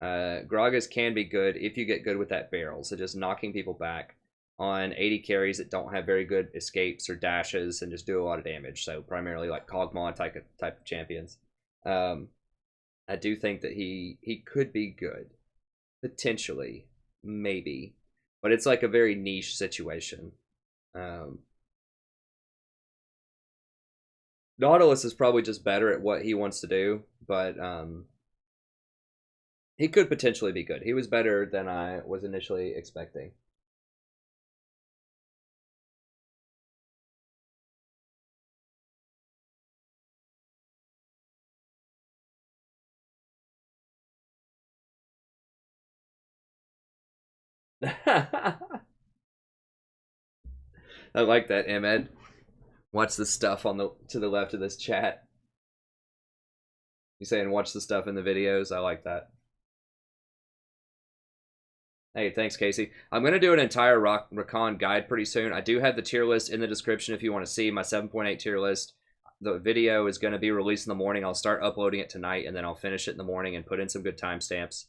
Gragas can be good if you get good with that barrel. So just knocking people back on 80 carries that don't have very good escapes or dashes and just do a lot of damage. So primarily like Kog'Maw type of champions. I do think that he could be good. Potentially. Maybe. But it's like a very niche situation. Nautilus is probably just better at what he wants to do. But he could potentially be good. He was better than I was initially expecting. I like that, Ahmed. Watch the stuff on to the left of this chat. You saying watch the stuff in the videos? I like that. Hey, thanks, Casey. I'm going to do an entire Rakan guide pretty soon. I do have the tier list in the description if you want to see my 7.8 tier list. The video is going to be released in the morning. I'll start uploading it tonight, and then I'll finish it in the morning and put in some good timestamps.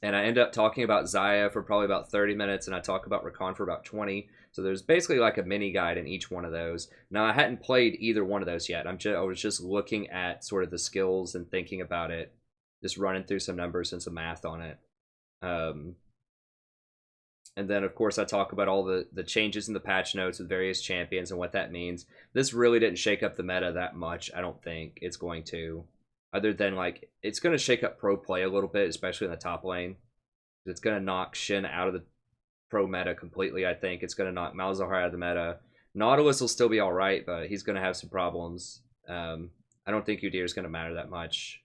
And I end up talking about Xayah for probably about 30 minutes, and I talk about Rakan for about 20. So there's basically like a mini guide in each one of those. Now, I hadn't played either one of those yet. I was just looking at sort of the skills and thinking about it, just running through some numbers and some math on it. And then, of course, I talk about all the changes in the patch notes with various champions and what that means. This really didn't shake up the meta that much, I don't think it's going to. Other than, like, it's going to shake up pro play a little bit, especially in the top lane. It's going to knock Shin out of the pro meta completely, I think. It's going to knock Malzahar out of the meta. Nautilus will still be alright, but he's going to have some problems. I don't think Udyr is going to matter that much.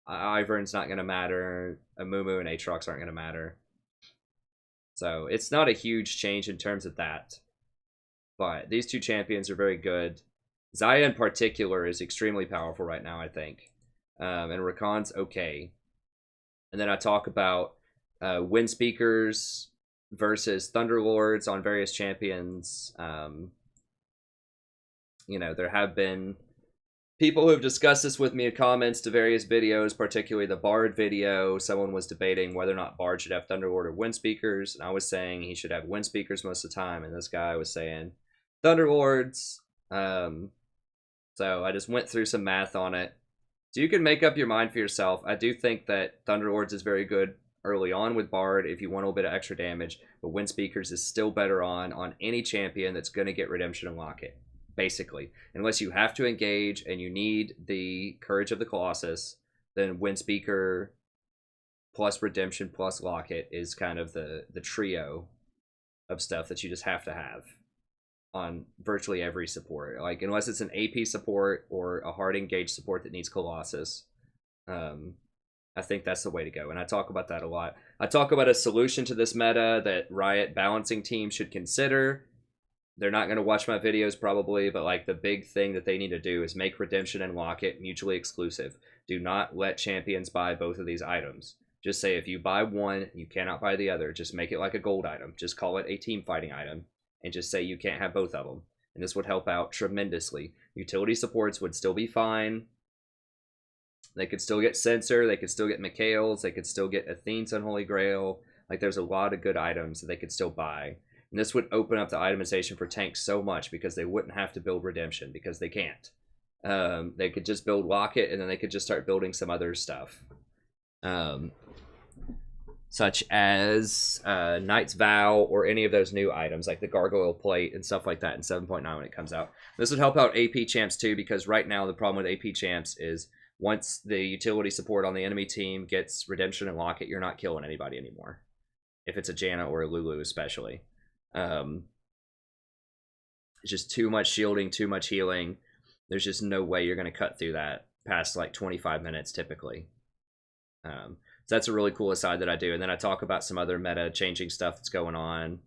Ivern's not going to matter. Amumu and Aatrox aren't going to matter. So it's not a huge change in terms of that. But these two champions are very good. Xayah in particular is extremely powerful right now, I think. And Rakan's okay. And then I talk about wind speakers versus Thunderlords on various champions. You know, there have been people who have discussed this with me in comments to various videos, particularly the Bard video. Someone was debating whether or not Bard should have Thunderlord or wind speakers. And I was saying he should have wind speakers most of the time. And this guy was saying Thunderlords. So I just went through some math on it. So you can make up your mind for yourself. I do think that Thunderlords is very good early on with Bard if you want a little bit of extra damage, but Wind Speakers is still better on any champion that's going to get Redemption and Locket, basically. Unless you have to engage and you need the Courage of the Colossus, then Wind Speaker plus Redemption plus Locket is kind of the trio of stuff that you just have to have on virtually every support. Like, unless it's an AP support or a hard engage support that needs Colossus, I think that's the way to go. And I talk about that a lot. I talk about a solution to this meta that Riot balancing teams should consider. They're not going to watch my videos probably, but like the big thing that they need to do is make Redemption and Locket mutually exclusive. Do not let champions buy both of these items. Just say if you buy one, you cannot buy the other. Just make it like a gold item. Just call it a team fighting item. And just say you can't have both of them. And this would help out tremendously. Utility supports would still be fine. They could still get Censor. They could still get Mikhail's. They could still get Athene's Unholy Grail. Like, there's a lot of good items that they could still buy. And this would open up the itemization for tanks so much because they wouldn't have to build Redemption because they can't. They could just build Locket and then they could just start building some other stuff. Such as Knight's Vow or any of those new items like the Gargoyle Plate and stuff like that in 7.9 when it comes out. This would help out AP champs too, because right now the problem with AP champs is once the utility support on the enemy team gets Redemption and Locket, you're not killing anybody anymore. If it's a Janna or a Lulu especially. It's just too much shielding, too much healing. There's just no way you're going to cut through that past like 25 minutes typically. So that's a really cool aside that I do. And then I talk about some other meta changing stuff that's going on.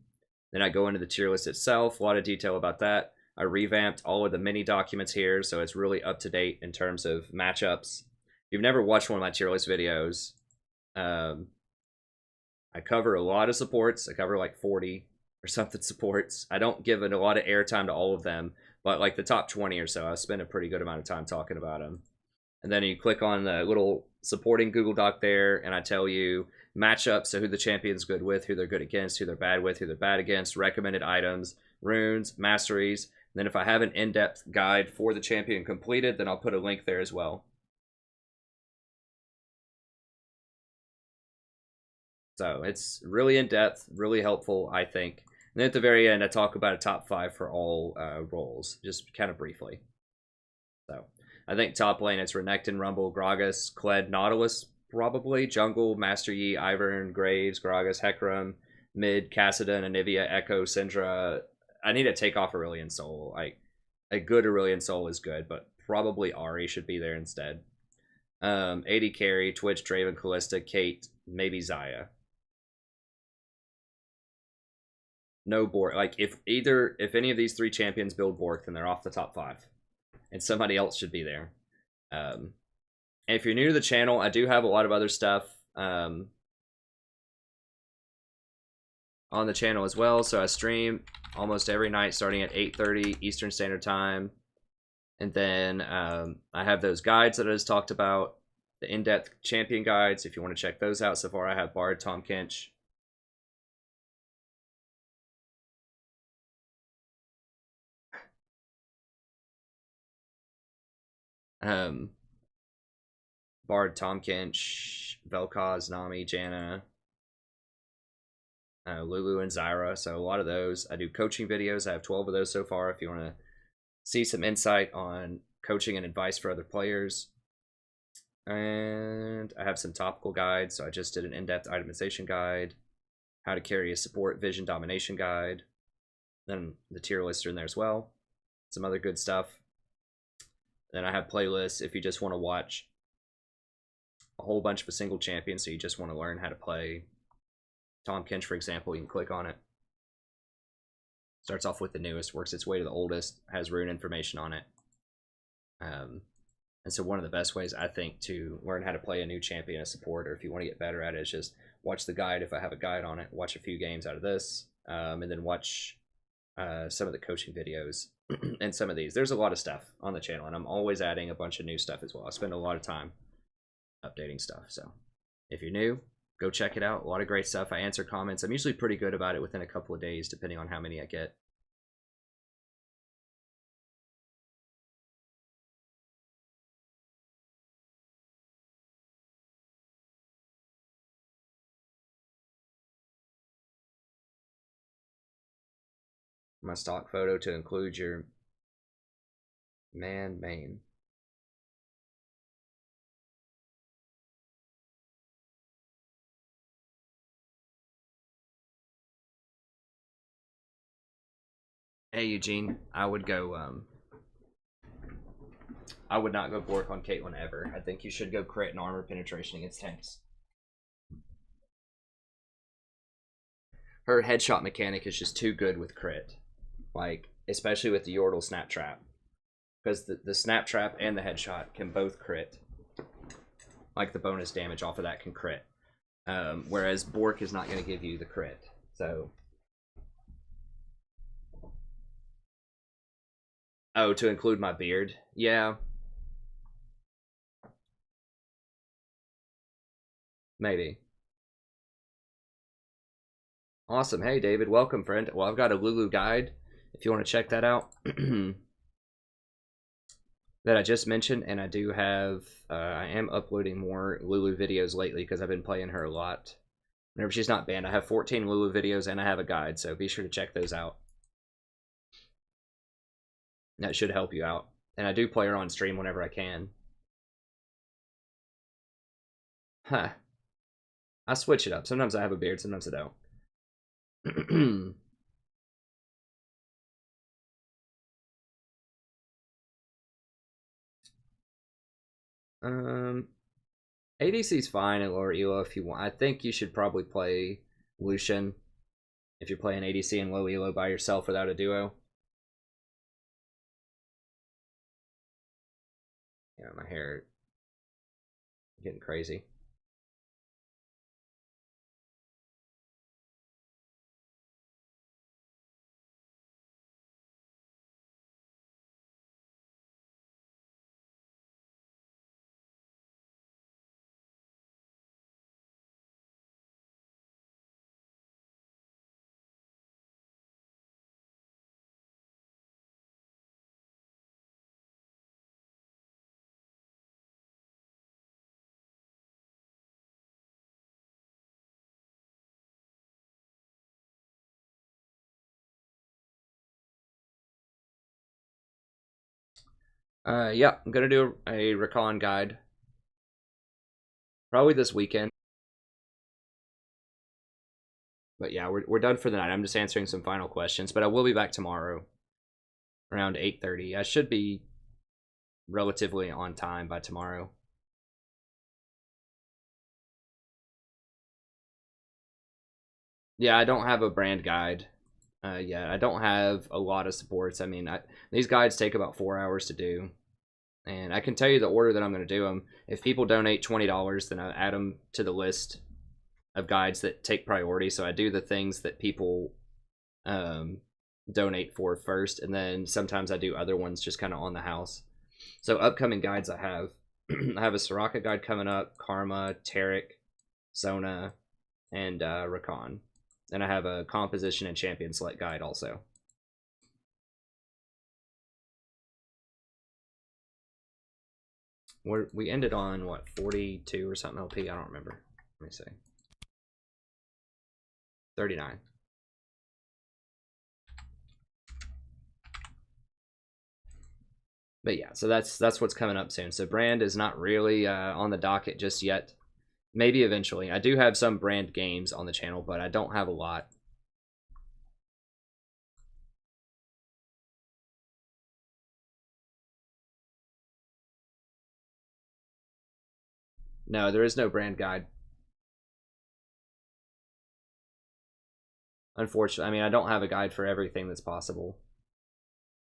Then I go into the tier list itself, a lot of detail about that. I revamped all of the mini documents here, so it's really up to date in terms of matchups. If you've never watched one of my tier list videos, I cover a lot of supports. I cover like 40 or something supports. I don't give it a lot of airtime to all of them, but like the top 20 or so, I spend a pretty good amount of time talking about them. And then you click on the little supporting Google Doc there, and I tell you matchups, so who the champion's good with, who they're good against, who they're bad with, who they're bad against, recommended items, runes, masteries. And then if I have an in-depth guide for the champion completed, then I'll put a link there as well. So it's really in-depth, really helpful, I think. And then at the very end, I talk about a top 5 for all roles, just kind of briefly. So I think top lane, it's Renekton, Rumble, Gragas, Kled, Nautilus, probably. Jungle, Master Yi, Ivern, Graves, Gragas, Hecarim. Mid, Kassadin, Anivia, Echo, Syndra. I need to take off Aurelion Soul. Like, a good Aurelion Soul is good, but probably Ahri should be there instead. AD carry, Twitch, Draven, Callista, Kate, maybe Xayah. No Bork. Like, if any of these 3 champions build Bork, then they're off the top 5. And somebody else should be there. And if you're new to the channel, I do have a lot of other stuff on the channel as well. So I stream almost every night starting at 8:30 Eastern Standard Time. And then I have those guides that I just talked about. The in-depth champion guides, if you want to check those out. So far I have Bard, Tahm Kench. Bard, Tahm Kench, Vel'Koz, Nami, Janna, Lulu, and Zyra. So a lot of those. I do coaching videos. I have 12 of those so far if you want to see some insight on coaching and advice for other players. And I have some topical guides. So I just did an in-depth itemization guide. how to carry a support vision domination guide. Then the tier lists are in there as well. Some other good stuff. Then I have playlists if you just want to watch a whole bunch of a single champion, so you just want to learn how to play Tahm Kench, for example. You can click on it. Starts off with the newest, works its way to the oldest, has rune information on it. And so one of the best ways, I think, to learn how to play a new champion as support, or if you want to get better at it, is just watch the guide if I have a guide on it, watch a few games out of this, and then watch some of the coaching videos and some of these. There's a lot of stuff on the channel, and I'm always adding a bunch of new stuff as well. I spend a lot of time updating stuff, so if you're new, go check it out. A lot of great stuff. I answer comments. I'm usually pretty good about it within a couple of days, depending on how many I get. My stock photo to include your main. Hey Eugene, I would go I would not go Bork on Caitlyn ever. I think you should go crit and armor penetration against tanks. Her headshot mechanic is just too good with crit. Like, especially with the Yordle snap trap. Because the snap trap and the headshot can both crit. Like the bonus damage off of that can crit. Whereas Bork is not going to give you the crit. So. Oh, to include my beard? Yeah. Maybe. Awesome. Hey, David. Welcome, friend. Well, I've got a Lulu guide, if you want to check that out, that I just mentioned. And I do have, I am uploading more Lulu videos lately because I've been playing her a lot. Whenever she's not banned, I have 14 Lulu videos and I have a guide, so be sure to check those out. That should help you out. And I do play her on stream whenever I can. Huh. I switch it up. Sometimes I have a beard, sometimes I don't. ADC's fine at lower elo if you want. I think you should probably play Lucian if you're playing ADC in low elo by yourself without a duo. Yeah, my hair getting crazy. Yeah, I'm gonna do a Rakan guide. Probably this weekend. But yeah, we're done for the night. I'm just answering some final questions, but I will be back tomorrow around 8:30. I should be relatively on time by tomorrow. Yeah, I don't have a brand guide. Yeah, I don't have a lot of supports. I mean, these guides take about 4 hours to do. And I can tell you the order that I'm going to do them. If people donate $20, then I add them to the list of guides that take priority. So I do the things that people donate for first. And then sometimes I do other ones just kind of on the house. So upcoming guides I have. I have a Soraka guide coming up. Karma, Taric, Sona, and Rakan. And I have a composition and champion select guide also. We ended on, what, 42 or something LP? I don't remember. Let me see. 39. But yeah, so that's what's coming up soon. So brand is not really on the docket just yet. Maybe eventually. I do have some brand games on the channel, but I don't have a lot. No, there is no brand guide. Unfortunately, I mean, I don't have a guide for everything that's possible.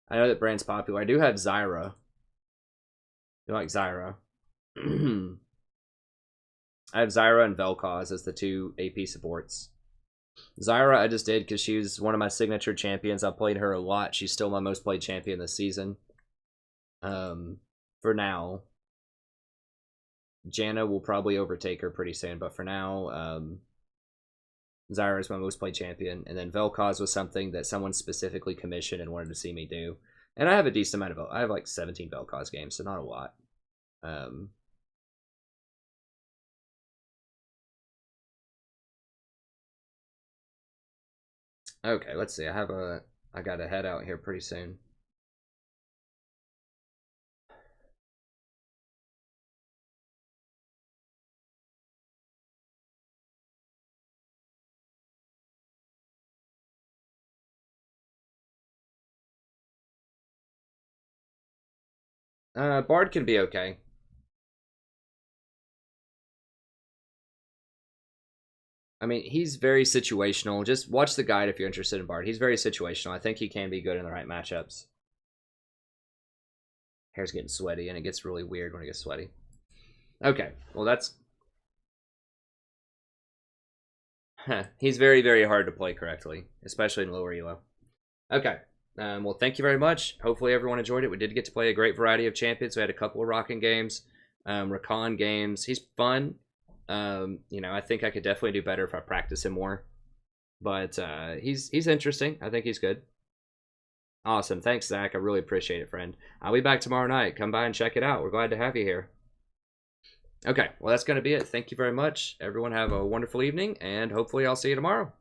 I know that brand's popular. I do have Zyra. You like Zyra? I have Zyra and Vel'Koz as the 2 AP supports. Zyra I just did because she was one of my signature champions. I played her a lot. She's still my most played champion this season. For now. Janna will probably overtake her pretty soon, but for now, Zyra is my most played champion. And then Vel'Koz was something that someone specifically commissioned and wanted to see me do. And I have a decent amount of... I have like 17 Vel'Koz games, so not a lot. Okay, let's see. I got to head out here pretty soon. Bard can be okay. I mean, he's very situational. Just watch the guide if you're interested in Bard. He's very situational. I think he can be good in the right matchups. Hair's getting sweaty, and it gets really weird when it gets sweaty. Okay, well that's... He's very, very hard to play correctly, especially in lower elo. Okay, well, thank you very much. Hopefully everyone enjoyed it. We did get to play a great variety of champions. We had a couple of Rakan games, Rakan games. He's fun. You know, I think I could definitely do better if I practice him more. But he's interesting. I think he's good. Awesome. Thanks, Zach. I really appreciate it, friend. I'll be back tomorrow night. Come by and check it out. We're glad to have you here. Okay, well, that's going to be it. Thank you very much. Everyone have a wonderful evening, and hopefully I'll see you tomorrow.